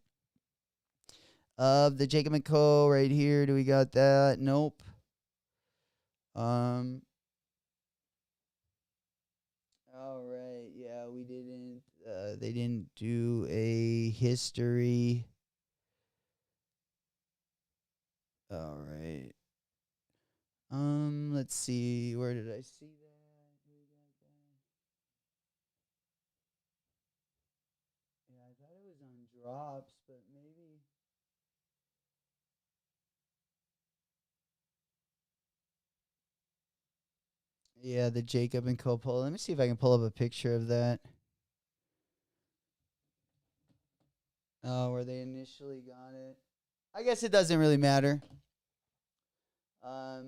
of the Jacob & Co. right here. Do we got that? Nope. All right. Yeah, we didn't. They didn't do a history. All right. Let's see. Where did I see that? Yeah, I thought it was on drops, but maybe. Yeah, the Jacob & Co. poll. Let me see if I can pull up a picture of that. Where they initially got it. I guess it doesn't really matter. All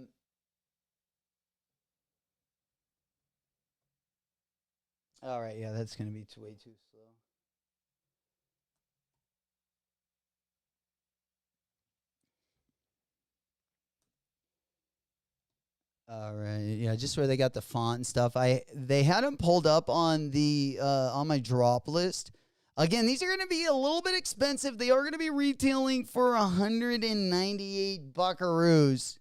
right, yeah, that's going to be way too slow. All right, yeah, just where they got the font and stuff. They had them pulled up on the on my drop list. Again, these are going to be a little bit expensive. They are going to be retailing for 198 buckaroos.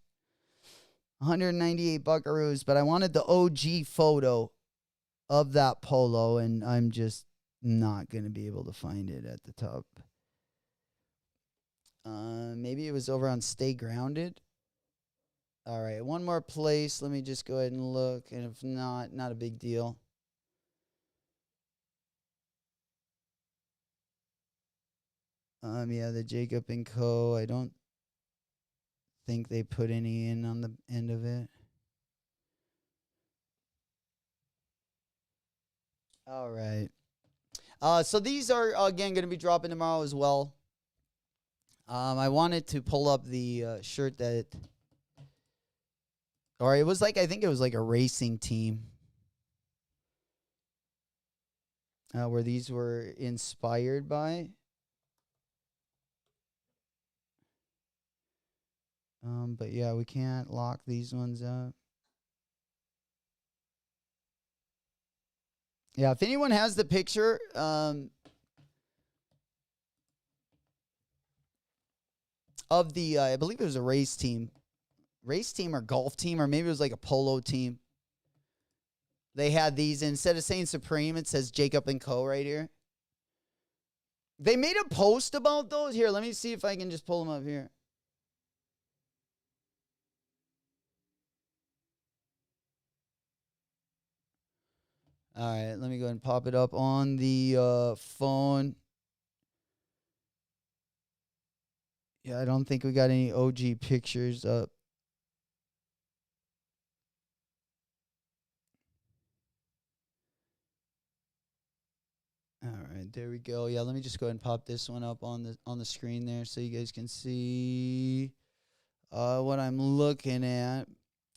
198 buckaroos, but I wanted the OG photo of that polo, and I'm just not going to be able to find it at the top. Maybe it was over on Stay Grounded. All right, one more place. Let me just go ahead and look, and if not a big deal. Yeah, the Jacob & Co. I don't think they put any in on the end of it. All right. So these are, again, going to be dropping tomorrow as well. I wanted to pull up the shirt that, or it was like, I think it was like a racing team. Where these were inspired by. But yeah, we can't lock these ones up. Yeah, if anyone has the picture, of the, I believe it was a race team or golf team, or maybe it was like a polo team. They had these, instead of saying Supreme, it says Jacob & Co. right here. They made a post about those. Here, let me see if I can just pull them up here. All right, let me go ahead and pop it up on the phone. Yeah, I don't think we got any OG pictures up. All right, there we go. Yeah, let me just go ahead and pop this one up on the screen there so you guys can see what I'm looking at.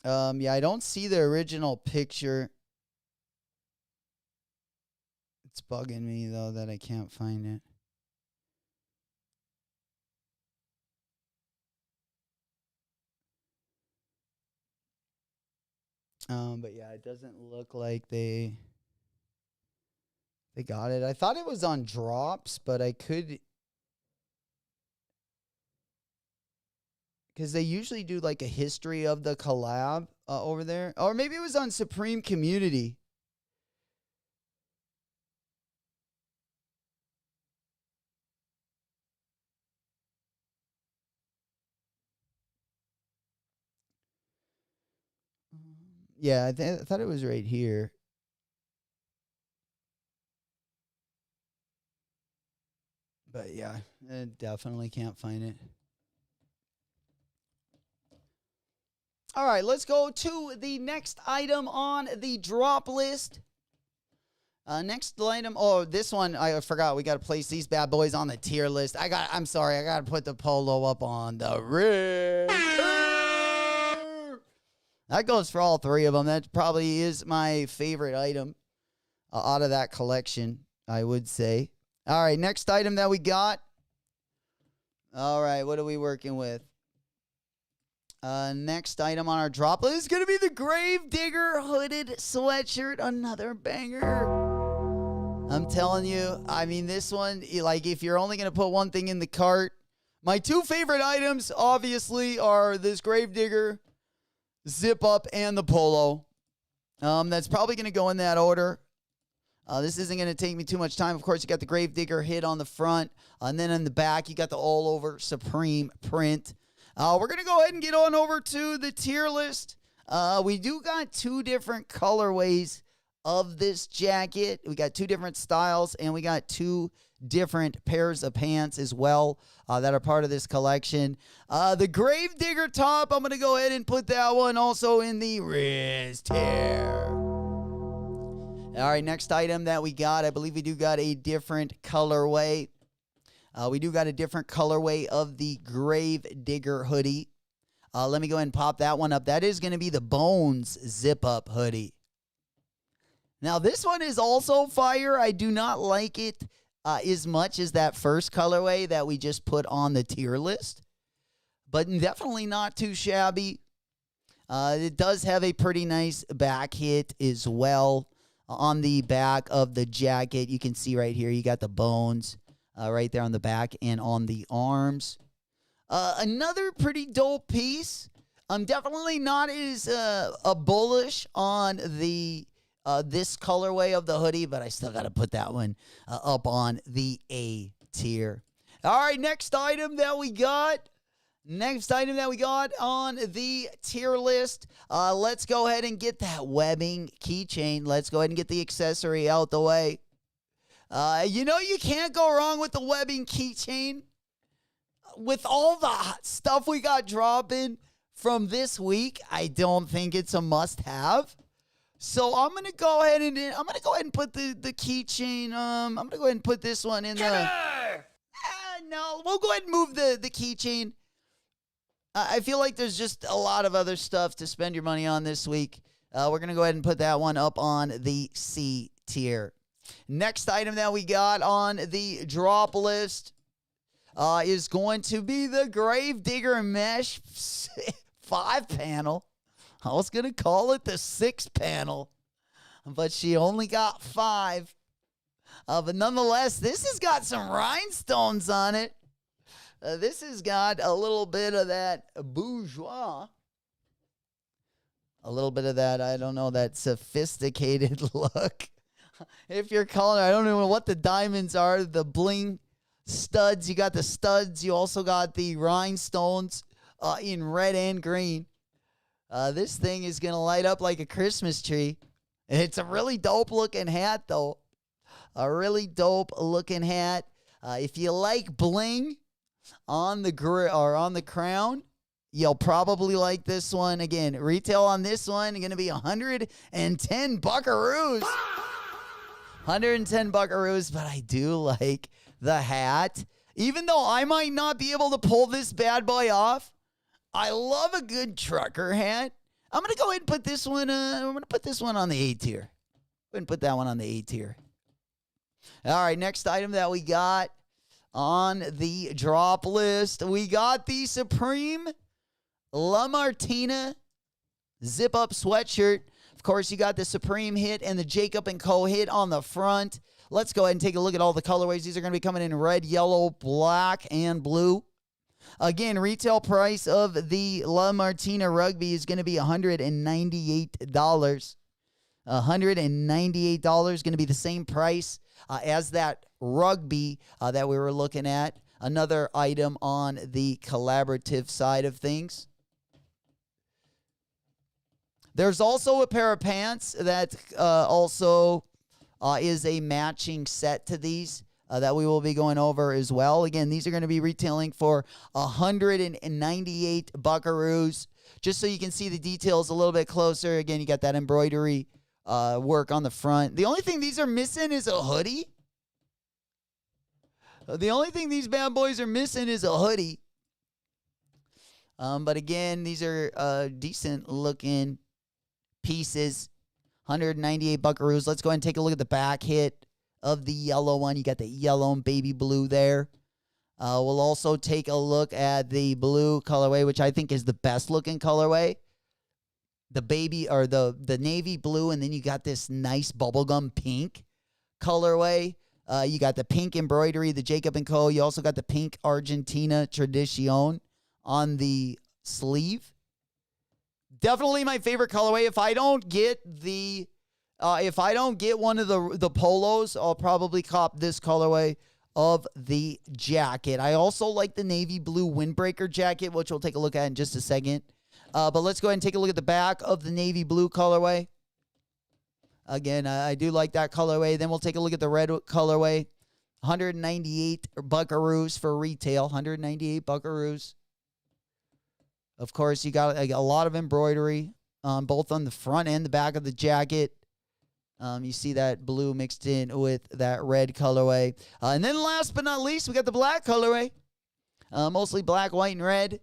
Yeah, I don't see the original picture. It's bugging me though that I can't find it. But yeah, it doesn't look like they got it. I thought it was on drops, but I could, because they usually do like a history of the collab over there. Or maybe it was on Supreme Community. Yeah, I thought it was right here. But yeah, I definitely can't find it. All right, let's go to the next item on the drop list. Next item. Oh, this one I forgot. We got to place these bad boys on the tier list. I'm sorry. I got to put the polo up on the red. That goes for all three of them. That probably is my favorite item out of that collection, I would say. All right, next item that we got. All right, what are we working with? Next item on our drop list is going to be the Gravedigger hooded sweatshirt. Another banger. I'm telling you, I mean, this one, like, if you're only going to put one thing in the cart, my two favorite items, obviously, are this Gravedigger zip up and the polo. That's probably going to go in that order. This isn't going to take me too much time. Of course, you got the Gravedigger hit on the front, and then in the back, you got the all-over Supreme print. We're going to go ahead and get on over to the tier list. We do got two different colorways of this jacket. We got two different styles, and we got two different pairs of pants as well that are part of this collection. The Gravedigger top, I'm going to go ahead and put that one also in the wrist tier. All right, next item that we got, I believe we do got a different colorway. We do got a different colorway of the Gravedigger hoodie. Let me go ahead and pop that one up. That is going to be the Bones zip-up hoodie. Now, this one is also fire. I do not like it as much as that first colorway that we just put on the tier list, but definitely not too shabby. It does have a pretty nice back hit as well. On the back of the jacket, you can see right here, you got the Bones right there on the back and on the arms. Another pretty dope piece. I'm definitely not as bullish on the this colorway of the hoodie, but I still got to put that one up on the A tier. All right, next item that we got. Next item that we got on the tier list. Let's go ahead and get that webbing keychain. Let's go ahead and get the accessory out the way. You know you can't go wrong with the webbing keychain. With all the stuff we got dropping from this week, I don't think it's a must-have. So I'm gonna go ahead and put the keychain. I'm gonna go ahead and put this one in the. No, we'll go ahead and move the keychain. I feel like there's just a lot of other stuff to spend your money on this week. We're gonna go ahead and put that one up on the C tier. Next item that we got on the drop list is going to be the Gravedigger mesh 5-panel. I was going to call it the 6-panel, but she only got 5. But nonetheless, this has got some rhinestones on it. This has got a little bit of that bourgeois. A little bit of that, I don't know, that sophisticated look. If you're calling, I don't know what the diamonds are, the bling studs. You got the studs. You also got the rhinestones in red and green. This thing is going to light up like a Christmas tree. It's a really dope looking hat, though. A really dope looking hat. If you like bling on the crown, you'll probably like this one. Again, retail on this one is going to be 110 buckaroos. 110 buckaroos, but I do like the hat. Even though I might not be able to pull this bad boy off, I love a good trucker hat. I'm going to go ahead and put this one, I'm going to put this one on the A tier. Go ahead and put that one on the A tier. All right, next item that we got on the drop list, we got the Supreme La Martina zip-up sweatshirt. Of course, you got the Supreme hit and the Jacob & Co. hit on the front. Let's go ahead and take a look at all the colorways. These are going to be coming in red, yellow, black, and blue. Again, retail price of the La Martina Rugby is going to be $198. $198 going to be the same price as that Rugby that we were looking at. Another item on the collaborative side of things. There's also a pair of pants that also is a matching set to these that we will be going over as well. Again, these are going to be retailing for 198 buckaroos. Just so you can see the details a little bit closer. Again, you got that embroidery work on the front. The only thing these are missing is a hoodie. The only thing these bad boys are missing is a hoodie. But again, these are decent looking pieces. 198 buckaroos. Let's go ahead and take a look at the back hit of the yellow one. You got the yellow and baby blue there. We'll also take a look at the blue colorway, which I think is the best looking colorway. The baby or the navy blue, and then you got this nice bubblegum pink colorway. You got the pink embroidery, the Jacob & Co. You also got the pink Argentina Tradicion on the sleeve. Definitely my favorite colorway. If I don't get one of the polos, I'll probably cop this colorway of the jacket. I also like the navy blue windbreaker jacket, which we'll take a look at in just a second. But let's go ahead and take a look at the back of the navy blue colorway. Again, I do like that colorway. Then we'll take a look at the red colorway. 198 buckaroos for retail. 198 buckaroos. Of course, you got a lot of embroidery, both on the front and the back of the jacket. You see that blue mixed in with that red colorway. And then last but not least, we got the black colorway. Mostly black, white, and red.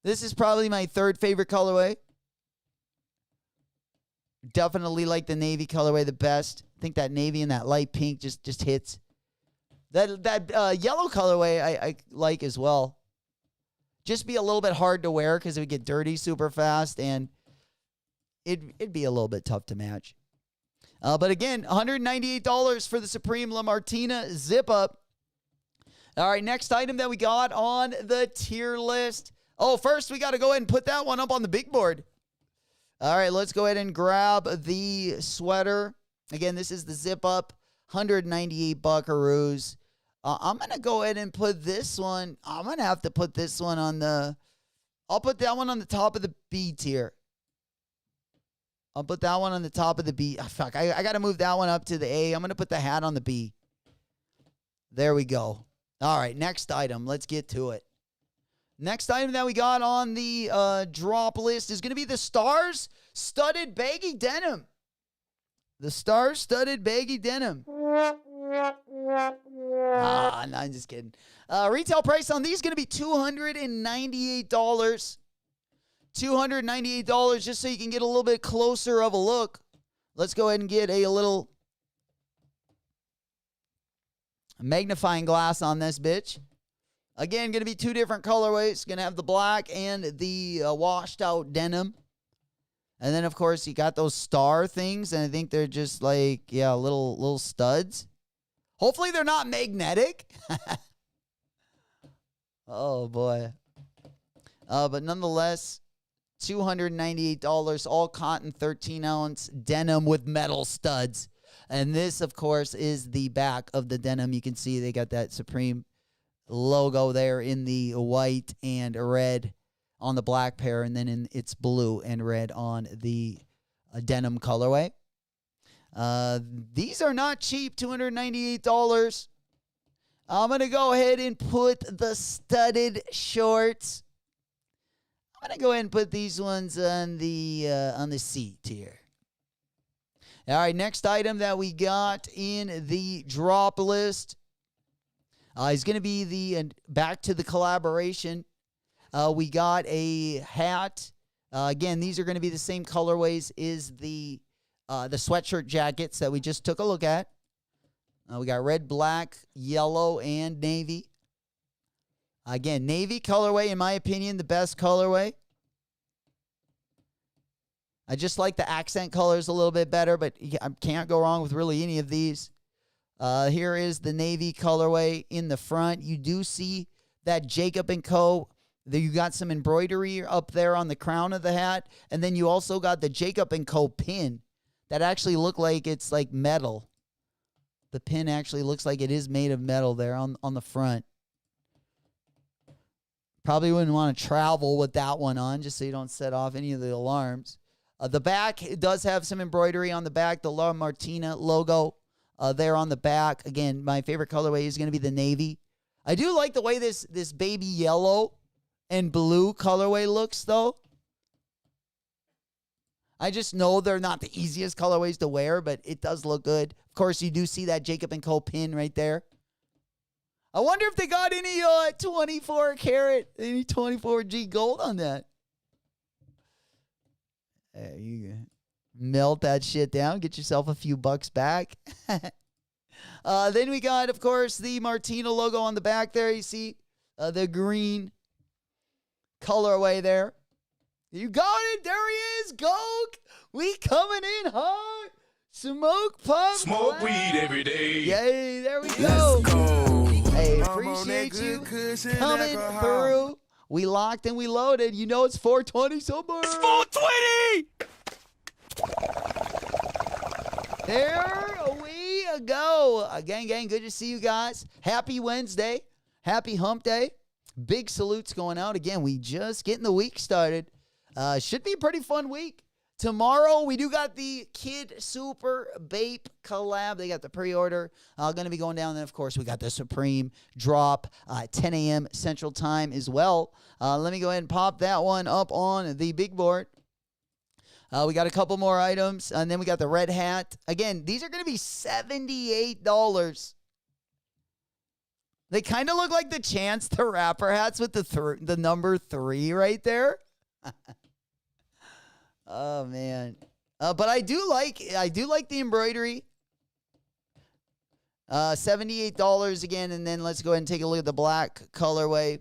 This is probably my third favorite colorway. Definitely like the navy colorway the best. I think that navy and that light pink just hits. That yellow colorway I like as well. Just be a little bit hard to wear because it would get dirty super fast, and it'd be a little bit tough to match. But again, $198 for the Supreme La Martina Zip Up. All right, next item that we got on the tier list. Oh, first we got to go ahead and put that one up on the big board. All right, let's go ahead and grab the sweater. Again, this is the Zip Up, 198 buckaroos. I'm going to go ahead and put this one. I'm going to have to put this one on the... I'll put that one on the top of the B tier. I'll put that one on the top of the B. Oh, fuck, I got to move that one up to the A. I'm going to put the hat on the B. There we go. All right, next item. Let's get to it. Next item that we got on the drop list is going to be the Stars Studded Baggy Denim. The Stars Studded Baggy Denim. No, I'm just kidding. Retail price on these is going to be $298. $298 just so you can get a little bit closer of a look. Let's go ahead and get a little magnifying glass on this bitch. Again, going to be two different colorways. Going to have the black and the washed out denim. And then, of course, you got those star things, and I think they're just like, yeah, little studs. Hopefully they're not magnetic. Oh, boy. But nonetheless, $298, all cotton, 13-ounce denim with metal studs. And this, of course, is the back of the denim. You can see they got that Supreme logo there in the white and red on the black pair, and then in its blue and red on the denim colorway. These are not cheap, $298. I'm going to go ahead and put the studded shorts. I'm going to go ahead and put these ones on the C tier. All right, next item that we got in the drop list is going to be the back to the collaboration. We got a hat. Again, these are going to be the same colorways as the sweatshirt jackets that we just took a look at. We got red, black, yellow, and navy. Again, navy colorway, in my opinion, the best colorway. I just like the accent colors a little bit better, but I can't go wrong with really any of these. Here is the navy colorway in the front. You do see that Jacob & Co. You got some embroidery up there on the crown of the hat. And then you also got the Jacob & Co. pin that actually look like it's like metal. The pin actually looks like it is made of metal there on the front. Probably wouldn't want to travel with that one on, just so you don't set off any of the alarms. The back, it does have some embroidery on the back. The La Martina logo there on the back. Again, my favorite colorway is going to be the navy. I do like the way this baby yellow and blue colorway looks, though. I just know they're not the easiest colorways to wear, but it does look good. Of course, you do see that Jacob & Co. pin right there. I wonder if they got any 24 karat, any 24G gold on that. There you go. Melt that shit down. Get yourself a few bucks back. Then we got, of course, the Martina logo on the back there. You see the green colorway there. You got it. There he is. Coke. We coming in hot. Smoke pop. Smoke weed every day. Yay. There we go. Let's go. Hey, appreciate you coming through. We locked and we loaded. You know it's 420 somewhere. It's 420. There we go. Gang, good to see you guys. Happy Wednesday. Happy hump day. Big salutes going out. Again, we just getting the week started. Should be a pretty fun week. Tomorrow, we do got the Kid Super Vape collab. They got the pre-order. Going to be going down. Then, of course, we got the Supreme drop 10 a.m. Central Time as well. Let me go ahead and pop that one up on the big board. We got a couple more items. And then we got the red hat. Again, these are going to be $78. They kind of look like the Chance the Rapper hats with the number 3 right there. Oh man. But I do like the embroidery. $78 again, and then let's go ahead and take a look at the black colorway.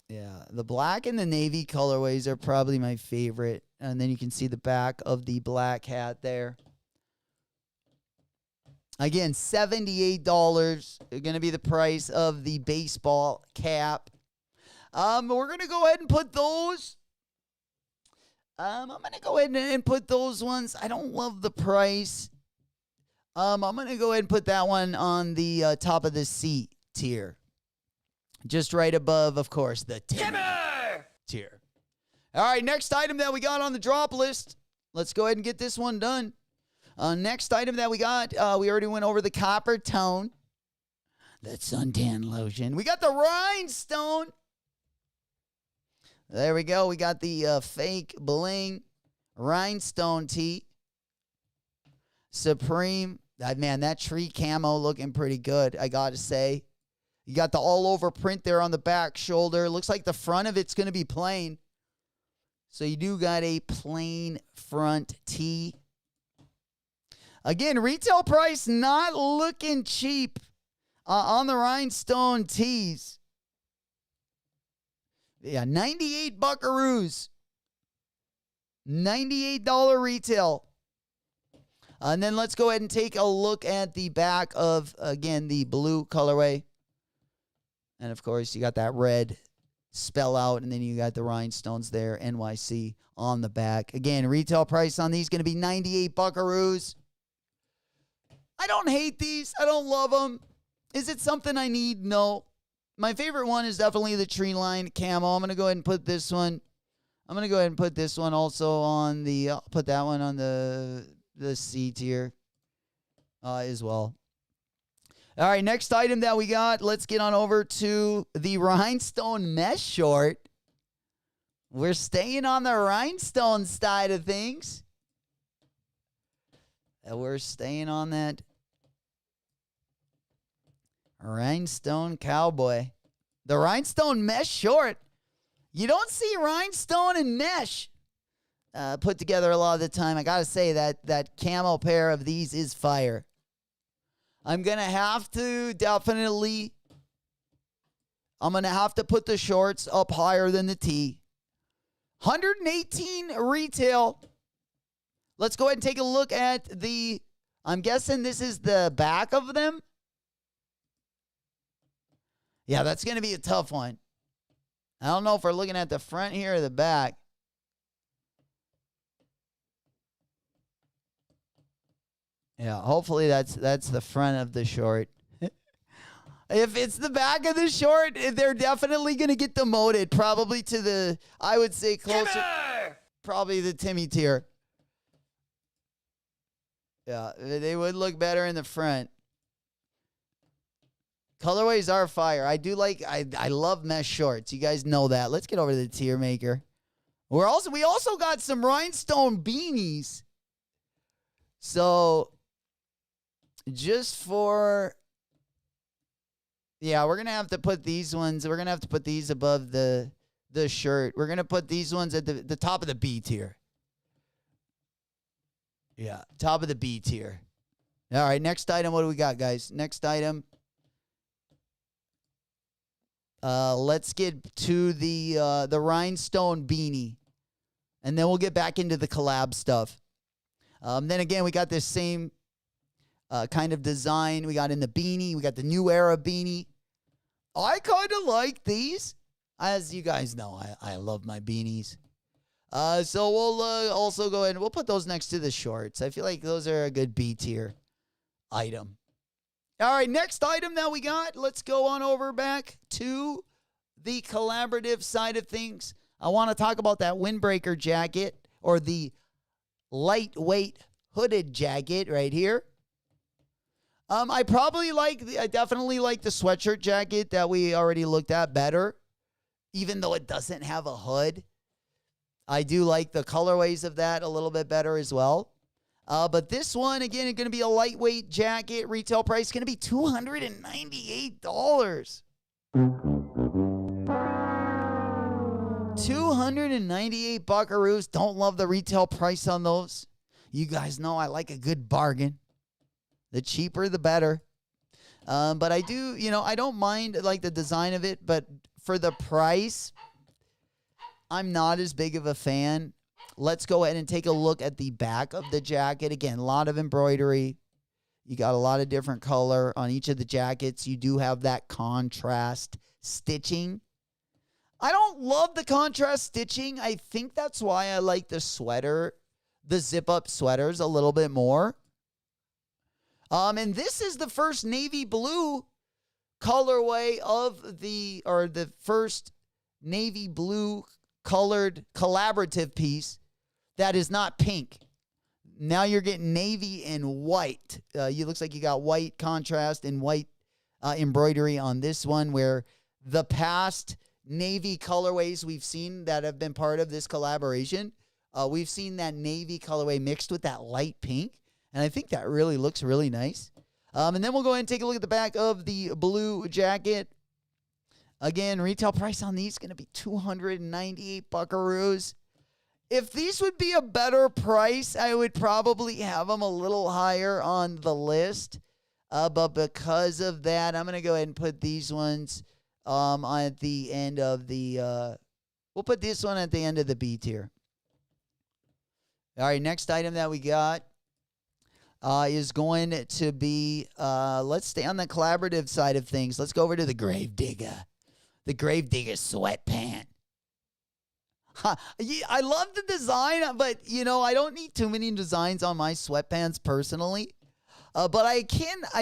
Yeah, the black and the navy colorways are probably my favorite. And then you can see the back of the black hat there. Again, $78 is going to be the price of the baseball cap. We're going to go ahead and put those. I'm going to go ahead and put those ones. I don't love the price. I'm going to go ahead and put that one on the top of the C tier. Just right above, of course, the Timber tier. All right, next item that we got on the drop list. Let's go ahead and get this one done. Next item that we got, we already went over the copper tone. That suntan lotion. We got the rhinestone. There we go. We got the fake bling rhinestone tee. Supreme. Man, that tree camo looking pretty good, I got to say. You got the all-over print there on the back shoulder. Looks like the front of it's going to be plain. So you do got a plain front tee. Again, retail price not looking cheap on the rhinestone tees. Yeah, 98 buckaroos. $98 retail. And then let's go ahead and take a look at the back of, again, the blue colorway. And, of course, you got that red spell out, and then you got the rhinestones there, NYC, on the back. Again, retail price on these going to be 98 buckaroos. I don't hate these. I don't love them. Is it something I need? No. My favorite one is definitely the tree line camo. I'm going to go ahead and put this one. I'm going to go ahead and put this one also on the, put that one on the C tier as well. All right, next item that we got, let's get on over to the rhinestone mesh short. We're staying on the rhinestone side of things. And we're staying on that rhinestone cowboy. The rhinestone mesh short. You don't see rhinestone and mesh put together a lot of the time. I got to say that camo pair of these is fire. I'm going to have to definitely, I'm going to have to put the shorts up higher than the tee. 118 retail. Let's go ahead and take a look at the, I'm guessing this is the back of them. Yeah, that's going to be a tough one. I don't know if we're looking at the front here or the back. Yeah, hopefully that's the front of the short. If it's the back of the short, they're definitely going to get demoted. Probably to the, I would say closer. Timmy! Probably the Timmy tier. Yeah, they would look better in the front. Colorways are fire. I do like, I love mesh shorts. You guys know that. Let's get over to the tier maker. We also got some rhinestone beanies. So, just for, yeah, we're going to have to put these ones, we're going to have to put these above the shirt. We're going to put these ones at the top of the B tier. Yeah, top of the B tier. All right, next item. What do we got, guys? Next item. Let's get to the rhinestone beanie. And then we'll get back into the collab stuff. Then again, we got this same kind of design. We got in the beanie. We got the new era beanie. I kind of like these. As you guys know, I love my beanies. So we'll also go ahead and we'll put those next to the shorts. I feel like those are a good B tier item. All right, next item that we got. Let's go on over back to the collaborative side of things. I want to talk about that windbreaker jacket or the lightweight hooded jacket right here. I definitely like the sweatshirt jacket that we already looked at better, even though it doesn't have a hood. I do like the colorways of that a little bit better as well. But this one, again, is going to be a lightweight jacket. Retail price is going to be $298. 298 buckaroos. Don't love the retail price on those. You guys know I like a good bargain. The cheaper, the better. But I do, I don't mind like the design of it, but for the price, I'm not as big of a fan. Let's go ahead and take a look at the back of the jacket. Again, a lot of embroidery. You got a lot of different color on each of the jackets. You do have that contrast stitching. I don't love the contrast stitching. I think that's why I like the zip-up sweaters a little bit more. And this is the first navy blue colorway the first navy blue colored collaborative piece that is not pink. Now you're getting navy and white. Looks like you got white contrast and white embroidery on this one, where the past navy colorways we've seen that have been part of this collaboration, we've seen that navy colorway mixed with that light pink, and I think that really looks really nice. And then we'll go ahead and take a look at the back of the blue jacket. Again, retail price on these is going to be 298 buckaroos. If these would be a better price, I would probably have them a little higher on the list. But because of that, I'm going to go ahead and put these ones at the end of the... we'll put this one at the end of the B tier. All right, next item that we got is going to be... let's stay on the collaborative side of things. Let's go over to the Gravedigger. The Gravedigger sweatpant. I love the design, but, I don't need too many designs on my sweatpants personally. But I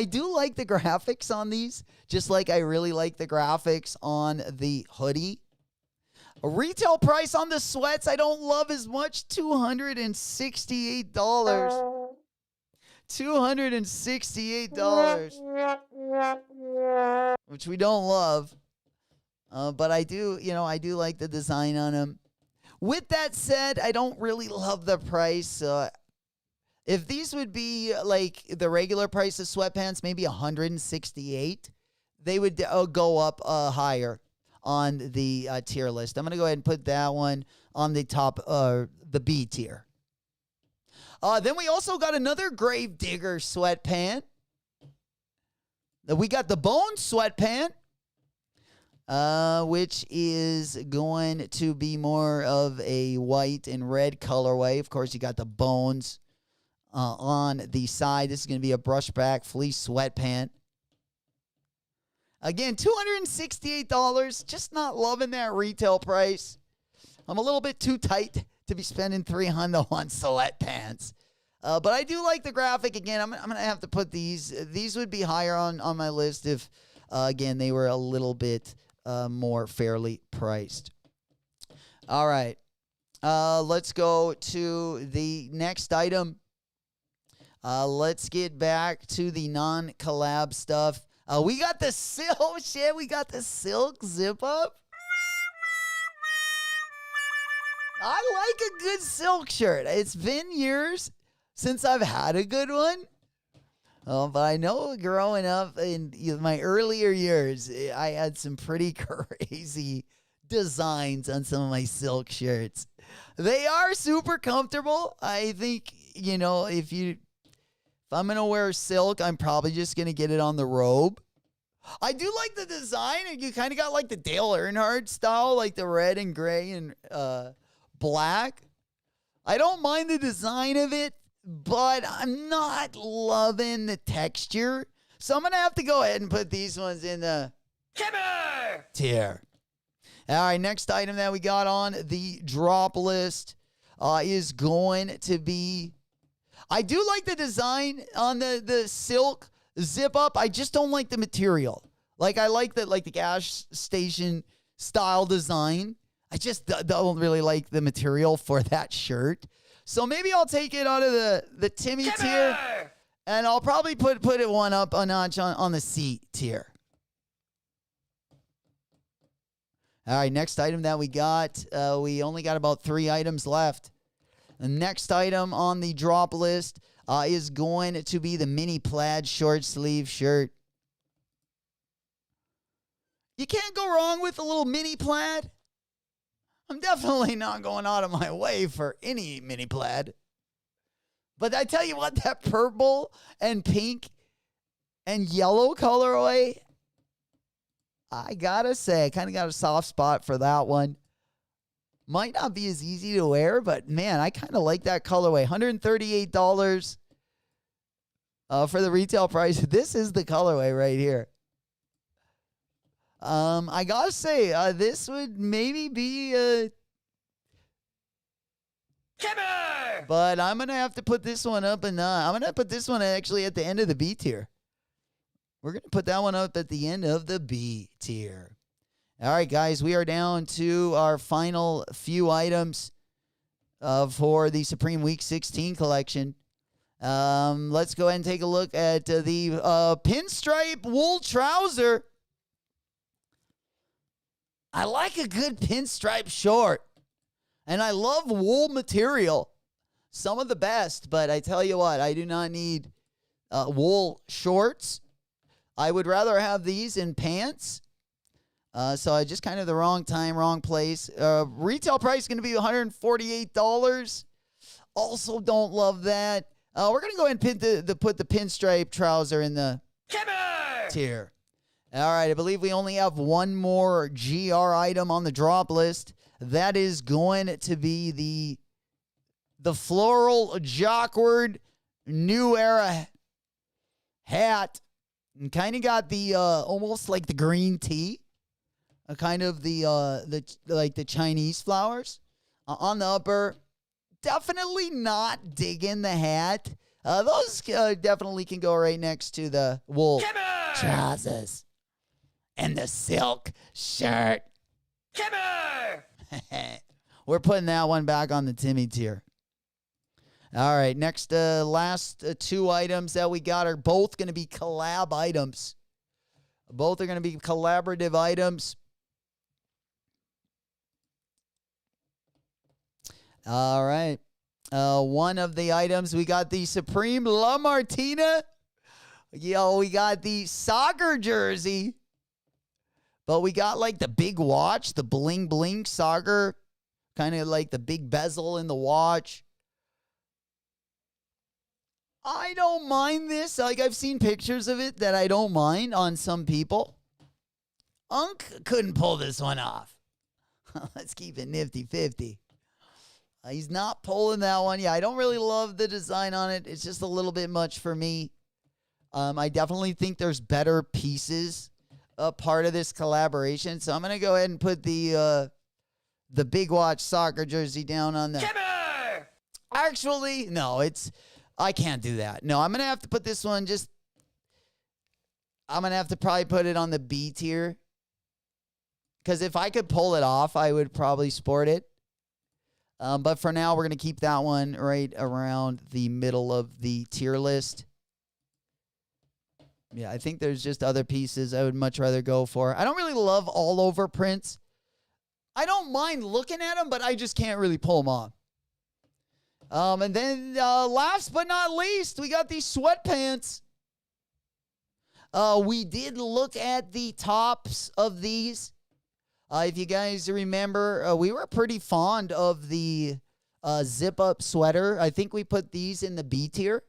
do like the graphics on these, just like I really like the graphics on the hoodie. A retail price on the sweats I don't love as much, $268. $268. Which we don't love. But I do like the design on them. With that said, I don't really love the price. If these would be like the regular price of sweatpants, maybe $168, they would go up higher on the tier list. I'm going to go ahead and put that one on the top, the B tier. Then we also got another Gravedigger sweatpant. We got the Bone sweatpant. Which is going to be more of a white and red colorway. Of course, you got the bones on the side. This is going to be a brushback fleece sweatpant. Again, $268. Just not loving that retail price. I'm a little bit too tight to be spending $300 on sweatpants. But I do like the graphic. Again, I'm going to have to put these. These would be higher on my list if Again, they were a little bit more fairly priced. All right. Let's go to the next item. Let's get back to the non-collab stuff. We got the silk shit. We got the silk zip up. I like a good silk shirt. It's been years since I've had a good one. But I know growing up in my earlier years, I had some pretty crazy designs on some of my silk shirts. They are super comfortable. I think, if I'm going to wear silk, I'm probably just going to get it on the robe. I do like the design. You kind of got like the Dale Earnhardt style, like the red and gray and black. I don't mind the design of it, but I'm not loving the texture. So I'm going to have to go ahead and put these ones in the tier. All right, next item that we got on the drop list is going to be... I do like the design on the silk zip up. I just don't like the material. Like, I like the gas station style design. I just don't really like the material for that shirt. So maybe I'll take it out of the Timmy tier, and I'll probably put it one up a notch on the C tier. All right, next item that we got, we only got about 3 items left. The next item on the drop list is going to be the mini plaid short sleeve shirt. You can't go wrong with a little mini plaid. I'm definitely not going out of my way for any mini plaid. But I tell you what, that purple and pink and yellow colorway, I gotta say, I kind of got a soft spot for that one. Might not be as easy to wear, but man, I kind of like that colorway. $138 for the retail price. This is the colorway right here. I gotta say, this would maybe be but I'm gonna have to put this one up, and I'm gonna put this one actually at the end of the B tier. We're gonna put that one up at the end of the B tier. All right, guys, we are down to our final few items for the Supreme Week 16 collection. Let's go ahead and take a look at the pinstripe wool trouser. I like a good pinstripe short, and I love wool material. Some of the best, but I tell you what, I do not need wool shorts. I would rather have these in pants. So I just kind of the wrong time, wrong place. Retail price is going to be $148. Also don't love that. We're going to go ahead and put the pinstripe trouser in the tier. All right, I believe we only have one more GR item on the drop list. That is going to be the floral Jockward New Era hat. And kind of got the almost like the green tea. Kind of the Chinese flowers on the upper. Definitely not digging the hat. Those definitely can go right next to the wool trousers and the silk shirt. We're putting that one back on the Timmy tier. All right, next, last 2 items that we got are both going to be collab items. Both are going to be collaborative items. All right. One of the items, we got the Supreme La Martina. We got the soccer jersey. But we got like the big watch, the bling bling soccer. Kind of like the big bezel in the watch. I don't mind this. Like, I've seen pictures of it that I don't mind on some people. Unk couldn't pull this one off. Let's keep it nifty-50. He's not pulling that one. Yeah, I don't really love the design on it. It's just a little bit much for me. I definitely think there's better pieces a part of this collaboration. So I'm going to go ahead and put the Big Watch soccer jersey down on the... Actually, no, I can't do that. No, I'm going to have to put this one just... I'm going to have to probably put it on the B tier. Because if I could pull it off, I would probably sport it. But for now, we're going to keep that one right around the middle of the tier list. Yeah, I think there's just other pieces I would much rather go for. I don't really love all over prints. I don't mind looking at them, but I just can't really pull them off. And then last but not least, we got these sweatpants. We did look at the tops of these. If you guys remember, we were pretty fond of the zip-up sweater. I think we put these in the B tier.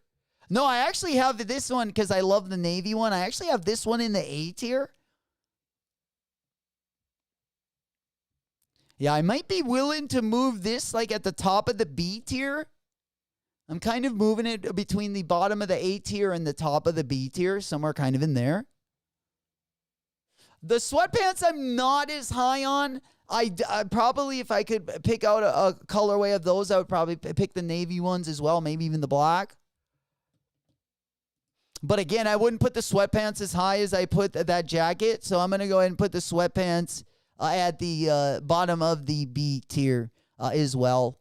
No, I actually have this one because I love the navy one. I actually have this one in the A tier. Yeah, I might be willing to move this like at the top of the B tier. I'm kind of moving it between the bottom of the A tier and the top of the B tier, somewhere kind of in there. The sweatpants I'm not as high on. I probably, if I could pick out a colorway of those, I would probably pick the navy ones as well, maybe even the black. But again, I wouldn't put the sweatpants as high as I put that jacket, so I'm going to go ahead and put the sweatpants at the bottom of the B tier as well.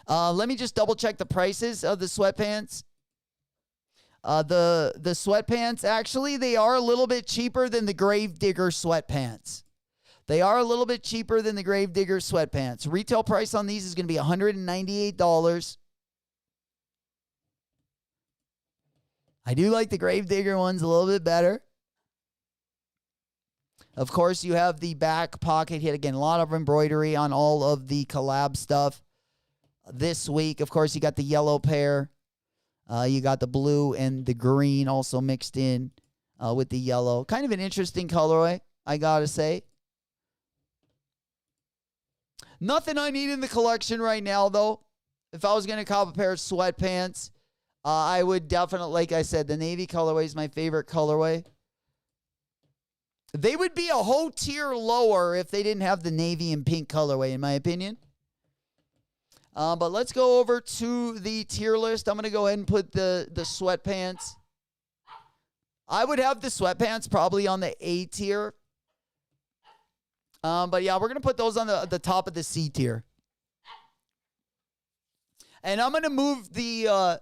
Let me just double check the prices of the sweatpants. The sweatpants, actually, they are a little bit cheaper than the Gravedigger sweatpants. They are a little bit cheaper than the Gravedigger sweatpants. Retail price on these is going to be $198. I do like the Gravedigger ones a little bit better. Of course, you have the back pocket hit. Again, a lot of embroidery on all of the collab stuff this week. Of course, you got the yellow pair. You got the blue and the green also mixed in with the yellow. Kind of an interesting colorway, I got to say. Nothing I need in the collection right now, though. If I was going to cop a pair of sweatpants, I would definitely, like I said, the navy colorway is my favorite colorway. They would be a whole tier lower if they didn't have the navy and pink colorway, in my opinion. But let's go over to the tier list. I'm going to go ahead and put the sweatpants. I would have the sweatpants probably on the A tier. But yeah, we're going to put those on the top of the C tier. And I'm going to move the...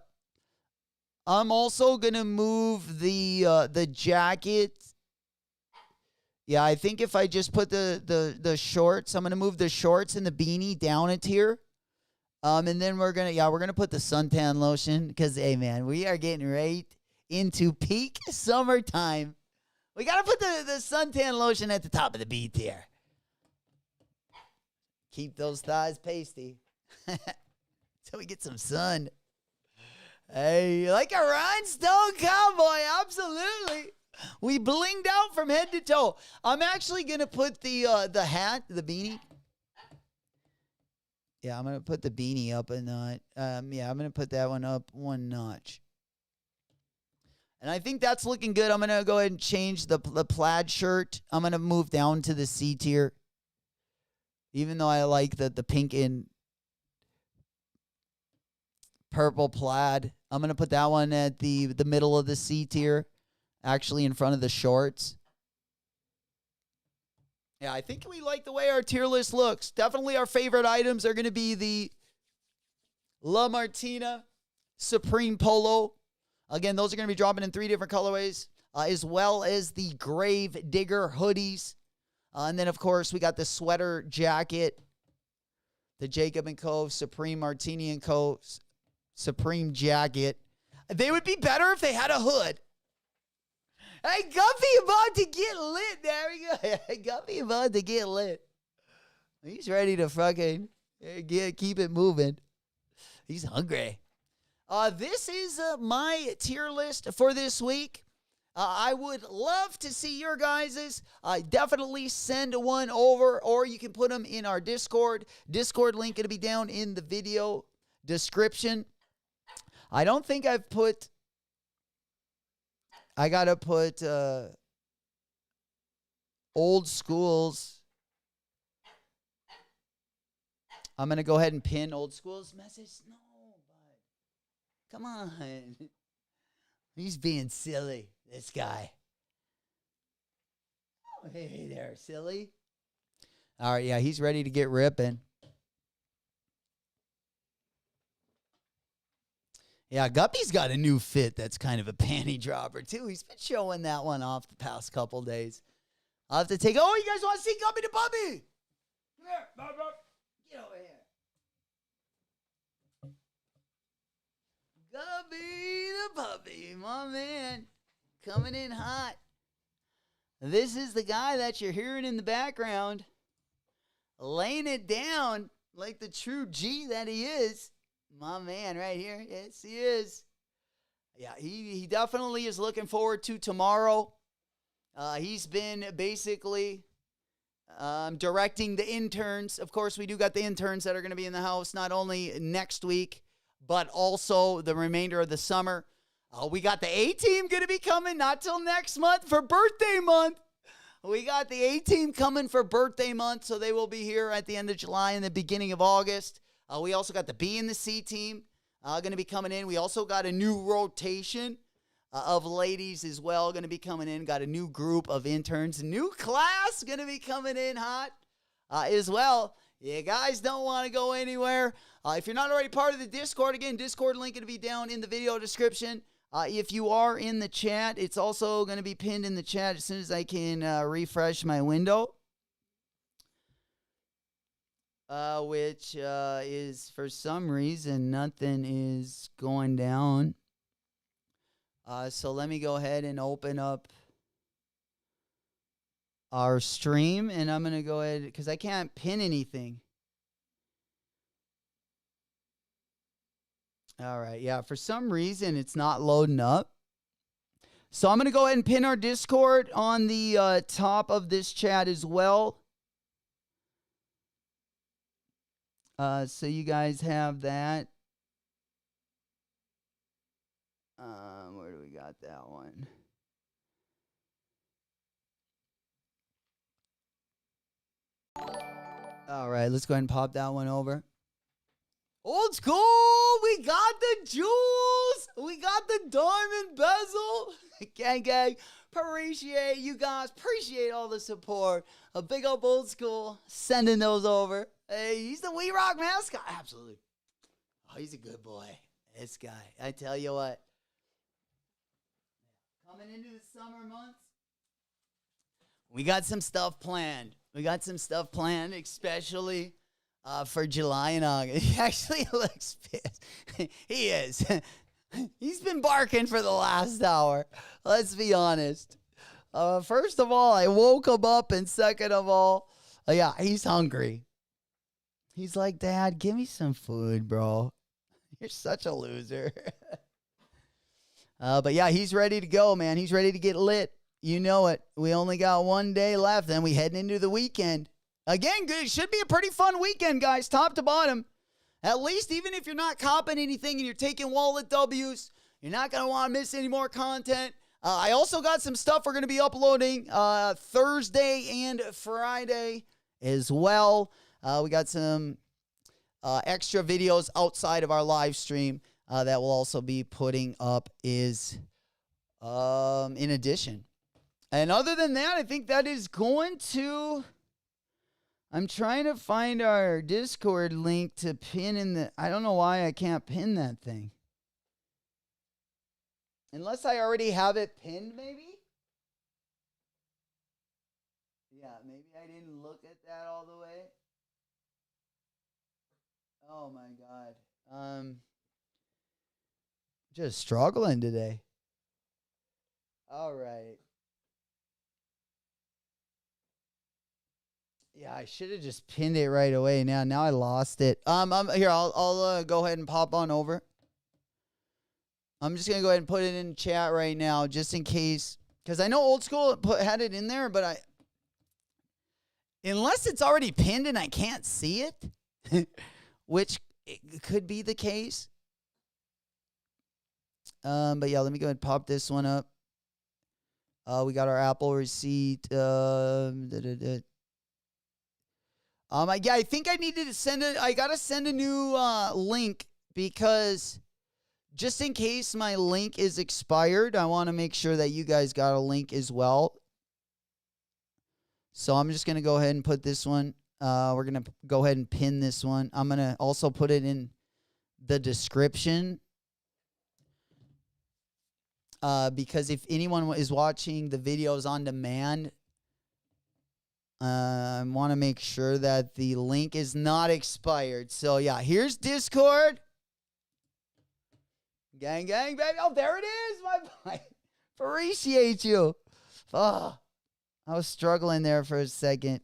I'm also going to move the jacket. Yeah, I think if I just put the shorts, I'm going to move the shorts and the beanie down a tier. And then we're going to put the suntan lotion because, hey, man, we are getting right into peak summertime. We got to put the suntan lotion at the top of the B tier. Keep those thighs pasty so we get some sun. Hey, like a rhinestone cowboy, absolutely. We blinged out from head to toe. I'm actually going to put the hat, the beanie. Yeah, I'm going to put the beanie up a notch. Yeah, I'm going to put that one up one notch. And I think that's looking good. I'm going to go ahead and change the plaid shirt. I'm going to move down to the C tier. Even though I like the pink and purple plaid. I'm going to put that one at the middle of the C tier. Actually in front of the shorts. Yeah, I think we like the way our tier list looks. Definitely our favorite items are going to be the La Martina Supreme Polo. Again, those are going to be dropping in 3 different colorways, as well as the Grave Digger hoodies. And then, of course, we got the sweater jacket, the Jacob & Co. Supreme Martini & Co. Supreme jacket. They would be better if they had a hood. Hey, Guffy about to get lit. There we go. Hey, Guffy about to get lit. He's ready to fucking keep it moving. He's hungry. This is my tier list for this week. I would love to see your guys's. Definitely send one over, or you can put them in our Discord. Discord link going to be down in the video description. I don't think I've put... I got to put old schools. I'm going to go ahead and pin old schools message. No, but come on. He's being silly, this guy. Oh, hey there, silly. All right, yeah, he's ready to get ripping. Yeah, Guppy's got a new fit that's kind of a panty dropper, too. He's been showing that one off the past couple days. I'll have to take... Oh, you guys want to see Guppy the Puppy? Come here. Get over here. Guppy the Puppy, my man. Coming in hot. This is the guy that you're hearing in the background. Laying it down like the true G that he is. My man right here. Yes, he is. Yeah, he definitely is looking forward to tomorrow. He's been basically directing the interns. Of course, we do got the interns that are going to be in the house not only next week, but also the remainder of the summer. We got the A-team going to be coming not till next month for birthday month. We got the A-team coming for birthday month, so they will be here at the end of July and the beginning of August. We also got the B and the C team going to be coming in. We also got a new rotation of ladies as well going to be coming in. Got a new group of interns. New class going to be coming in hot as well. You guys don't want to go anywhere. If you're not already part of the Discord, again, Discord link going to be down in the video description. If you are in the chat, it's also going to be pinned in the chat as soon as I can refresh my window. Which is, for some reason, nothing is going down. So let me go ahead and open up our stream, and I'm going to go ahead, because I can't pin anything. All right, yeah, for some reason, it's not loading up. So I'm going to go ahead and pin our Discord on the top of this chat as well. So you guys have that. Where do we got that one? All right, let's go ahead and pop that one over. Old school, we got the jewels. We got the diamond bezel. Gang. Appreciate you guys. Appreciate all the support. A big up old school. Sending those over. Hey, he's the We Rock mascot. Absolutely. Oh, he's a good boy. This guy. I tell you what. Coming into the summer months, we got some stuff planned. Especially for July and August. He actually looks pissed. He is. He's been barking for the last hour. Let's be honest. First of all, I woke him up, and second of all, yeah, he's hungry. He's like, Dad, give me some food, bro. You're such a loser. But yeah, he's ready to go, man. He's ready to get lit. You know it. We only got one day left, then we heading into the weekend. Again, it should be a pretty fun weekend, guys, top to bottom. At least, even if you're not copping anything and you're taking wallet W's, you're not going to want to miss any more content. I also got some stuff we're going to be uploading Thursday and Friday as well. We got some extra videos outside of our live stream that we'll also be putting up in addition. And other than that, I think that is going to... I'm trying to find our Discord link to pin in the... I don't know why I can't pin that thing. Unless I already have it pinned, maybe? Yeah, maybe I didn't look at that all the way. Oh, my God. Just struggling today. All right. Yeah, I should have just pinned it right away. Now I lost it. Here, I'll go ahead and pop on over. I'm just gonna go ahead and put it in chat right now, just in case, because I know old school had it in there, but unless it's already pinned and I can't see it, which it could be the case. But yeah, let me go ahead and pop this one up. We got our Apple receipt. I think I needed to send it. I gotta send a new link because just in case my link is expired, I want to make sure that you guys got a link as well. So I'm just going to go ahead and put this one. We're going to go ahead and pin this one. I'm going to also put it in the description. Because if anyone is watching the videos on demand, I want to make sure that the link is not expired. So, yeah, here's Discord. Gang, gang, baby. Oh, there it is, my boy. Appreciate you. Oh, I was struggling there for a second.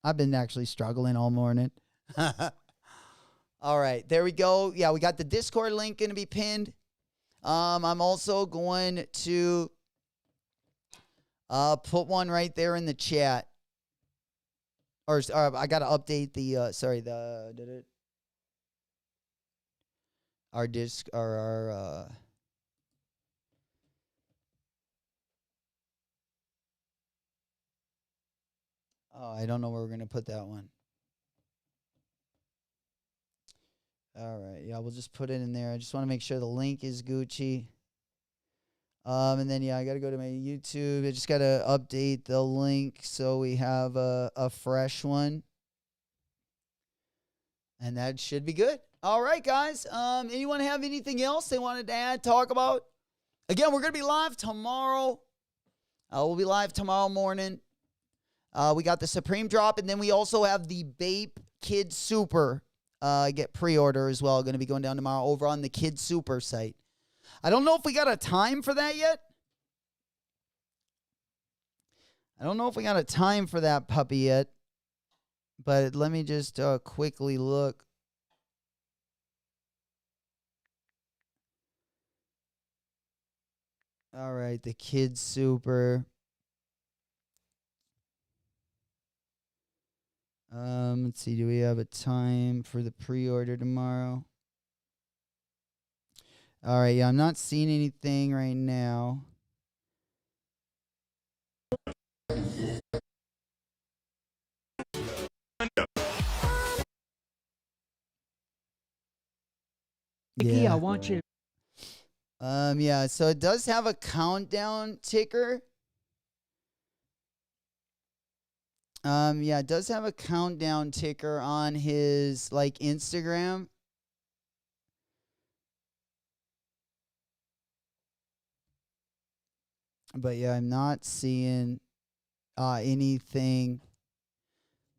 I've been actually struggling all morning. All right, there we go. Yeah, we got the Discord link going to be pinned. I'm also going to put one right there in the chat. Or I got to update the our disc or our I don't know where we're going to put that one. All right. Yeah, we'll just put it in there. I just want to make sure the link is Gucci. And then, yeah, I got to go to my YouTube. I just got to update the link so we have a fresh one. And that should be good. All right, guys. Anyone have anything else they wanted to add, talk about? Again, we're going to be live tomorrow. We'll be live tomorrow morning. We got the Supreme drop, and then we also have the Bape Kid Super. Get pre-order as well. Going to be going down tomorrow over on the Kid Super site. I don't know if we got a time for that yet. I don't know if we got a time for that puppy yet. But let me just quickly look. All right, the Kid Super. Let's see. Do we have a time for the pre-order tomorrow? All right. Yeah, I'm not seeing anything right now. Yeah, I want you. Yeah. So it does have a countdown ticker. Yeah, it does have a countdown ticker on his Instagram. But yeah, I'm not seeing anything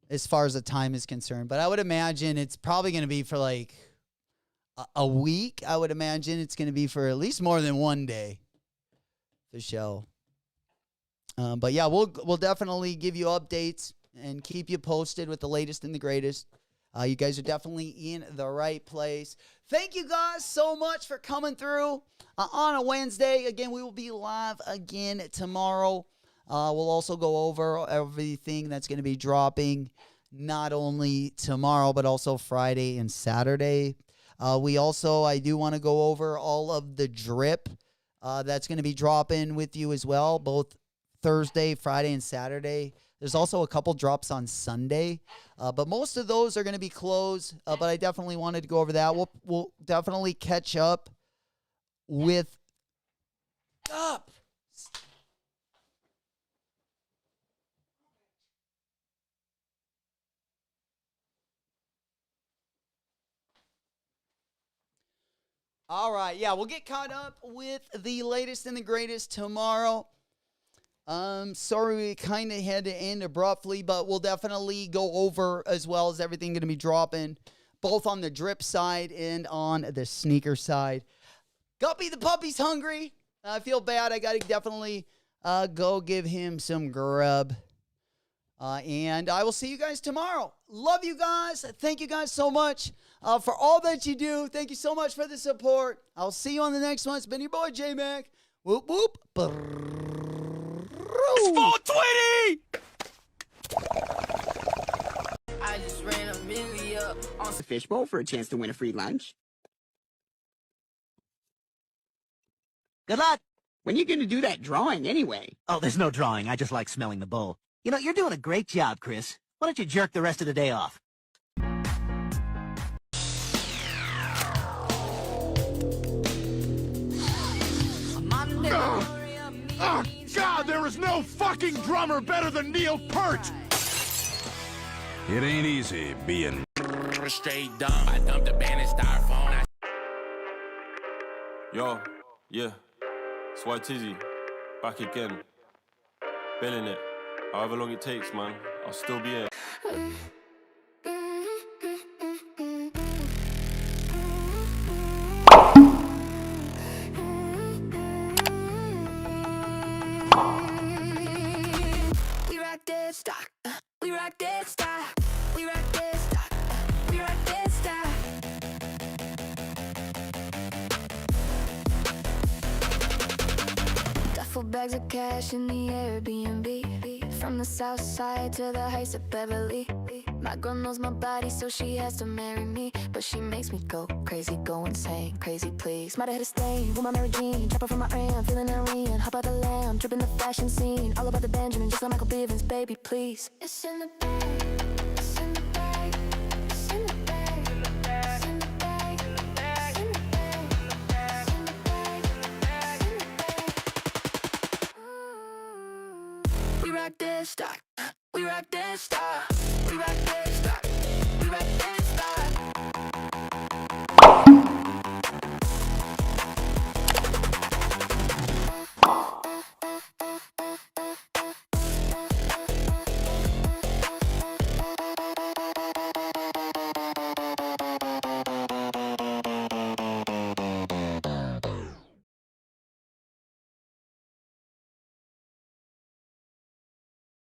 as far as the time is concerned. But I would imagine it's probably going to be for a week. I would imagine it's going to be for at least more than one day. The show. But yeah, we'll definitely give you updates and keep you posted with the latest and the greatest. You guys are definitely in the right place. Thank you guys so much for coming through on a Wednesday. Again, we will be live again tomorrow. We'll also go over everything that's going to be dropping not only tomorrow, but also Friday and Saturday. I do want to go over all of the drip that's going to be dropping with you as well, both Thursday, Friday, and Saturday. There's also a couple drops on Sunday, but most of those are going to be closed. But I definitely wanted to go over that. We'll definitely catch up with up. All right, yeah, we'll get caught up with the latest and the greatest tomorrow. Sorry we kind of had to end abruptly, but we'll definitely go over as well as everything going to be dropping, both on the drip side and on the sneaker side. Guppy the puppy's hungry. I feel bad. I got to definitely go give him some grub. And I will see you guys tomorrow. Love you guys. Thank you guys so much for all that you do. Thank you so much for the support. I'll see you on the next one. It's been your boy, J-Mac. Whoop, whoop. It's 420! I just ran a million up on the fishbowl for a chance to win a free lunch. Good luck. When are you going to do that drawing anyway? Oh, there's no drawing. I just like smelling the bowl. You know, you're doing a great job, Chris. Why don't you jerk the rest of the day off? Oh, God, there is no fucking drummer better than Neil Peart! It ain't easy being straight dumb. I dumped the band and styrofoam. Yo, yeah, it's White Tizzy, back again, billing it. However long it takes, man, I'll still be here. We rock this stock. We rock this stock. We rock this stock. We rock this stock. Duffel bags of cash in the Airbnb. From the south side to the heights of Beverly. My girl knows my body, so she has to marry me. But she makes me go crazy, go insane, crazy please. Might have hit a stain with my Mary Jean. Drop her from my ram, feeling Irene. Hop out the lamb, dripping the fashion scene. All about the Benjamin, just like Michael Bivins, baby, please. It's in the bag, it's in the bag, it's in the bag, it's in the bag, it's in the bag, it's in the bag, it's in the bag, it's in the bag. We rock this stock, we rock this stock, we rock this stock, we rock this.